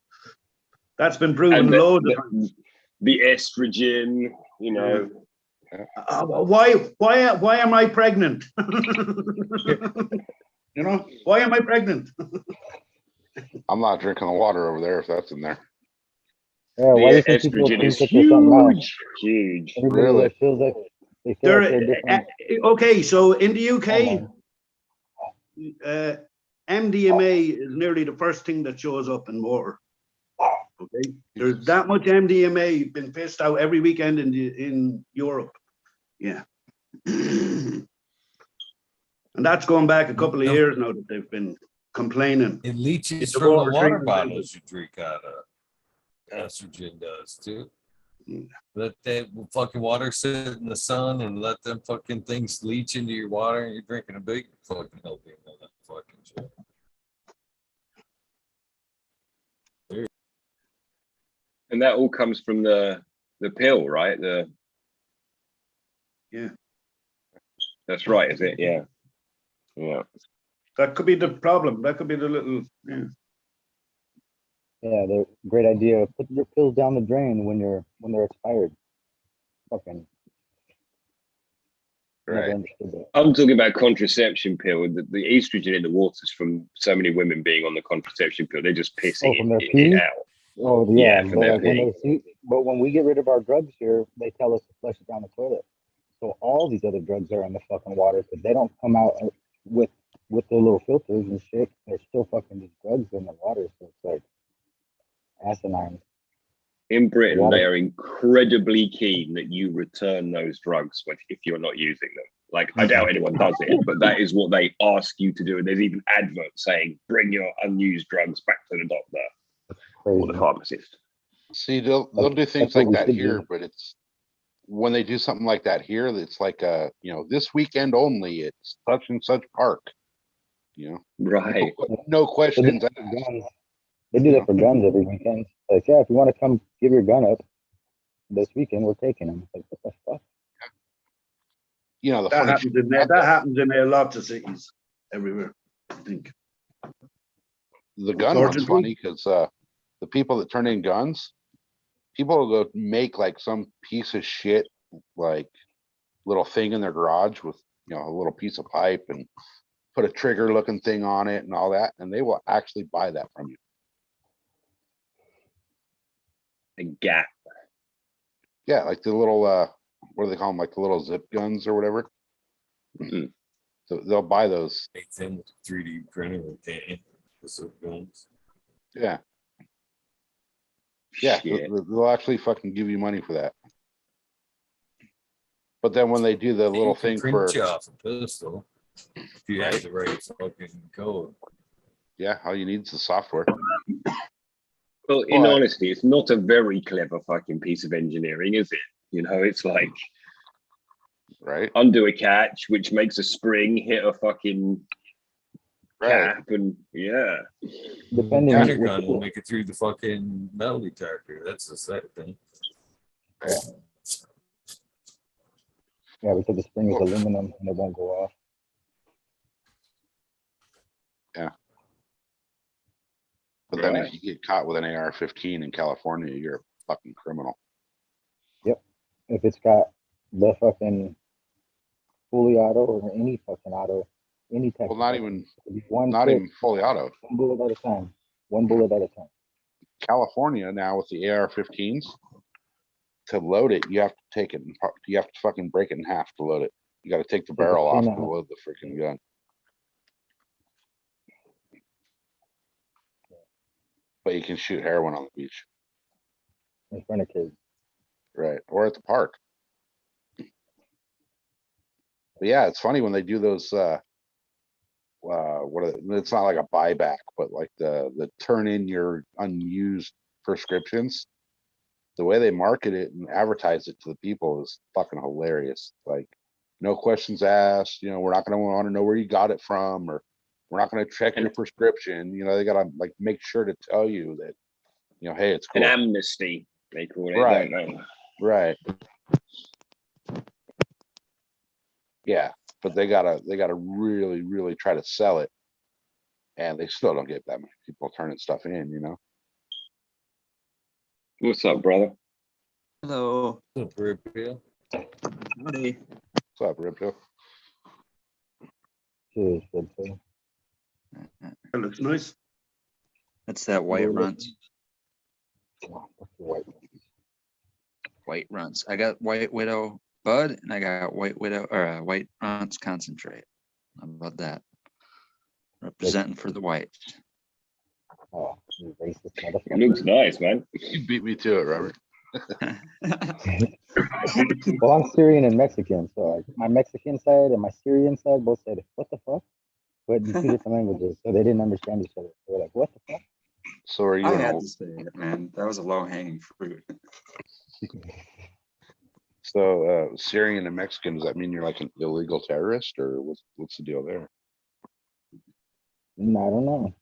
that's been proven loads of times. The estrogen, you know. Why am I pregnant? You know, why am I pregnant? I'm not drinking the water over there if that's in there. Yeah, why do you think people think that there's something else? Huge. Everybody Really? feels like they're different. Okay, so in the UK, MDMA is nearly the first thing that shows up in water. Okay, there's that much MDMA been pissed out every weekend in Europe. Yeah. And that's going back a couple of years now that they've been complaining. It leaches from the water bottles you drink out of. Estrogen does too. Let that fucking water sit in the sun and let them fucking things leach into your water, and you're drinking a big fucking helping of that fucking shit. And that all comes from the pill, right? Yeah. That's right, is it? Yeah. Yeah. That could be the problem. That could be the little. Yeah. Yeah, the great idea. Put your pills down the drain when they're expired. Fucking. Right. I'm talking about contraception pill. The estrogen in the waters from so many women being on the contraception pill. They're just pissing it out. Oh yeah, but when we get rid of our drugs here, they tell us to flush it down the toilet. So all these other drugs are in the fucking water because they don't come out with the little filters and shit. There's still fucking these drugs in the water, so it's like asinine. In Britain, they are incredibly keen that you return those drugs if you're not using them. Like, I doubt anyone does it, but that is what they ask you to do. And there's even adverts saying, bring your unused drugs back to the doctor or the pharmacist. See, they'll do things like that here, but it's when they do something like that here, it's like this weekend only, it's such and such park. You know, right? No questions. They do that for guns every weekend. Like, yeah, if you want to come give your gun up this weekend, we're taking them. Like, what the fuck? You know, that happens in there. That happens in there. Lots of cities, everywhere. I think. The gun one's funny because the people that turn in guns, people will go make like some piece of shit, like little thing in their garage with, you know, a little piece of pipe and put a trigger looking thing on it and all that. And they will actually buy that from you. A gap. Yeah. Like the little, what do they call them? Like the little zip guns or whatever. Mm. So they'll buy those. Make them with 3D printer and guns. Yeah. Yeah. Shit. They'll actually fucking give you money for that. But then when they do the little thing for, you off a pistol, if you have the right fucking code. yeah, all you need is the software. Well, in honesty, it's not a very clever fucking piece of engineering, is it? You know, it's like Right. undo a catch, which makes a spring hit a fucking cap, and yeah. Depending Counter on gun will make it through the fucking metal detector. That's the second thing. yeah, because the spring is aluminum and it won't go off. But then Right. if you get caught with an AR-15 in California, you're a fucking criminal. If it's got the fucking fully auto or any fucking auto, any type. Well, not even one not click, even fully auto. one bullet at a time. One bullet at a time. California now with the AR-15s, to load it, you have to take it. You have to fucking break it in half to load it. You got to take the barrel off to load the freaking gun. But you can shoot heroin on the beach, In front of kids. right? Or at the park. But yeah, it's funny when they do those. It's not like a buyback, but like the turn in your unused prescriptions. The way they market it and advertise it to the people is fucking hilarious. Like, no questions asked. You know, we're not going to want to know where you got it from, or we're not going to check your prescription. You know, they got to like make sure to tell you that, you know, hey, it's cool. An amnesty, they call it, Right. don't they? Right. Yeah, but they gotta really, really try to sell it, and they still don't get that many people turning stuff in. You know. What's up, brother? Hello. What's up, Ripio? Howdy. What's up, Ripto? Cheers, good thing. That looks nice. That's that white runs. White. White runs. I got White Widow Bud and I got White Widow or White Runs concentrate. How about that? Representing for the whites. Oh, you racist It motherfucker. looks nice, man. You beat me to it, Robert. Well, I'm Syrian and Mexican, so like my Mexican side and my Syrian side both said, "What the fuck?" But in two different languages, so they didn't understand each other. They were like, "What the fuck?" So are you I an had old? to say it, man. That was a low hanging fruit. So Syrian and Mexican, does that mean you're like an illegal terrorist, or what's the deal there? I don't know.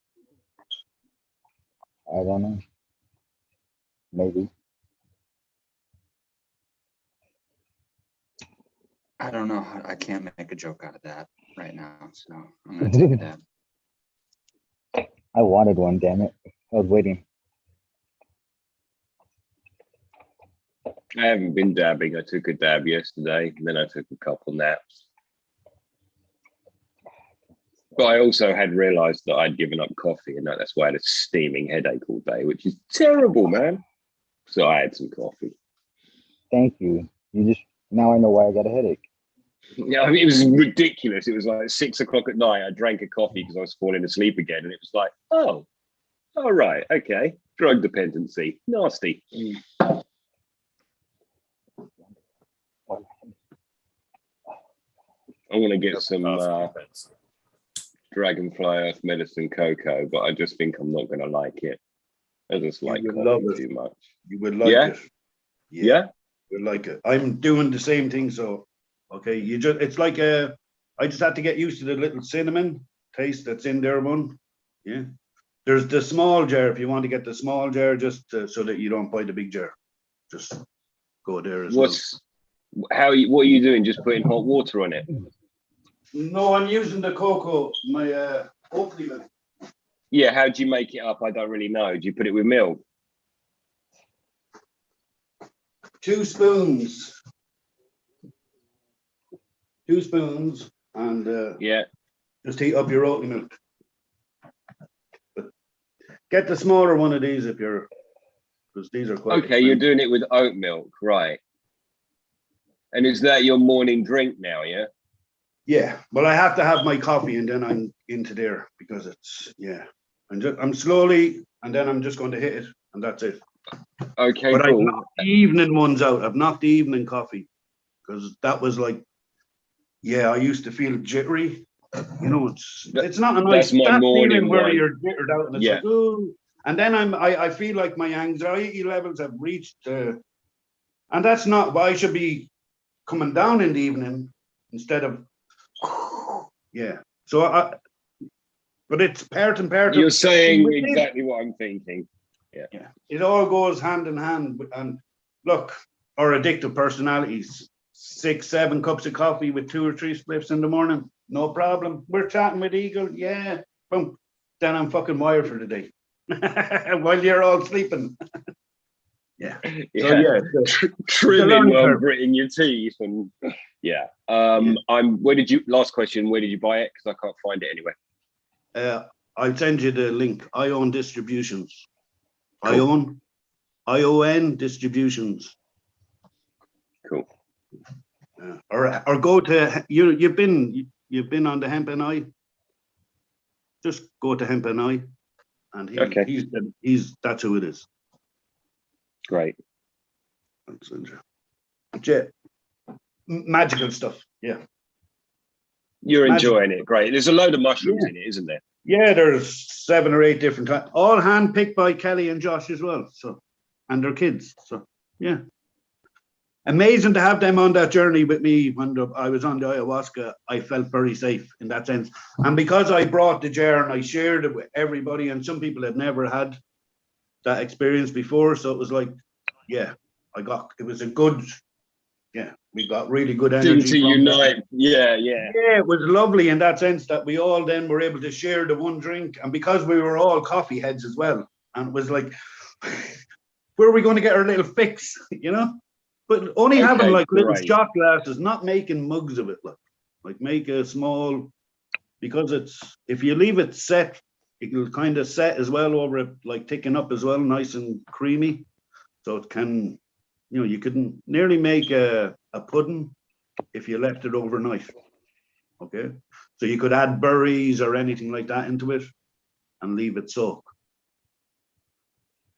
I don't know. Maybe. I don't know. I can't make a joke out of that right now. So I'm gonna take a dab. I wanted one, damn it. I was waiting. I haven't been dabbing. I took a dab yesterday, and then I took a couple naps. But I also had realized that I'd given up coffee, and that's why I had a steaming headache all day, which is terrible, man. So I had some coffee. Thank you. Now I know why I got a headache. Yeah, I mean, it was ridiculous. It was like 6 o'clock at night. I drank a coffee because I was falling asleep again, and it was like, oh, all right, okay, drug dependency, nasty. I want to get some Dragonfly Earth Medicine cocoa, but I just think I'm not going to like it. I just like would love coffee it. too much. You would like Yeah? it. Yeah? You would like it. I'm doing the same thing, so okay. It's like I just had to get used to the little cinnamon taste that's in there one. Yeah. There's the small jar if you want to get the small jar, just so that you don't buy the big jar. Just go there as well. What are you doing? Just putting hot water on it? No, I'm using the cocoa, my oat milk. Yeah, how do you make it up? I don't really know. Do you put it with milk? 2 spoons. 2 spoons, and Yeah. just heat up your oat milk. But get the smaller one of these if you're, because these are quite Okay, you're expensive. doing it with oat milk, right? And is that your morning drink now? Yeah. Yeah, well, I have to have my coffee and then I'm into there because it's, yeah. I'm slowly, and then I'm just going to hit it, and that's it. Okay, But I've cool. knocked the evening ones out. I've knocked the evening coffee because that was like, yeah, I used to feel jittery. You know, it's not a nice That's my that morning feeling where one. you're jittered out and it's Yeah. like, ooh. And then I feel like my anxiety levels have reached, and that's not why I should be coming down in the evening instead of, yeah. So but it's part and part. You're saying exactly what I'm thinking. Yeah, it all goes hand in hand. And look, our addictive personalities, 6, 7 cups of coffee with 2 or 3 spliffs in the morning, no problem. We're chatting with Eagle, yeah, boom. Then I'm fucking wired for the day while you're all sleeping. Yeah. Yeah. So yeah, Trimming learning while curve. gritting your teeth and yeah. Yeah. Last question, where did you buy it? Because I can't find it anywhere. I'll send you the link. ION Distributions. Cool. ION Distributions. Cool. Or go to you've been on the Hemp and I. Just go to Hemp and I, and Okay. he's that's who it is. Great. Yeah. Magical stuff. Yeah. You're Magic. enjoying it. Great. There's a load of mushrooms in it, isn't there? Yeah, there's 7 or 8 different kinds, all handpicked by Kelly and Josh as well. So, and their kids. So, yeah. Amazing to have them on that journey with me when I was on the ayahuasca. I felt very safe in that sense. And because I brought the jar and I shared it with everybody, and some people had never had that experience before. So it was like, yeah, it was a good, yeah, we got really good energy. Seem to unite. Yeah. Yeah, it was lovely in that sense that we all then were able to share the one drink. And because we were all coffee heads as well, and it was like, where are we going to get our little fix, you know? But only having like little shot glasses, not making mugs of it, like make a small, because if you leave it set, it'll kind of set as well over it, like thicken up as well, nice and creamy. So it can, you could nearly make a pudding if you left it overnight. Okay, so you could add berries or anything like that into it and leave it soak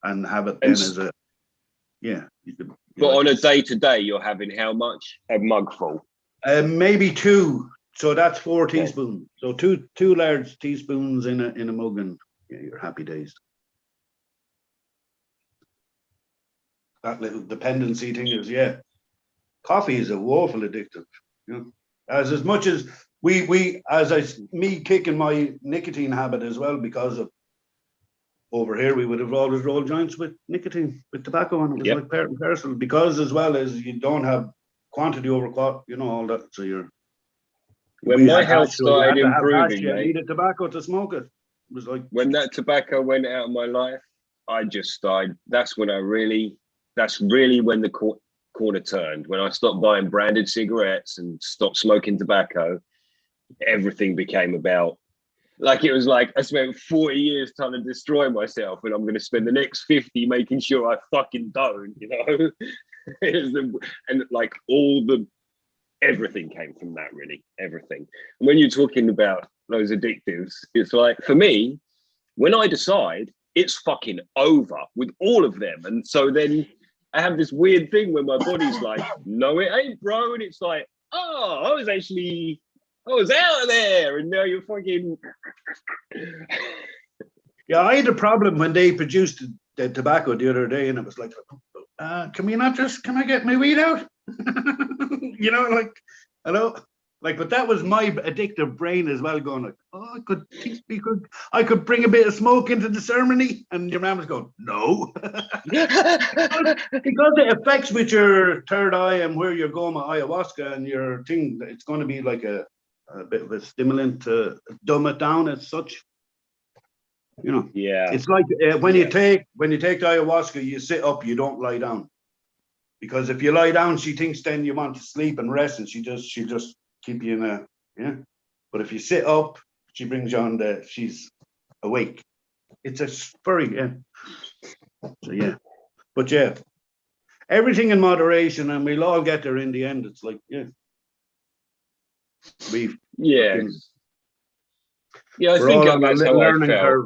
and have it then as a, yeah, you could. But on a day-to-day, you're having how much? A mug full? Maybe 2. So that's 4 teaspoons. So two large teaspoons in a mug, and yeah, your happy days. That little dependency thing is, yeah. Coffee is a woeful addictive. You know, as much as me kicking my nicotine habit as well, because of over here we would have always rolled joints with nicotine, with tobacco, and it was like part and parcel, because as well as you don't have quantity over quality, all that. So you're. When my health started improving, you needed tobacco to smoke it. It was like when that tobacco went out of my life, I just started. That's when that's really when the corner turned. When I stopped buying branded cigarettes and stopped smoking tobacco, everything became about. Like it was like I spent 40 years trying to destroy myself, and I'm going to spend the next 50 making sure I fucking don't. And like everything came from that, really, everything. And when you're talking about those addictives, it's like, for me, when I decide, it's fucking over with all of them. And so then I have this weird thing where my body's like, no, it ain't, bro. And it's like, oh, I was out of there. And now you're fucking. Yeah, I had a problem when they produced the tobacco the other day, and it was like, can I get my weed out? But that was my addictive brain as well, going like, oh, I could bring a bit of smoke into the ceremony, and your man was going, no, because it affects with your third eye and where you're going with ayahuasca and your thing. It's going to be like a bit of a stimulant to dumb it down as such. Yeah, it's like when you take the ayahuasca, you sit up, you don't lie down. Because if you lie down, she thinks then you want to sleep and rest, and she'll just keep you in a, yeah. But if you sit up, she brings you on she's awake. It's a very, yeah. So yeah, but yeah, everything in moderation, and we'll all get there in the end. It's like, yeah, yeah, fucking, yeah. I we're think all on a that's how I learning felt. curve.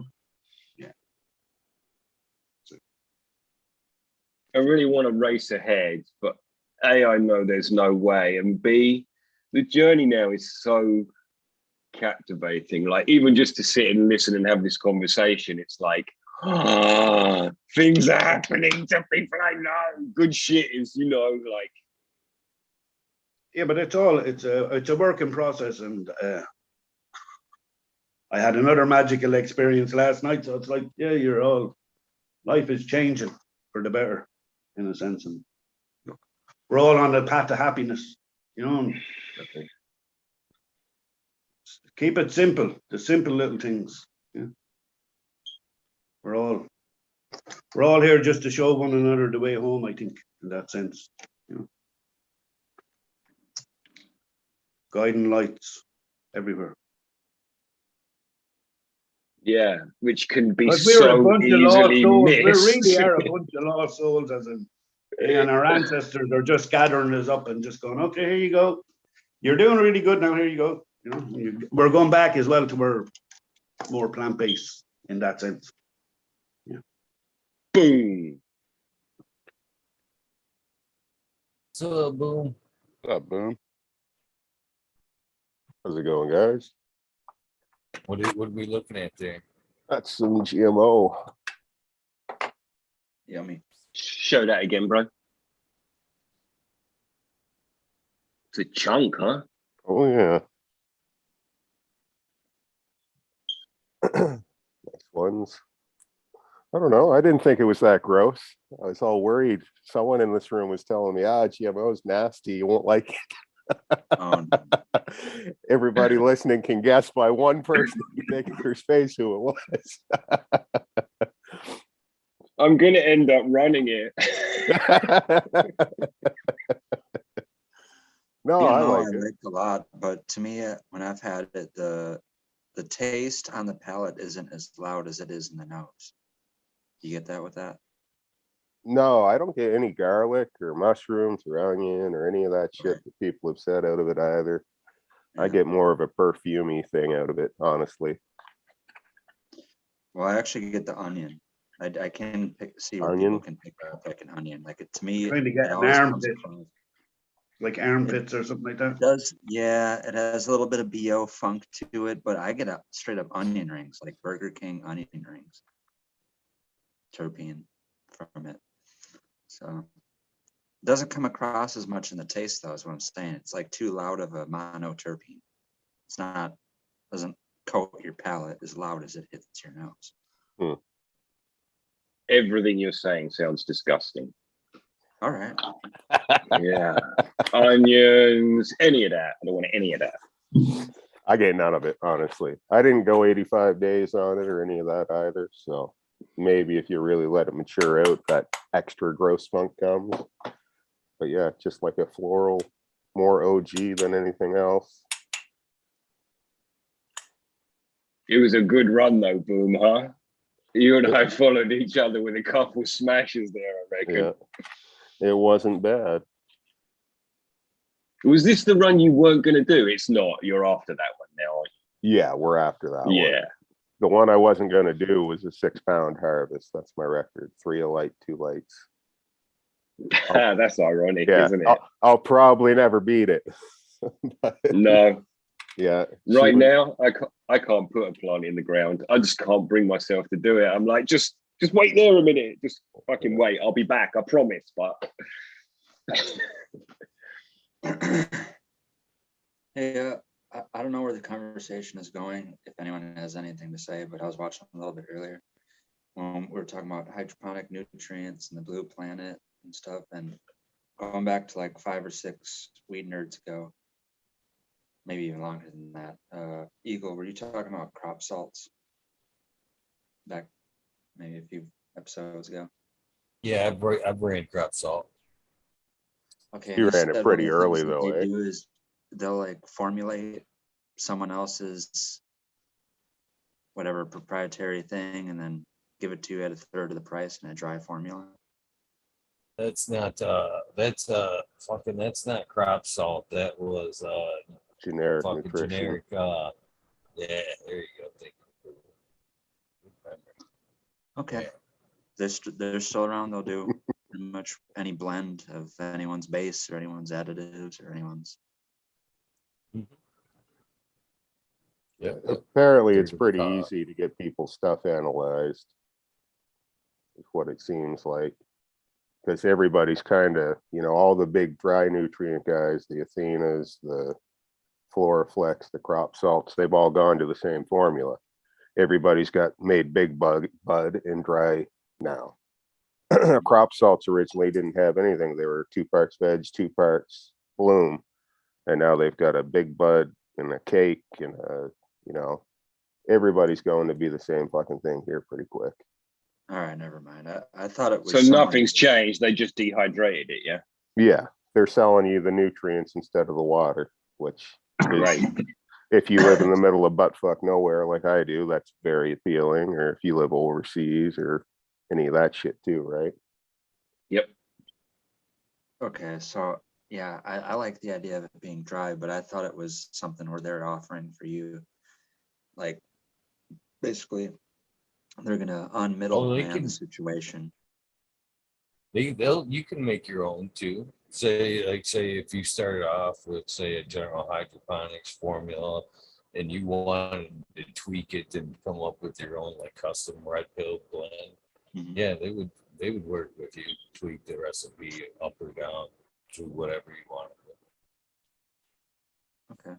I really want to race ahead, but A, I know there's no way, and B, the journey now is so captivating. Like, even just to sit and listen and have this conversation, it's like, things are happening to people I know. Good shit is, like. Yeah, but it's a work in process, and I had another magical experience last night, so it's like, yeah, life is changing for the better, in a sense, and we're all on the path to happiness, Keep it simple, the simple little things. Yeah, we're all here just to show one another the way home, I think, in that sense. Guiding lights everywhere. Yeah, which can be We're a so bunch of lost easily souls. missed. We really are a bunch of lost souls, and our ancestors are just gathering us up and just going, okay, here you go. You're doing really good now. Here you go. We're going back as well to our more plant-based in that sense. Yeah. Boom. So boom. What's up, Boom? How's it going, guys? What are we looking at there? That's some GMO. Yummy. Show that again, bro. It's a chunk, huh? Oh, yeah. Nice ones. I don't know. I didn't think it was that gross. I was all worried. Someone in this room was telling me, GMO is nasty. You won't like it. Oh, no. Everybody listening can guess by one person making their space who it was. I'm going to end up running it. No, GMO I I like it. like a lot, but to me, when I've had it, the taste on the palate isn't as loud as it is in the nose. You get that with that? No, I don't get any garlic or mushrooms or onion or any of that shit Right. that people have said out of it either. I Yeah. get more of a perfumey thing out of it, honestly. Well, I actually get the onion. I can see where Onion? people can pick up like an onion. Like to me, Trying to get it an always comes armpit, across. like armpits or something like that. It does, yeah. It has a little bit of BO funk to it, but I get a straight up onion rings, like Burger King onion rings, terpene from it. So it doesn't come across as much in the taste, though. Is what I'm saying. It's like too loud of a monoterpene. It's not, doesn't coat your palate as loud as it hits your nose. Everything you're saying sounds disgusting. All right. Yeah. Onions, any of that. I don't want any of that. I get none of it, honestly. I didn't go 85 days on it or any of that either. So maybe if you really let it mature out, that extra gross funk comes. But yeah, just like a floral, more OG than anything else. It was a good run though, Boom, huh? You and I followed each other with a couple smashes there, I reckon. Yeah, it wasn't bad. Was this the run you weren't going to do? It's not. You're after that one now, aren't Yeah, we're after that you? one. Yeah. The one I wasn't going to do was a 6-pound harvest. That's my record. 3 a light, 2 lights. That's ironic, Yeah, isn't it? I'll probably never beat it. But, No. yeah. Right now, I can't put a plant in the ground. I just can't bring myself to do it. I'm like, just wait there a minute. Just fucking wait. I'll be back. I promise. But Hey, I don't know where the conversation is going, if anyone has anything to say, but I was watching a little bit earlier. We were talking about hydroponic nutrients and the blue planet and stuff, and going back to like 5 or 6 weed nerds ago, maybe even longer than that. Eagle, were you talking about crop salts back maybe a few episodes ago? Yeah, I ran crop salt. Okay, You and you ran it said pretty one of the early things that though, they eh? do is they'll like formulate someone else's whatever proprietary thing and then give it to you at a third of the price in a dry formula. That's not fucking that's not crop salt. That was Generic fucking nutrition. generic yeah, there you go. Thank you. Okay. Yeah. They're still around. They'll do pretty much any blend of anyone's base or anyone's additives or anyone's. Yeah. Apparently, it's Third of pretty the easy to get people's stuff analyzed. Is what it seems like. Because everybody's kind of, all the big dry nutrient guys, the Athenas, the Floraflex, the crop salts, they've all gone to the same formula. Everybody's got made big bud and dry now. Crop salts originally didn't have anything. They were 2 parts veg, 2 parts bloom. And now they've got a big bud and a cake and everybody's going to be the same fucking thing here pretty quick. All right, never mind. I thought it was So someone- nothing's changed. They just dehydrated it, yeah. Yeah, they're selling you the nutrients instead of the water, which is, Right. if you live in the middle of buttfuck nowhere like I do, that's very appealing. Or if you live overseas or any of that shit too, right? Yep. Okay, so yeah, I like the idea of it being dry, but I thought it was something where they're offering for you, like basically they're gonna middleman the situation. You can make your own too. Say if you started off with say a general hydroponics formula and you wanted to tweak it and come up with your own like custom red pill blend, yeah, they would work with you, tweak the recipe up or down to whatever you want. Okay.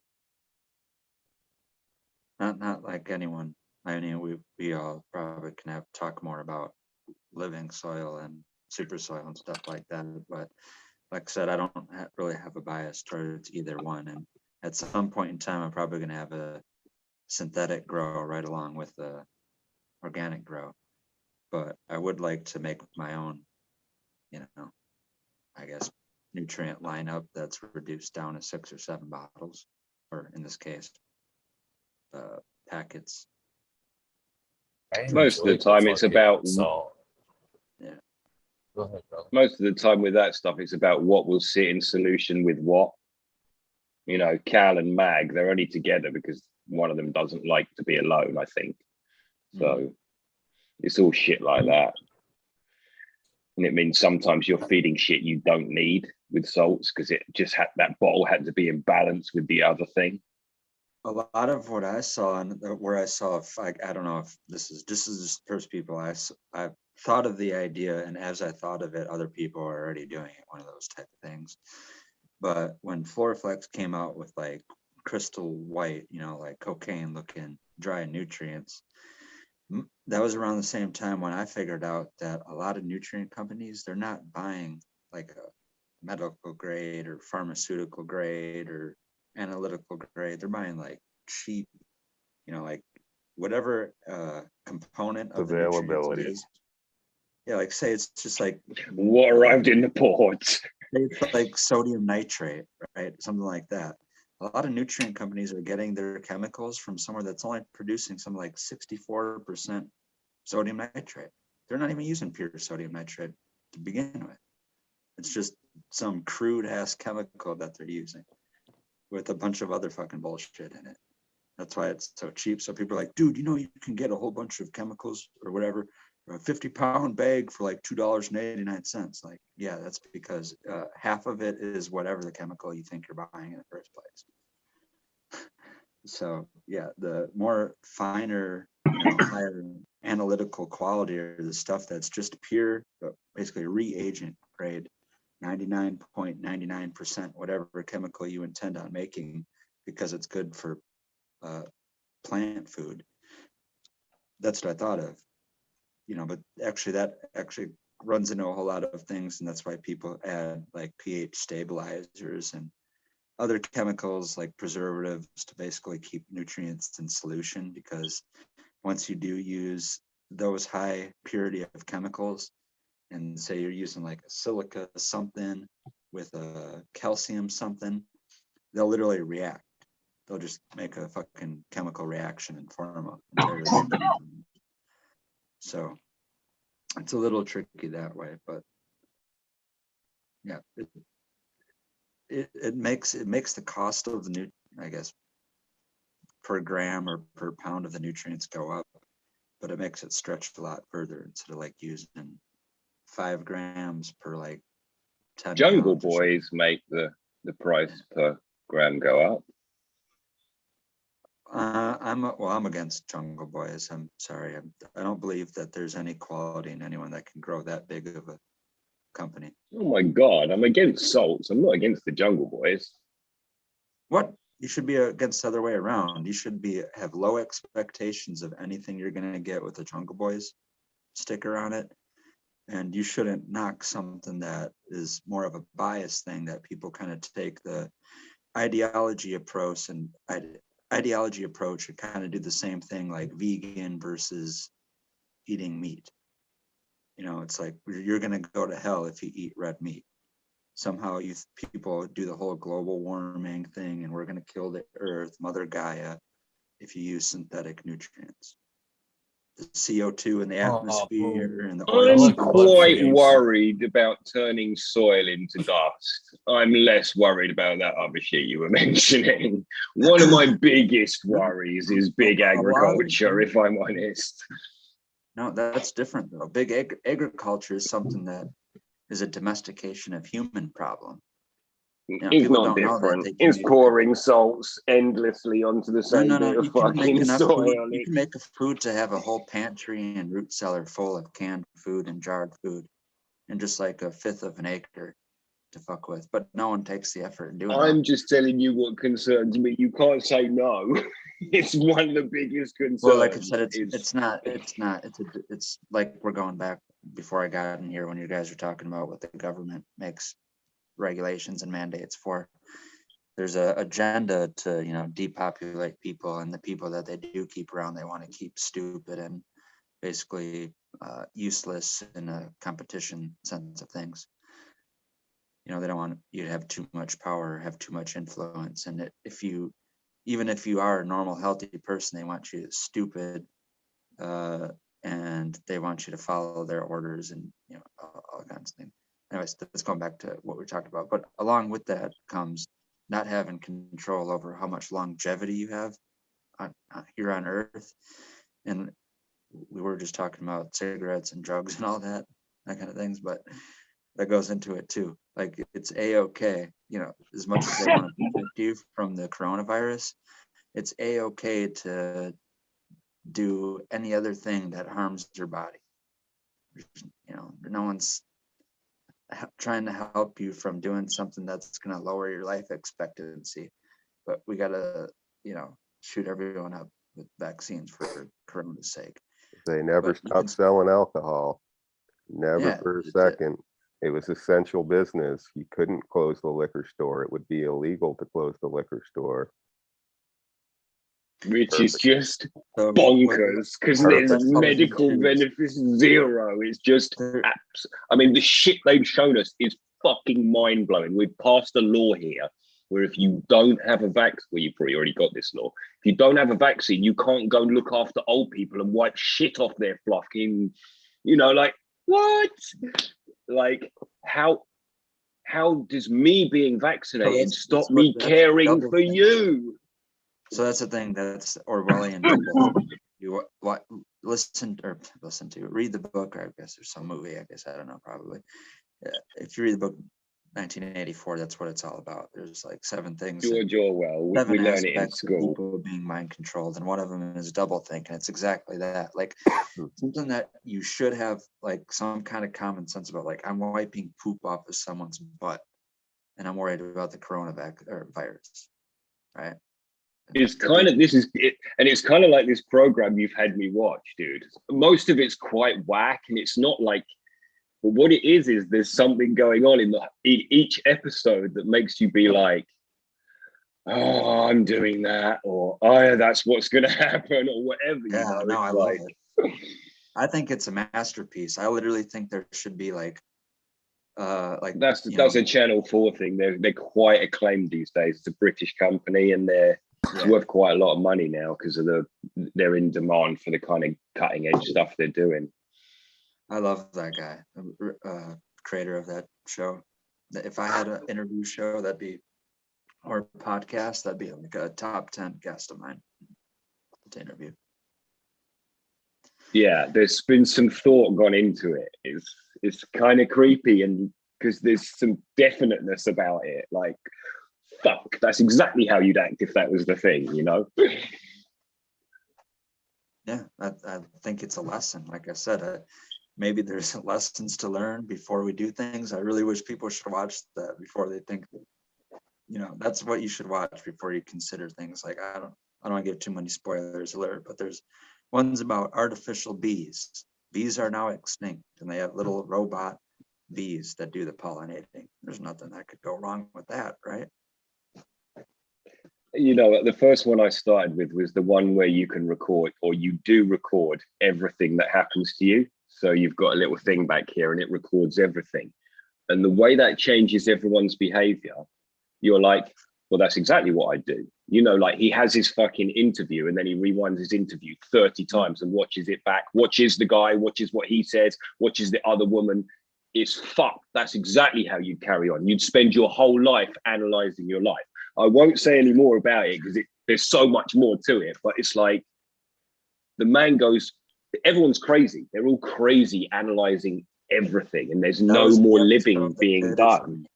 Not like anyone. I mean, we all probably can talk more about living soil and super soil and stuff like that. But like I said, I don't really have a bias towards either one. And at some point in time, I'm probably going to have a synthetic grow right along with the organic grow. But I would like to make my own, I guess, nutrient lineup that's reduced down to 6 or 7 bottles, or in this case, packets. Most of the time it's about salt. Yeah. Go ahead, bro. Most of the time with that stuff, it's about what will sit in solution with what. Cal and Mag, they're only together because one of them doesn't like to be alone, I think. So it's all shit like that. And it means sometimes you're feeding shit you don't need with salts because it just had that bottle had to be in balance with the other thing. A lot of what I saw and where I saw, I don't know if this is the first people I thought of the idea, and as I thought of it, other people are already doing it, one of those type of things. But when Floraflex came out with like crystal white, like cocaine looking dry nutrients, that was around the same time when I figured out that a lot of nutrient companies, they're not buying like a medical grade or pharmaceutical grade or analytical grade. They're buying like cheap, like whatever component of the Availability. nutrients it is. Yeah, like say it's just like what arrived in the port. It's like sodium nitrate, right? Something like that. A lot of nutrient companies are getting their chemicals from somewhere that's only producing something like 64% sodium nitrate. They're not even using pure sodium nitrate to begin with. It's just some crude ass chemical that they're using with a bunch of other fucking bullshit in it. That's why it's so cheap. So people are like, dude, you can get a whole bunch of chemicals or whatever, a 50-pound bag for like $2.89. Like, yeah, that's because half of it is whatever the chemical you think you're buying in the first place. So yeah, the more finer, higher analytical quality or the stuff that's just pure, basically reagent grade, 99.99% whatever chemical you intend on making because it's good for plant food. That's what I thought of, but actually that runs into a whole lot of things, and that's why people add like pH stabilizers and other chemicals like preservatives to basically keep nutrients in solution, because once you do use those high purity of chemicals, and say you're using like a silica something with a calcium something, they'll literally react. They'll just make a fucking chemical reaction and form an entire nutrient. So it's a little tricky that way, but yeah, it makes the cost of the I guess, per gram or per pound of the nutrients go up, but it makes it stretch a lot further instead of like using 5 grams per like 10 Jungle pounds or something. Boys make the price per gram go up. I'm against Jungle Boys. I'm sorry. I don't believe that there's any quality in anyone that can grow that big of a company. Oh my God, I'm against salts. I'm not against the Jungle Boys. What? You should be against the other way around. You should have low expectations of anything you're going to get with the Jungle Boys sticker on it. And you shouldn't knock something that is more of a bias thing that people kind of take the ideology approach and kind of do the same thing, like vegan versus eating meat. You know, it's like you're going to go to hell if you eat red meat. Somehow people do the whole global warming thing and we're going to kill the earth, Mother Gaia, if you use synthetic nutrients. The CO2 in the atmosphere and the oil. I'm quite worried about turning soil into dust. I'm less worried about that other shit you were mentioning. One of my biggest worries is big agriculture, if I'm honest. No, that's different though. Big agriculture is something that is a domestication of human problem. You know, it's not different. It's pouring salts endlessly onto the same bit of fucking soil. You can make a food to have a whole pantry and root cellar full of canned food and jarred food, and just like a fifth of an acre to fuck with. But no one takes the effort in doing that. I'm just telling you what concerns me. You can't say no. It's one of the biggest concerns. Well, like I said, it's like we're going back before I got in here when you guys were talking about what the government makes regulations and mandates for. There's a agenda to, you know, depopulate people, and the people that they do keep around, they want to keep stupid and basically useless in a competition sense of things. You know, they don't want you to have too much power, have too much influence, and even if you are a normal, healthy person, they want you stupid, and they want you to follow their orders and, you know, all kinds of things. Anyways, let's go back to what we talked about. But along with that comes not having control over how much longevity you have here on Earth. And we were just talking about cigarettes and drugs and all that kind of things, but that goes into it too. Like, it's A-okay, you know, as much as they want to protect you from the coronavirus, it's A-okay to do any other thing that harms your body. You know, no one's trying to help you from doing something that's going to lower your life expectancy, but we got to, you know, shoot everyone up with vaccines for corona's sake. They never stopped selling alcohol, never for a second. It was essential business. You couldn't close the liquor store. It would be illegal to close the liquor store. Which is just bonkers, because there's medical benefits zero. It's just I mean, the shit they've shown us is fucking mind-blowing. We've passed a law here where if you don't have a vaccine, well, you probably already got this law. If you don't have a vaccine, you can't go and look after old people and wipe shit off their fucking, you know, like, what? Like, how does me being vaccinated stop me caring for you? So that's the thing, that's Orwellian. You read the book, or I guess there's some movie, I guess, I don't know, probably. If you read the book 1984, that's what it's all about. There's like 7 things. George Orwell, we learn it in school. People being mind controlled, and one of them is double think, and it's exactly that. Like, something that you should have like some kind of common sense about. Like, I'm wiping poop off of someone's butt, and I'm worried about the coronavirus, right? It's kind of, this is it, and it's kind of like this program you've had me watch, dude. Most of it's quite whack, and it's not like, but what it is there's something going on in each episode that makes you be like, oh, I'm doing that, or oh, yeah, that's what's going to happen, or whatever. Yeah, you know? no, I love it. I think it's a masterpiece. I literally think there should be like that's a Channel 4 thing. They're quite acclaimed these days. It's a British company, and it's worth quite a lot of money now because of they're in demand for the kind of cutting edge stuff they're doing. I love that guy, creator of that show. If I had an interview show, or podcast, that'd be like a top 10 guest of mine to interview. Yeah, there's been some thought gone into it. It's kind of creepy, and because there's some definiteness about it. Like, fuck, that's exactly how you'd act if that was the thing, you know? Yeah, I think it's a lesson. Like I said, maybe there's lessons to learn before we do things. I really wish people should watch that before they think, that's what you should watch before you consider things. Like, I don't want to give too many spoilers alert, but there's ones about artificial bees. Bees are now extinct, and they have little robot bees that do the pollinating. There's nothing that could go wrong with that, right? The first one I started with was the one where you can record, or you do record everything that happens to you. So you've got a little thing back here and it records everything. And the way that changes everyone's behavior, you're like, well, that's exactly what I do. Like he has his fucking interview and then he rewinds his interview 30 times and watches it back, watches the guy, watches what he says, watches the other woman. It's fucked. That's exactly how you'd carry on. You'd spend your whole life analyzing your life. I won't say any more about it because there's so much more to it, but it's like the man goes, everyone's crazy. They're all crazy analyzing everything, and there's no more living being done.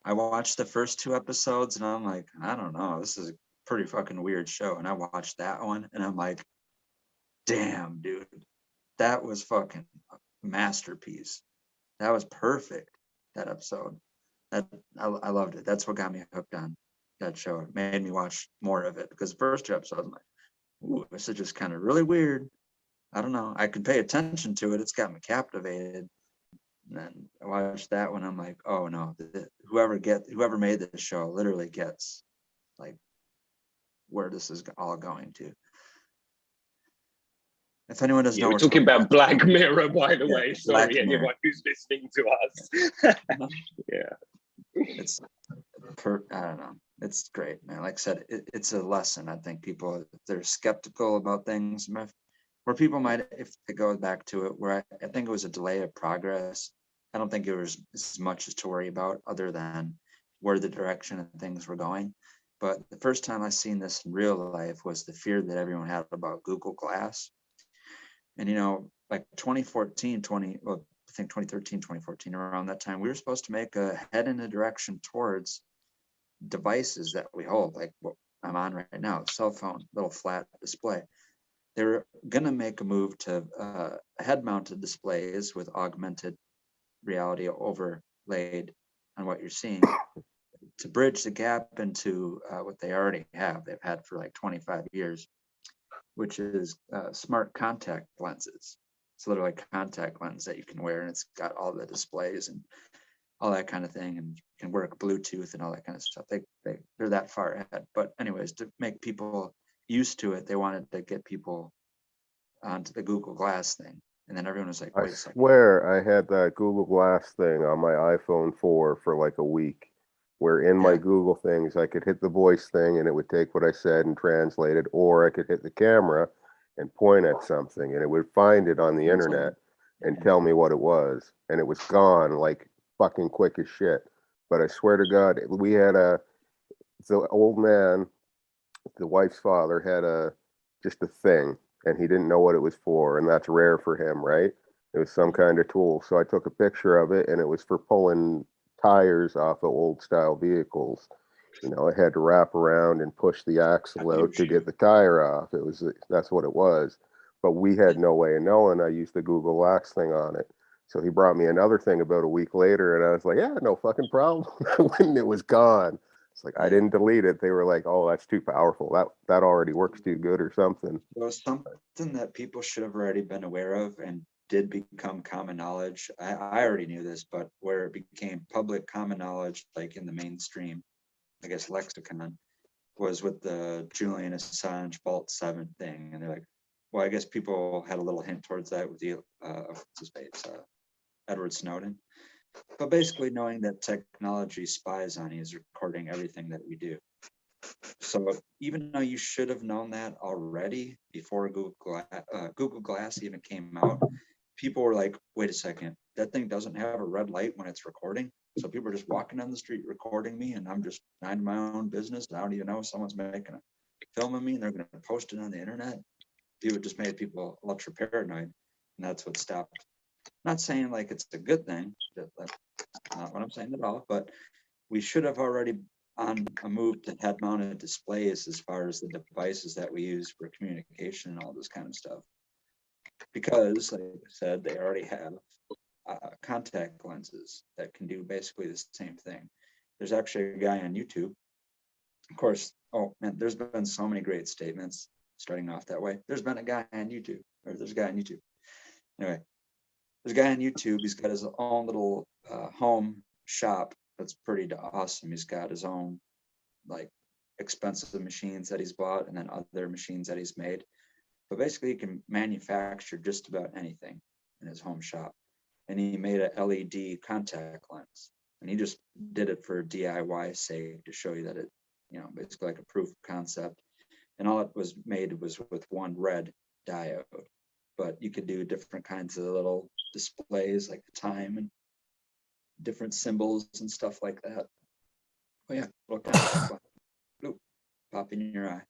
I watched the first 2 episodes and I'm like, I don't know, this is a pretty fucking weird show. And I watched that one and I'm like, damn, dude, that was fucking a masterpiece. That was perfect, that episode. I loved it. That's what got me hooked on that show. It made me watch more of it because the first 2 episodes, I'm like, ooh, this is just kind of really weird. I don't know. I can pay attention to it. It's got me captivated. And then I watched that one. I'm like, oh no, whoever made this show literally gets like where this is all going to. If anyone doesn't know, we're talking about Black Mirror, by the way. Sorry, anyone who's listening to us. I don't know. It's great, man. Like I said, it's a lesson. I think people, if they're skeptical about things, where people might, if they go back to it, where I think it was a delay of progress. I don't think it was as much to worry about other than where the direction of things were going. But the first time I seen this in real life was the fear that everyone had about Google Glass. And, like 2013, 2014, around that time, we were supposed to make a head in a direction towards devices that we hold, like what I'm on right now, cell phone, little flat display. They were going to make a move to head-mounted displays with augmented reality overlaid on what you're seeing to bridge the gap into what they already have. They've had for like 25 years, which is smart contact lenses. It's literally a contact lens that you can wear, and it's got all the displays and all that kind of thing, and you can work Bluetooth and all that kind of stuff. They're that far ahead. But anyways, to make people used to it, they wanted to get people onto the Google Glass thing. And then everyone was like, wait a second. I swear I had that Google Glass thing on my iPhone 4 for like a week, where in my Google things, I could hit the voice thing and it would take what I said and translate it, or I could hit the camera and point at something and it would find it on the internet and tell me what it was. And it was gone like fucking quick as shit. But I swear to God, we had the old man, the wife's father, had just a thing, and he didn't know what it was for, and that's rare for him, right? It was some kind of tool. So I took a picture of it, and it was for pulling tires off of old style vehicles. I had to wrap around and push the axle out to get the tire off. That's what it was. But we had no way of knowing. I used the Google Glass thing on it. So he brought me another thing about a week later, and I was like, yeah, no fucking problem. When it was gone. It's like, I didn't delete it. They were like, oh, that's too powerful. That already works too good or something. Well, something that people should have already been aware of and did become common knowledge. I already knew this, but where it became public common knowledge, like in the mainstream, I guess, lexicon, was with the Julian Assange Vault 7 thing. And they're like, well, I guess people had a little hint towards that with the what's his face, Edward Snowden. But basically knowing that technology spies on you, is recording everything that we do. So even though you should have known that already before Google Glass even came out, people were like, wait a second, that thing doesn't have a red light when it's recording. So people are just walking down the street recording me, and I'm just minding my own business. I don't even know someone's making a film of me, and they're going to post it on the internet. It just made people ultra paranoid, and that's what stopped. Not saying like it's a good thing, that's not what I'm saying at all, but we should have already on a move to head-mounted displays as far as the devices that we use for communication and all this kind of stuff. Because, like I said, they already have contact lenses that can do basically the same thing. There's actually a guy on YouTube. Of course, oh man, there's been so many great statements starting off that way. There's been a guy on YouTube, or there's a guy on YouTube. Anyway, there's a guy on YouTube. He's got his own little home shop. That's pretty awesome. He's got his own like expensive machines that he's bought, and then other machines that he's made. But basically, he can manufacture just about anything in his home shop. And he made a LED contact lens, and he just did it for DIY sake to show you that it, you know, basically like a proof of concept. And all it was made was with one red diode. But you could do different kinds of little displays like the time and different symbols and stuff like that. Oh yeah, little kind of pop in your eye.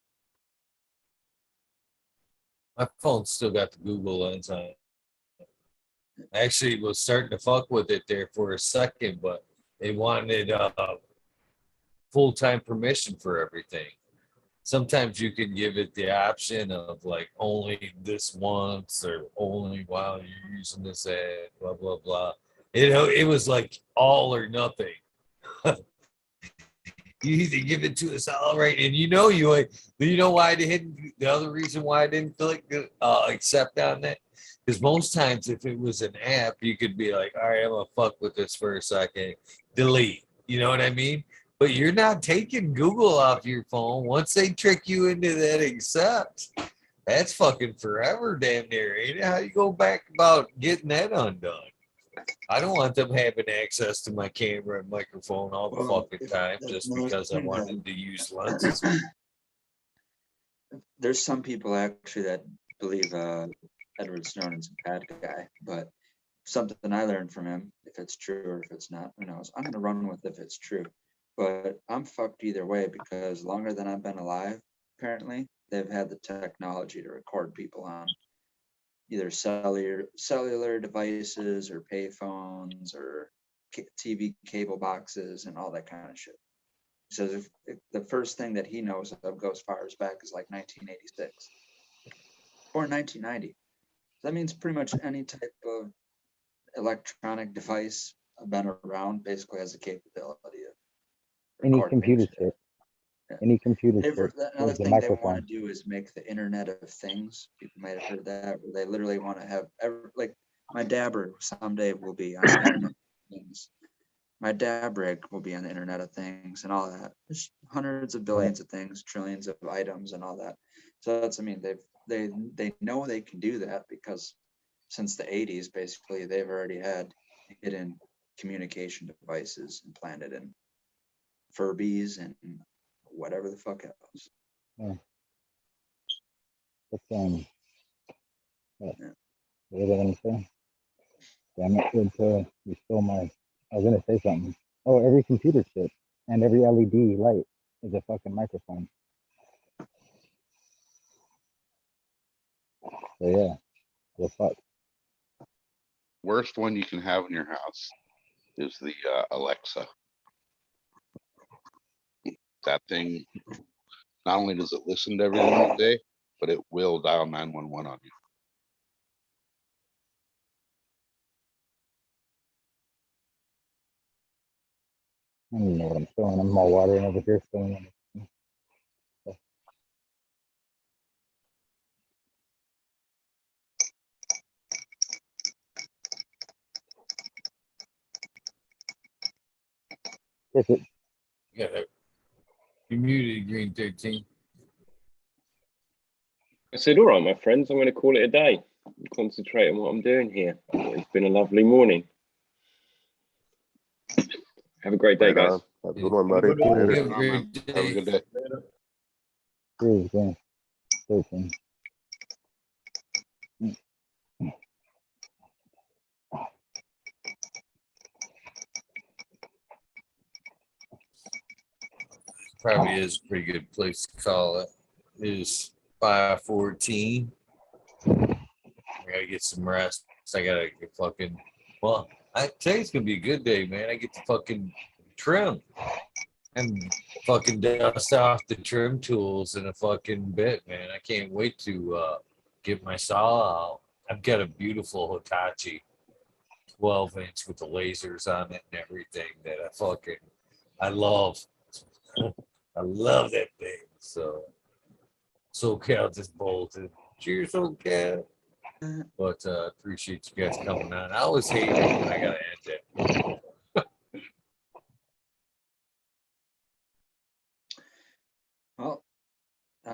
My phone's still got the Google lens on it. I actually was starting to fuck with it there for a second, but they wanted full-time permission for everything. Sometimes you can give it the option of like only this once or only while you're using this ad, blah, blah, blah. It was like all or nothing. You either give it to us all right, and you know why I didn't. The other reason why I didn't click accept on that, because most times if it was an app, you could be like, all right, I'm gonna fuck with this for a second, delete. You know what I mean? But you're not taking Google off your phone. Once they trick you into that accept, that's fucking forever, damn near. Ain't it? How you go back about getting that undone? I don't want them having access to my camera and microphone all the fucking time just because I wanted to use lenses. There's some people actually that believe Edward Snowden's a bad guy, but something I learned from him, if it's true or if it's not, who knows? I'm gonna run with if it's true. But I'm fucked either way, because longer than I've been alive, apparently, they've had the technology to record people on either cellular devices or pay phones or TV cable boxes and all that kind of shit. He says if the first thing that he knows of goes far as back as like 1986 or 1990. That means pretty much any type of electronic device been around basically has the capability of Any recording computer shit. chip. Yeah. Any computer chip. Another There's the thing they want to microphone. do is make the Internet of Things. People might have heard that, where they literally want to have like my dabber someday will be on the Internet of Things. My dab rig will be on the Internet of Things and all that. There's hundreds of billions of things, trillions of items and all that. So that's, I mean, they know they can do that because since the 80s, basically, they've already had hidden communication devices implanted in Furbies and whatever the fuck else. Yeah. But what was I gonna say? Damn it, you stole my. I was gonna say something. Oh, every computer chip and every LED light is a fucking microphone. So yeah, the fuck. Worst one you can have in your house is the Alexa. That thing, not only does it listen to everything you say, but it will dial 911 on you. I don't even know what I'm spilling. I'm all watering over here spilling. Is it? Yeah, you muted Green 13. I said, all right, my friends, I'm going to call it a day. Concentrate on what I'm doing here. It's been a lovely morning. Have a great day, Right guys. on. Have a good one, buddy. Have a good Later. day. Have a great Have a day. good day. Cheers, man. 13. Probably is a pretty good place to call it. It is 5:14. I gotta get some rest. I gotta get fucking. Well, today's gonna be a good day, man. I get to fucking trim and fucking dust off the trim tools in a fucking bit, man. I can't wait to get my saw out. I've got a beautiful Hitachi 12-inch with the lasers on it and everything that I love. I love that thing. So SoCal just bolted. Cheers, SoCal. But appreciate you guys coming on. I always hate it when I gotta end it. Well,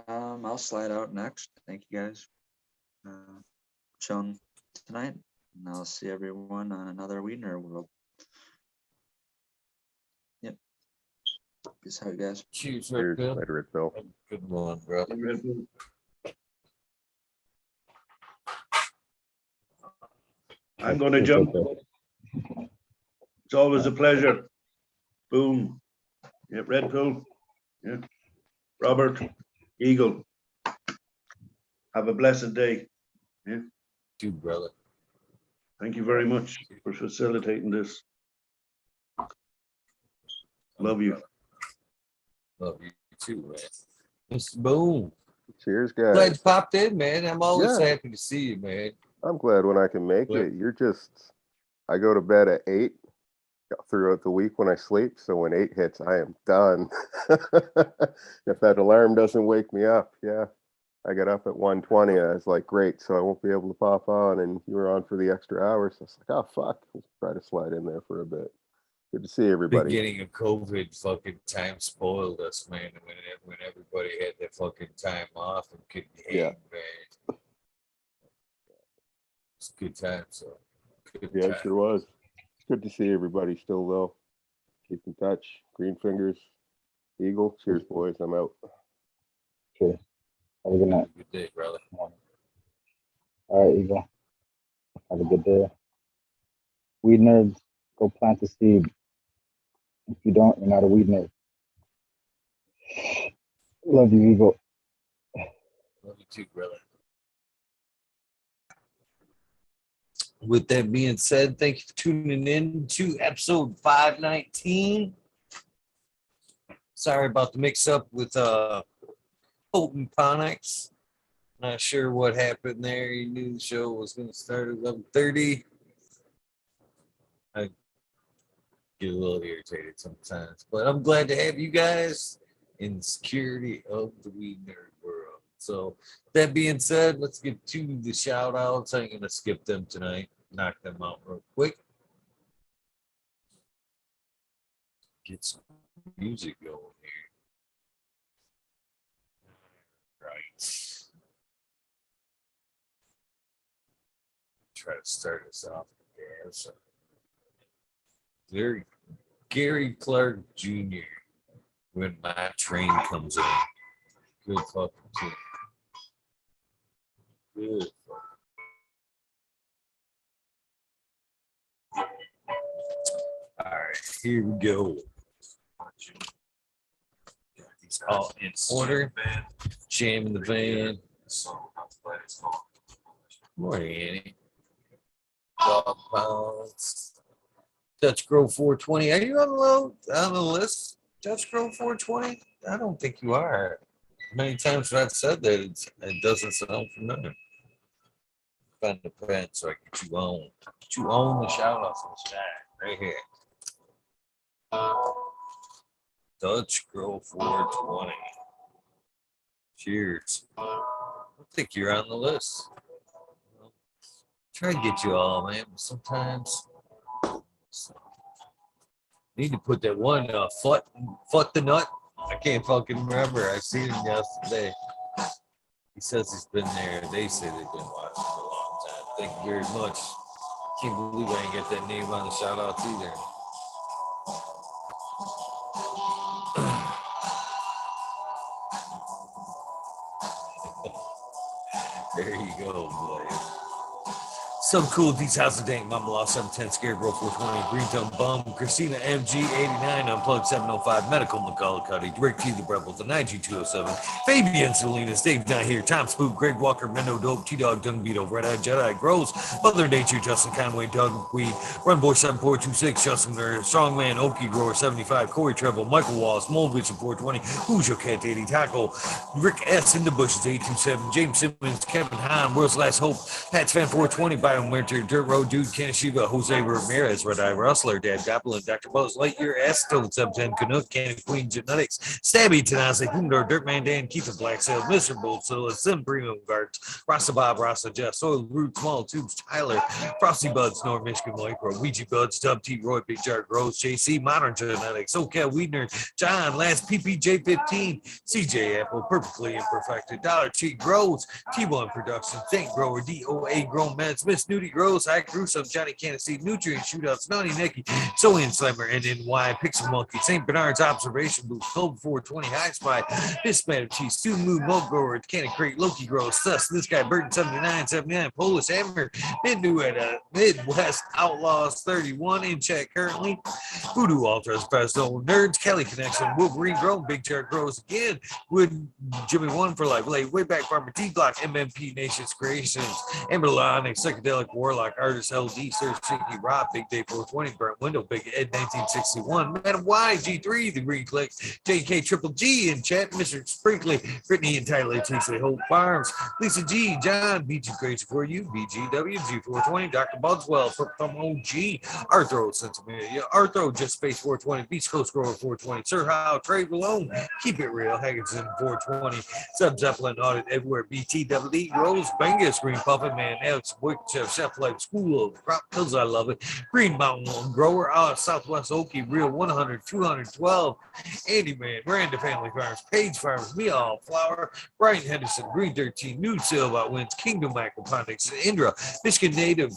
I'll slide out next. Thank you guys. Chilling tonight, and I'll see everyone on another WEedNerdWorld. Yep. Peace out, guys. Cheers, Cheers. Red Pill. Later, Red Bill. Have a good one, bro. I'm going to jump. It's always a pleasure. Boom. Yeah, Red Pill. Yeah. Robert, Eagle. Have a blessed day. Yeah. Dude, brother. Thank you very much for facilitating this. Love you. Love you too, man. Mr. Boom. Cheers, Glad guys. you popped in, man. I'm always Yeah. happy to see you, man. I'm glad when I can make But- it. I go to bed at 8 throughout the week when I sleep. So when 8 hits, I am done. If that alarm doesn't wake me up, yeah. I got up at 1:20. I was like, great. So I won't be able to pop on. And you were on for the extra hours. So I was like, oh, fuck. Let's try to slide in there for a bit. Good to see everybody. Beginning of COVID fucking time spoiled us, man. When everybody had their fucking time off and couldn't hang, Yeah. man. It's a good time, so good Yeah, time. it sure was. It's good to see everybody still, though. Keep in touch. Green fingers. Eagle. Cheers, boys. I'm out. Cheers. Have a good night. Good day, brother. All right, Eagle. Have a good day. Weed nerds, go plant the seed. If you don't, you're not a weed nerd. Love you, Eagle. Love you too, brother. With that being said, thank you for tuning in to episode 519. Sorry about the mix up with Potent Ponics. Not sure what happened there. You knew the show was going to start at 11:30. I get a little irritated sometimes, but I'm glad to have you guys in the security of the Weed Nerd world. So that being said, let's get to the shout outs. I'm going to skip them tonight, knock them out real quick. Get some music going here. Right. Try to start us off. Yeah, so Gary Clark Jr. When My Train Comes In. Good fucking tune. Good fucking. All right, here we go. Got these all in order. Jam in the van. Morning, Annie. Dog pounds. Dutch Grow 420. Are you on the list? Dutch Grow 420? I don't think you are. Many times when I've said that, it doesn't sound familiar. Find the pen so I can get you on. Get you on the shout outs and chat right here. Dutch Grow 420. Cheers. I think you're on the list. Try to get you all, man, but sometimes need to put that one fuck the nut. I can't fucking remember. I seen him yesterday. He says he's been there. They say they've been watching for a long time. Thank you very much. Can't believe I ain't get that name on the shout outs either. There you go, boy. Some cool details of Dank Mama Law 710 Scarecrow 420 Green Thumb Bum Christina MG89 Unplugged 705 Medical McCullough Rick T the Rebel the 9G207 Fabian Salinas Dave Not Here Tom Spook Greg Walker Mendo Dope T Dog Dung Beetle Red Eye Jedi Grows Mother Nature Justin Conway Doug Weed Run Boy 7426 Justin Nerd Strongman Okie Grower 75 Corey Treble Michael Wallace Mole Vision 420 Who's Your Cat 80 Tackle Rick S in the Bushes 827 James Simmons Kevin Hahn World's Last Hope Pat's Fan 420 Winter, Dirt Road Dude, Kanashiba, Jose Ramirez, Red Eye Rustler, Dad Goblin, Dr. Buzz, Lightyear, Acetone, Sub-10, Canuck, Candy Queen, Genetics, Stabby, Tanase, Humdor, Dirtman Dan, Keith of Black Sail, Mr. Bolt, Sim Premium Gardens, Rasta Bob, Rasta Jeff, Soil Root, Small Tubes, Tyler, Frosty Buds, North Michigan Micro, Ouija Buds, Dub T, Roy, Big Jar, Gross, JC, Modern Genetics, SoCal, Weedner, John, Last PPJ15, CJ Apple, Perfectly Imperfected, Dollar Tree Grows, T1 Production, Thank Grower, DOA Grown Meds, Miss Nudie Grows, High Gruesome, Johnny Candace, Nutrient Shootouts, Naughty Nicky, So In Slammer, NNY, Pixel Monkey, St. Bernard's Observation Booth, Cold 420, High Spy, This Man of Cheese, Stu Mood, Mug Grower, Candy Crate, Loki Grows, Sus, This Guy, Burton 79, Polish Hammer, Midwest Outlaws 31 in chat currently, Voodoo Ultras, Pesto, Nerds, Kelly Connection, Wolverine Grown, Big Chair Grows again, Wood Jimmy One for Life, Late Way Back Farmer, T Block, MMP Nations Creations, Amberlonic, Psychedelic Warlock, Artist LD, Sir Shaky Rob, Big Day 420, Brent Window, Big Ed 1961, Madam Y, G3, The Green Click, JK Triple G in chat, Mr. Sprinkley, Brittany and Tyler, Lisa Hope Farms, Lisa G, John, BG Crazy for You, BGW, G420, Dr. Budswell, from OG, Arthro, Sensibilia, Arthro, Just Space 420, Beach Coast Grower 420, Sir Howe, Trade Malone, Keep It Real, Hagginson 420, Sub Zeppelin Audit Everywhere, BT Double D, Rose, Bangus, Green Puffin Man, Alex Wick, Chef Life School of Crop Pills, I love it, Green Mountain Grower, Southwest Okie, Real 100, 212, Andy Man, Miranda Family Farms, Page Farms, Me All Flower, Brian Henderson, Green 13, Nude Sale about Wins, Kingdom Aquaponics, Indra, Michigan Native,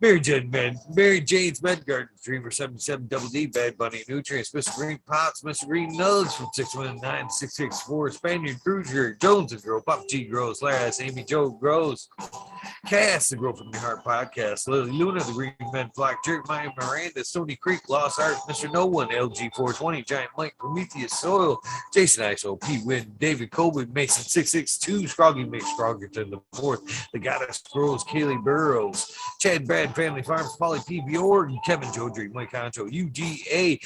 Mary Jane's Med Garden, Dreamer 77 Double D, Bad Bunny Nutrients, Mr. Green Pots, Mr. Green Nugs from 619-664, Spaniard Cruiser, Jones and Grow, Pop G Grows, Laras, Amy Joe Grows, Cass, the Grow from Your Heart podcast, Lily Luna, the Green Men Flock, Jerry Maya Miranda, Stony Creek, Lost Art, Mr. No One, LG 420, Giant Mike, Prometheus Soil, Jason ISO, P Win, David Colby, Mason 662, Scroggy Mix, Scroggerton the Fourth, The Goddess Grows, Kaylee Burrows, Chad Brad Family Farms, Polly P. Bjork, Kevin Jodry, Mike Concho, UGA,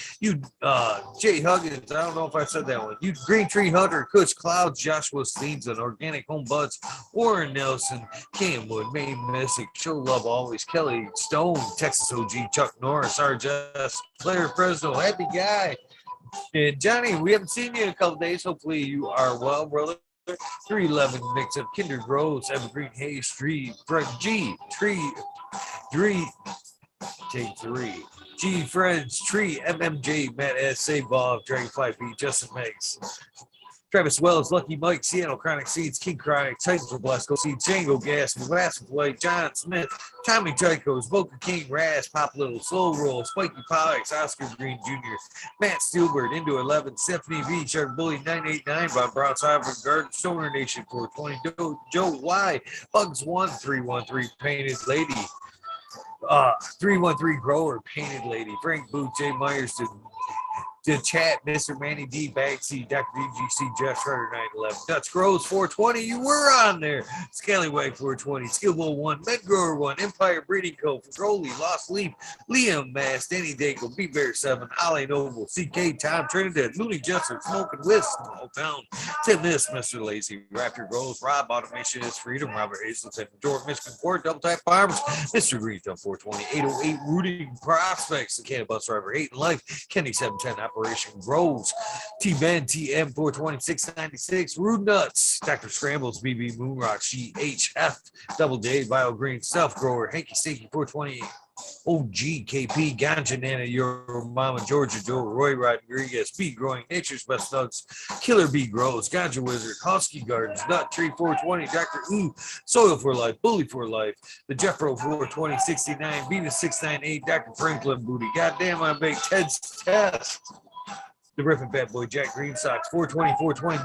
Jay Huggins, I don't know if I said that one, you Green Tree Hunter, Kush Clouds, Joshua Steens, and Organic Home Buds, Warren Nelson, Camwood, Maine Messick, Show Love Always, Kelly Stone, Texas OG, Chuck Norris, RJS, Claire Fresno, Happy Guy, and Johnny, we haven't seen you in a couple days. Hopefully you are well, brother. 311 mix up Kinder Groves, Evergreen Hayes, Tree, G, Tree, take 3. G Friends, Tree, MMJ, Matt S, Save Bob, Dragonfly P, Justin Meggs, Travis Wells, Lucky Mike, Seattle Chronic Seeds, King Chronic, Titan for Blasco Seeds, Django Gas, Massive White, John Smith, Tommy Tychos, Boca King, Raz, Pop Little, Slow Roll, Spiky Pollux, Oscar Green Jr., Matt Steelbird, Into 11, Stephanie V, Shark Bully 989, Bob Brown, Sovereign Garden, Stoner Nation 420, Joe Y, Bugs 1313, Painted Lady, 313 Grower, Painted Lady, Frank Booth, Jay Myers, the chat, Mr. Manny D, Bagsy, Dr. DGC, Jeff Schroeder, 911, Dutch Grows 420, you were on there, Scallywag 420, Skillbull 1, Medgrower 1, Empire Breeding Co., Froley, Lost Leaf, Liam Mass, Danny Daigle, B Bear 7, Ali Noble, CK, Tom Trinidad, Looney Jessup, Smoking Whisk, Small Town, Tim This, Mr. Lazy, Raptor Grows, Rob Automation is Freedom, Robert Hazelton, George Michigan Court, Double Tap Farms, Mr. Green Thumb 420, 808 Rooting Prospects, the Cannabis Driver, 8 in Life, Kenny 710, Operation Grows, T-Ben, TM 42696, Rude Nuts, Dr. Scrambles, BB Moonrock, GHF, Double J, Bio Green, Self Grower, Hanky Stinky 420, OG, KP, Ganja Nana, Your Mama, Georgia Joe, Roy Rodriguez, Bee Growing, Nature's Best Nuts, Killer Bee Grows, Ganja Wizard, Husky Gardens, Nut Tree 420, Dr. Ooh, Soil for Life, Bully for Life, the Jeffro 42069, Venus 698, Dr. Franklin Booty, Goddamn, I make Ted's Test, the Riffin' Bad Boy, Jack Green Sox, 420,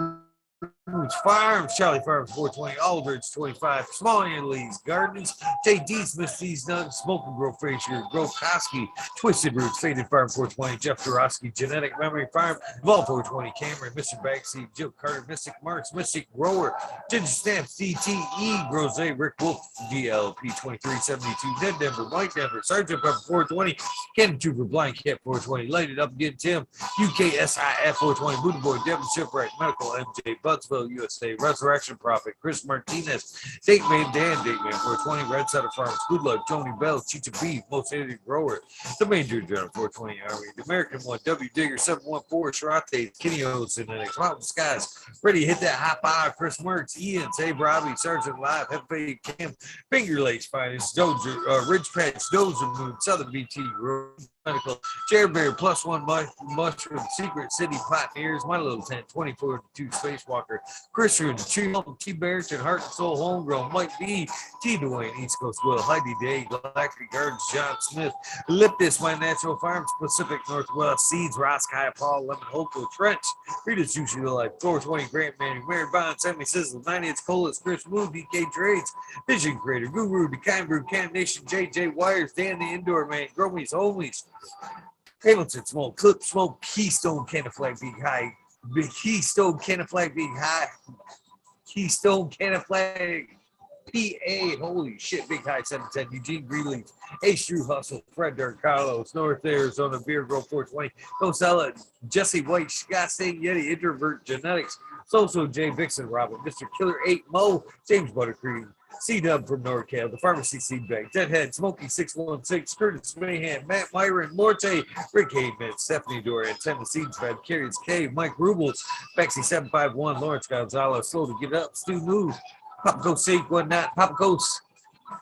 Farms, Charlie Farms 420, Aldridge 25, Small Lee's Gardens, JD's Miss D's Nuts, Smoke and Grow Frazier, Grow Koski, Twisted Roots, Faded Farm 420, Jeff Dorosky, Genetic Memory Farm, Vol 420, Cameron, Mr. Backseat, Jill Carter, Mystic Marks, Mystic Grower, Ginger Stamps, DTE, Groze, Rick Wolf, DLP 2372, Ned Denver, Mike Denver, Sergeant Pepper 420, Ken Trooper, Blind Cat 420, Light It Up Again, Tim, UKSIF 420, Buddha Boy, Devin Shipwreck, Medical MJ, Bucksville, USA, Resurrection Prophet, Chris Martinez, Date Man Dan, Date Man 420, Red Setter Farms, Good Luck, Tony Bell, Chicha Beef, Most Hated Grower, The Major General 420 Army, The American One, W Digger 714, Sharate, Kenny O's Genetics, Mountain Skies, Ready Hit That Hot Bar, Chris Mertz, Ian, Save Robbie, Sergeant Live, Hefe Cam, Finger Lakes Finest, Dozer, Ridge Patch, Dozer Moon, Southern BT, Medical, Chair Bear, Plus One Mushroom, Secret City Pioneers, My Little Tent, 24-2 Spacewalker, Christian, T. Barrington, Heart and Soul, Homegrown, Mike B, T. Dwayne, East Coast Will, Heidi Day, Galactic Gardens, John Smith, Liptis, My Natural Farms, Pacific Northwest, Seeds, Roscoe, Paul, Lemon, Hopeful, Trench, Rita's Juicy Life, 420 Grant Manning, Mary Bond, Sammy Sizzle, 98's Colas, Chris Wu, DK Trades, Vision Creator, Guru, The Kind Brew, Contamination, JJ Wires, Dan the Indoor Man, Gromies, Homies, Hamilton Smoke, Clip Smoke, Keystone, Can of Flag Big High, Big Keystone, Can of Flag Big High, Keystone, Can of Flag, PA, holy shit, Big High 710, Eugene Greenleaf, Ace Drew Hustle, Fred Dirk Carlos, North Arizona, Beer Grove 420, Don't Sell It, Jesse White, Scott State Yeti, Introvert Genetics, So Jay Vixen, Robin, Mr. Killer 8, Mo, James Buttercream, C-Dub from NorCal, the Pharmacy Seed Bank, Deadhead, Smokey 616, Curtis Mayhan, Matt Myron, Morte, Rick Hayman, Stephanie Dorian, Tennessee Fed, Carriers K, Mike Rubles, Bexy 751, Lawrence Gonzalez, Slow to Get Up, Stu Move, Papa Ghost 819, Papa Ghost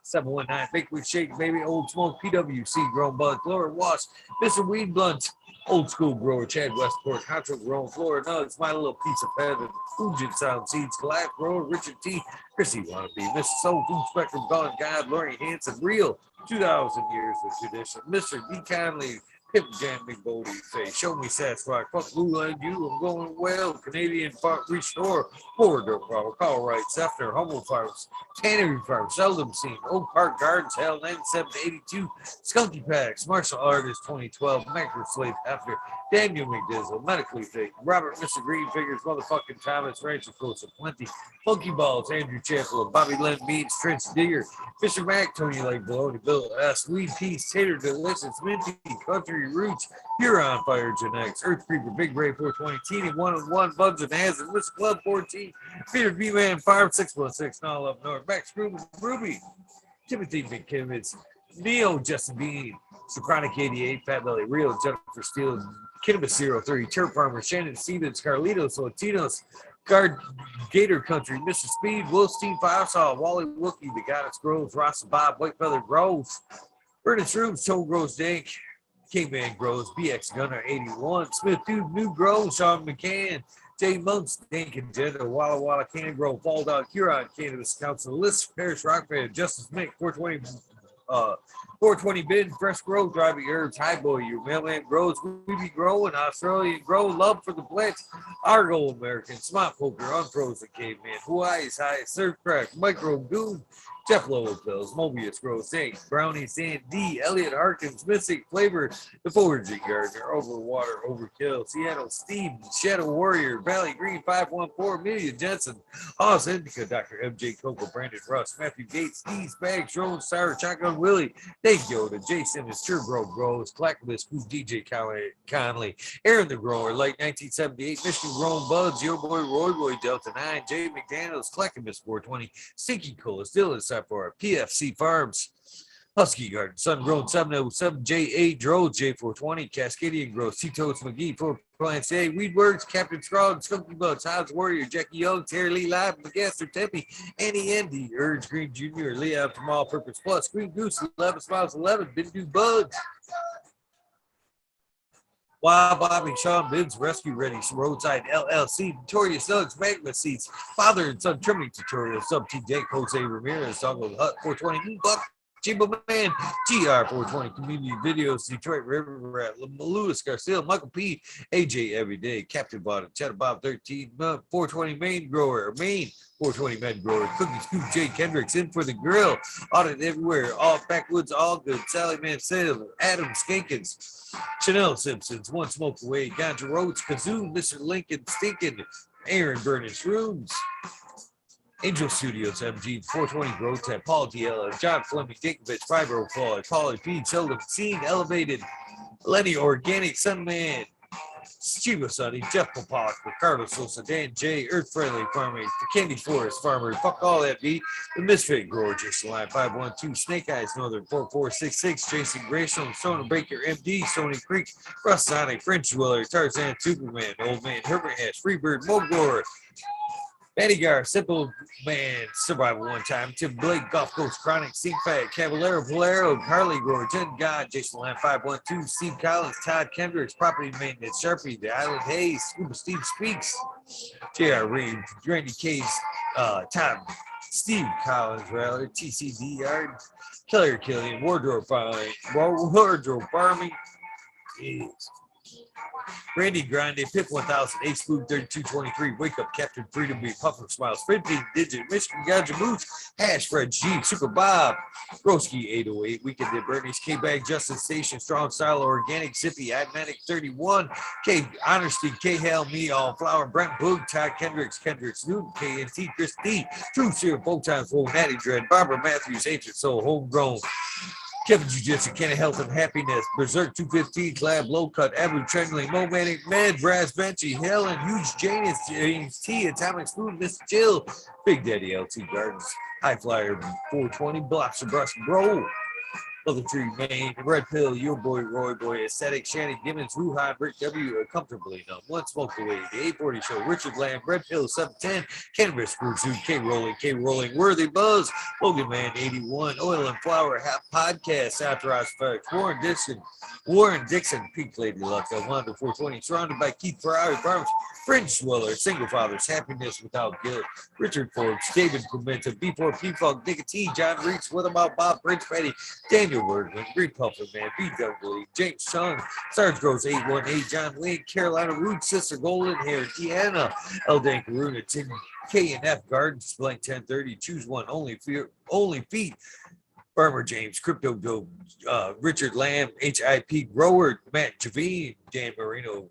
719, Bakery Shake, Baby, Old Smoke, PWC, Grown Bud, Laura Wash, Mr. Weed Blunt, Old School Grower, Chad Westport, Contra Grown, Florida Nuts, My Little Piece of Heaven, Fugit Sound Seeds, Collapse Grower, Richard T, Chrissy Wannabe, Mr. Soul Food Spectrum, Gone God, Lori Hanson, Real, 2,000 years of tradition, Mr. D. Conley, Pimp Jam Big Bodie, say, Show Me Sasquatch, Fuck Blue Land, You, I'm Going Well, Canadian Farm Restore, Forward Dirt Power, Call Right, Zephyr, Humble Farms, Tannery Farm, Seldom Seen, Oak Park Gardens, Hell 9782, Skunky Packs, Martial Artist 2012, Macro Slave After, Daniel McDizzle, Medically Fake, Robert Mr. Green Figures, Motherfucking Thomas, Rancher Close of Plenty, Funky Balls, Andrew Chappell, Bobby Lynn Beats, Trench Digger, Mr. Mac, Tony Lake, Baloney, Bill S, Weed Peace, Tater Delicious, Minty, Country Roots, Huron Fire Genetics, Earth Creeper, Big Ray 420, Teeny 101, Bugs and Hazard, Mr. Club 14, Peter B Man, Farm 616, All Up North, Max Ruby, Timothy McKivitz, Neo Justin Bean, Socratic 88, Fat Belly Real, Jennifer Steele, Cannabis 03, Turf Farmer, Shannon Stevens, Carlitos, Latinos, Guard Gator Country, Mr. Speed, Wolstein, Firesaw, Wally Wookie, The Goddess Groves, Ross Bob, White Feather Groves, Ernest Rooms, Toe Grows Dank, K-Man Grows, BX Gunner 81, Smith Dude, New Grows, Sean McCann, Jay Monks, Dank Agenda, Walla Walla, Cannon Grove, Fall Dog, Huron, Cannabis Council, List, Parish Rock Band, Justice Mick, 420 bin, Fresh Grow, Driving Herbs, High Boy, Your Mailman Grows, We Be Growing, Australian Grow, Love for the Blitz, Argo American, Smart Poker, Unfrozen Caveman, Hawaii's High, Surf Crack, Micro Goon, Jeff Lowell Pills, Mobius Grows, Zinc, Brownie Sand D, Elliot Harkins, Mystic Flavor, The Foraging Gardener, Overwater, Overkill, Seattle Steve, Shadow Warrior, Valley Green 514, Amelia Jensen, Hoss Indica, Dr. MJ Coco, Brandon Russ, Matthew Gates, Steve Spag, Drone Sour, Shotgun Willie, Dave Yoda, Jason is True Bro Grows, Clackamas, Who's DJ Conley, Aaron the Grower, late 1978, Michigan Grown Buds, Yo Boy Roy Boy, Delta 9, Jay McDaniels, Clackamas 420, Stinky Cola, Dylan Sapphire, PFC Farms, Husky Garden, Sun Grown 707, J8 Drones, J420, Cascadian Growth, Seatos McGee, 4 Plants A, Weedworks, Captain Scrog, Skunky Bugs, Hobbs Warrior, Jackie Young, Terry Lee Live, McGaster Tempe, Annie Andy, Urge Green Jr., Leon from All Purpose Plus, Green Goose, 11 Smiles 11, Bindu Bugs. Wild Bobby, Sean Bibbs, Rescue Ready, Roadside LLC, Notorious Nugs, Magma Seats, Father and Son Trimming Tutorial, Sub TJ, Jose Ramirez, Dongle Hut 420, New Buck, Jimbo Man, GR 420, Community Videos, Detroit River Rat, Lewis Garcia, Michael P, AJ Everyday, Captain Bottom, Cheddar Bob 13, 420 Main Grower, Main 420 Med Grower, Cookie Scoop, Jay Kendricks, In for the Grill, Audit Everywhere, All Backwoods, All Good, Sally Man Sale, Adam Skankins, Chanel Simpsons, One Smoke Away, Ganja Roads, Kazoo, Mr. Lincoln Stinkin', Aaron Burnish Rooms, Angel Studios, MG, 420 Growth Tech, Paul DL, John Fleming, Dinkovich, Fibro Fall, Paulie P, Seldom Seen, Elevated, Lenny Organic, Sunman, Chiba Sunny, Jeff Popak, Ricardo Sosa, Dan J, Earth Friendly Farming, the Candy Forest Farmer, fuck all that beat, the Misfit Grower, Jason Line 512, Snake Eyes Northern 4466, Jason Grayson, Sona Baker, MD, Stony Creek, Russ Sonic, French Dweller, Tarzan Superman, Old Man, Herbert Hash, Freebird, Mogor, Matty Gar, Simple Man, Survival One Time, Tim Blake, Golf Coast Chronic, Steve Fat, Caballero, Valero, Carly Grower, Jen God, Jason Lamb 512, Steve Collins, Todd Kendricks, Property Maintenance, Sharpie, The Island Hayes, Scuba Steve Speaks, J.R. Reed, Randy Case, Tom, Steve Collins, Rattler, TCD Yard, Killer Killian, Wardrobe Farming, Jeez. Randy Grande, Pip 1000, Ace Food 3223, Wake Up Captain Freedom Bee, Puffer Smiles, 15 Digit, Michigan Ganja Boots, Hash Fred G, Super Bob, Broski 808, Weekend at Bernie's, K Bag, Justin Station, Strong Style, Organic, Zippy, Admatic 31, K Honesty, K Hell, Me, All Flower, Brent Boog, Todd Kendricks, Newton, KNT, Chris D, True Seer, Both Times, Full, Natty Dread, Barbara Matthews, Ancient Soul, Homegrown, Kevin Jiu-Jitsu, Kenny Health and Happiness, Berserk 215, Lab Low Cut, Abu Trendling, Momentic, Med, Brass Benchy, Helen, Huge Janus, James T, Atomic Food, Miss Jill, Big Daddy LT Gardens, High Flyer 420, Blocks of Brush, Bro, Mother Tree, Maine, Red Pill, Your Boy, Roy Boy, Aesthetic, Shannon Gibbons, Wuhan, Rick W, Comfortably Numb, One Smoke Away, The 840 Show, Richard Lamb, Red Pill 710, Cannabis, Fruit Suit, K Rolling, Worthy Buzz, Logan Man 81, Oil and Flower, Half Podcast, Authorized Facts, Warren Dixon, Peak Lady Luck, Wanda 420, surrounded by Keith Ferrari Farms, French Dweller, Single Fathers, Happiness Without Guilt, Richard Forbes, David Pimenta, B4 P-Funk, Nicotine, John Reeks, What About Bob, Prince Petty, Daniel Wordman, Green Puffin Man, B. Douglas, James Chung, Sarge Gross 818, John Lane, Carolina Root, Sister Golden Hair, Deanna, Eldan Karuna, Tim K&F Gardens, Blank 1030, Choose One, Only Feet, Farmer James, Crypto Dope, Richard Lamb, HIP Grower, Matt Javine, Dan Marino,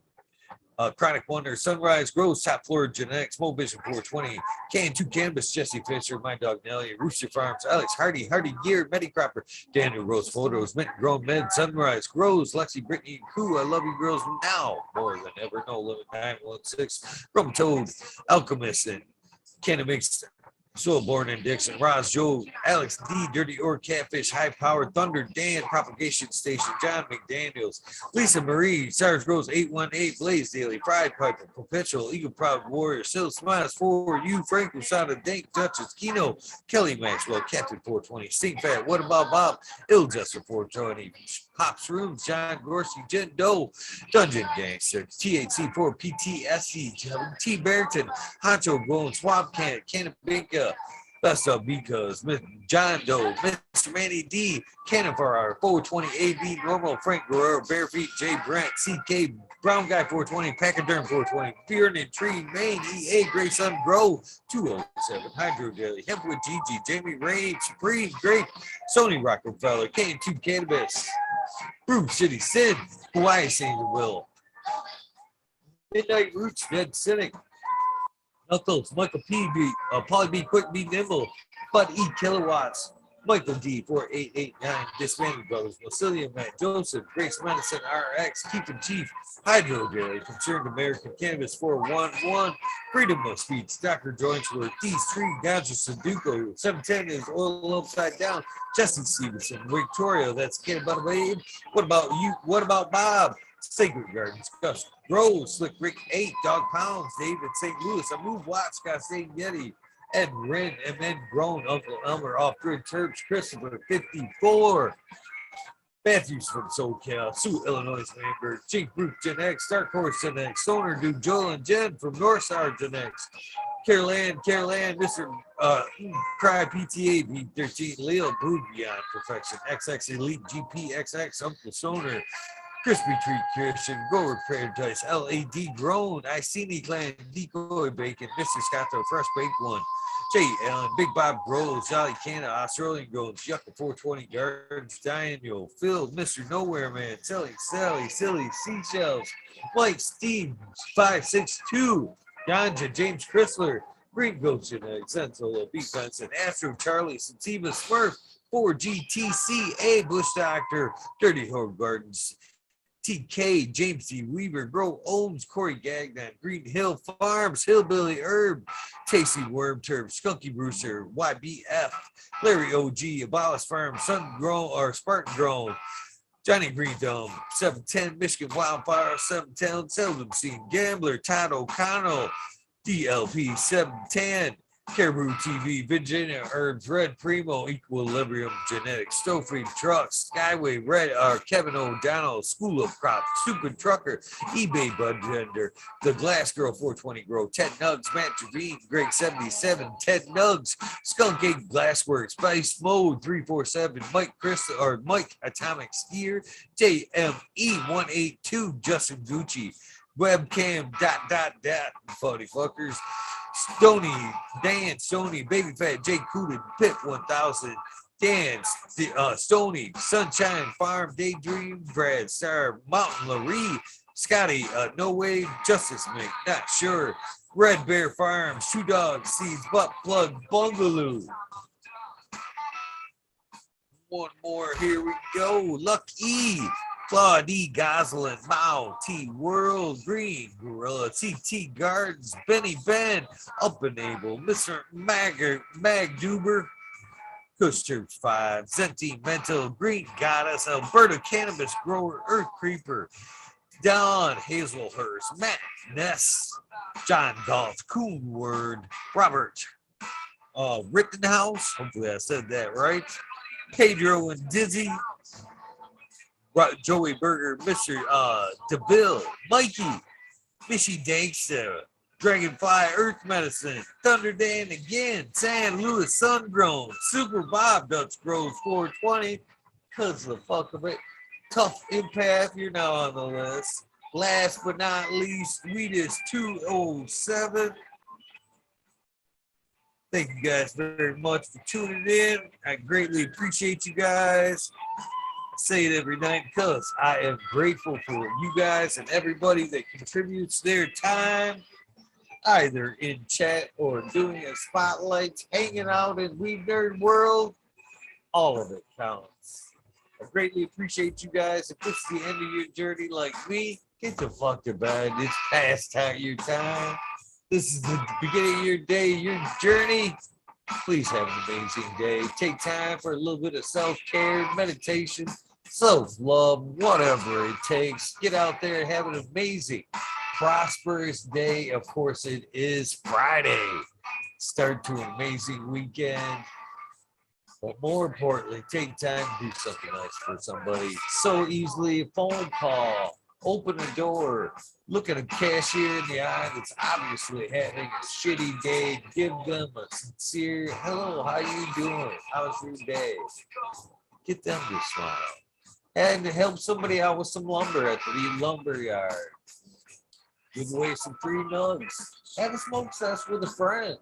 Chronic Wonder, Sunrise Grows, Top Floor Genetics, Mo Vision 420, Can2 Cannabis, Jesse Fisher, My Dog Nelly, Rooster Farms, Alex Hardy, Hardy Gear, Medicropper, Daniel Rose Photos, Mint Grown Med, Sunrise Grows, Lexi Brittany Crew, I Love You Girls Now, More Than Ever, No Limit 916, Rum Toad, Alchemist, and Cannabis, Soilborn and Dixon, Roz Joe, Alex D, Dirty Or Catfish, High Power, Thunder, Dan, Propagation Station, John McDaniels, Lisa Marie, Sarge Rose 818, Blaze Daily, Pride Piper, Perpetual, Eagle Proud Warrior, Sil Smiles for you, Frank Usada, Dank Duchess, Kino, Kelly Maxwell, Captain 420, Sting Fat, What About Bob, Ill Juster 420, Pops Rooms, John Gorski, Jen Doe, Dungeon Gangster, THC4, PTSC, T. Barrington, Honcho Bone, Swamp Can, Cannabinka, Best of Because, John Doe, Mr. Manny D, Cannon Farrar, 420 AB, Normal, Frank Guerrero, Barefeet, J. Brent, CK, Brown Guy 420, Pachyderm 420, Fear and Tree, Maine, EA, Gray Sun Grow, 207, Hydro Daily, Hempwood GG, Jamie Rain, Supreme, Great, Sony Rockefeller, K&2 Cannabis, Brew City Sin, Hawaii Senior Will, Midnight Roots, Dead Cynic, Knuckles, Michael P. B, Polly B. Quick B. Nimble, Bud E. Kilowatts, Michael D. 4889, Disbanded Brothers, Lucilium Matt Joseph, Grace Medicine RX, Keeping Chief, Hydro Daily, Concerned American Cannabis 411, Freedom of Speech, Dr. Jointsworth, D3, Ganja Sudoku, 710 is Oil Upside Down, Jesse Stevenson, Victoria, that's Kid About a Babe. What about you? What about Bob? Sacred Gardens, Gus Rose, Slick Rick 8, Dog Pounds, David St. Louis, I Move Watch, Scott St. Yeti, Ed Ren, MN Grown, Uncle Elmer, Off Grid Terps, Christopher 54, Matthews from SoCal, Sue Illinois, Lambert, Jake Root, Gen X, Dark Horse Gen X, Stoner Dude, Joel and Jen from Northside Gen X, Caroline, Mr. Cry PTA, B13, Leo, Brood Beyond Perfection, XX Elite, GPXX, Uncle Stoner, Crispy Treat Christian, Grower Paradise, LAD Grown, Iceni Clan, Decoy Bacon, Mr. Scotto, Fresh Baked One, Jay Allen, Big Bob Grows, Jolly Canna, Australian Grows, Yucca 420 Gardens, Daniel, Phil, Mr. Nowhere Man, Sally, Silly, Seashells, Mike, Steve, 562, Ganja, James Chrysler, Green Ghost Genetics, Sensola, B. Benson, Astro, Charlie, Sativa, Smurf, 4GTCA, Bush Doctor, Dirty Horde Gardens, TK, James D. Weaver, Bro Ohms, Corey Gagnon, Green Hill Farms, Hillbilly Herb, Tasty Worm Turb, Skunky Brewster, YBF, Larry OG, Abolish Farm, Sun Grown or Spartan Grown, Johnny Green Dome, 710, Michigan Wildfire, 710, Seldom Seen Gambler, Todd O'Connell, DLP 710, Caribou TV, Virginia Herbs, Red Primo, Equilibrium Genetics, Stowfree Trucks, Skyway Red, Kevin O'Donnell, School of Crops, Stupid Trucker, eBay Budgender, The Glass Girl 420 Grow, Ted Nugs, Matt Javine, Greg 77, Ted Nugs, Skunk Egg Glassworks, Spice Mode 347, Mike Atomic Skier, JME 182, Justin Gucci, Webcam funny fuckers. Stony, Baby Fat, Jake Cooted, Pip 1000, Dan, Stony, Sunshine Farm, Daydream, Brad, Star, Mountain Laree, Scotty, No Way, Justice Mink, Not Sure, Red Bear Farm, Shoe Dog Seeds, Butt Plug, Bungaloo. One more, here we go. Lucky, Claudie Goslin, Mao, T World, Green, Gorilla, TT Gardens, Benny Ben, Up and Able, Mr. Mag Duber, Kush Church 5, Zenti Mental, Green Goddess, Alberta Cannabis Grower, Earth Creeper, Don Hazelhurst, Matt Ness, John Golf, Coon Word, Robert Rittenhouse, hopefully I said that right, Pedro and Dizzy, Joey Berger, Mr. DeVille, Mikey, Mishy Dankster, Dragonfly Earth Medicine, Thunder Dan again, San Luis Sungrown, Super Bob Dutch Grows 420, cause the fuck of it, Tough Empath, you're now on the list. Last but not least, Sweetest 207. Thank you guys very much for tuning in. I greatly appreciate you guys. I say it every night because I am grateful for you guys and everybody that contributes their time, either in chat or doing a spotlight, hanging out in Weed Nerd World. All of it counts. I greatly appreciate you guys. If this is the end of your journey like me, get the fuck to bed. It's past time your time. This is the beginning of your day, your journey. Please have an amazing day. Take time for a little bit of self-care, meditation, self-love, whatever it takes. Get out there and have an amazing, prosperous day. Of course, it is Friday. Start to an amazing weekend. But more importantly, take time to do something nice for somebody. So easily, a phone call, open a door, look at a cashier in the eye that's obviously having a shitty day. Give them a sincere, hello, how you doing? How's your day? Get them to smile. And help somebody out with some lumber at the lumber yard. Give away some free nugs. Have a smoke session with a friend.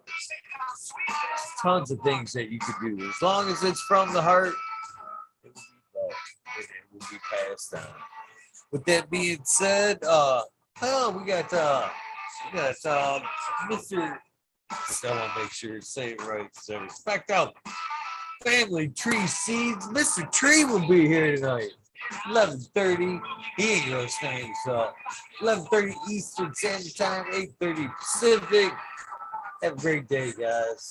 Tons of things that you could do. As long as it's from the heart, it will be loved. It will be passed on. With that being said, we got Mr. I want to make sure to say it right. So respect out. Family Tree Seeds. Mr. Tree will be here tonight. 11:30. He ain't gonna stand himself. 11:30 Eastern Standard Time, 8:30 Pacific. Have a great day, guys.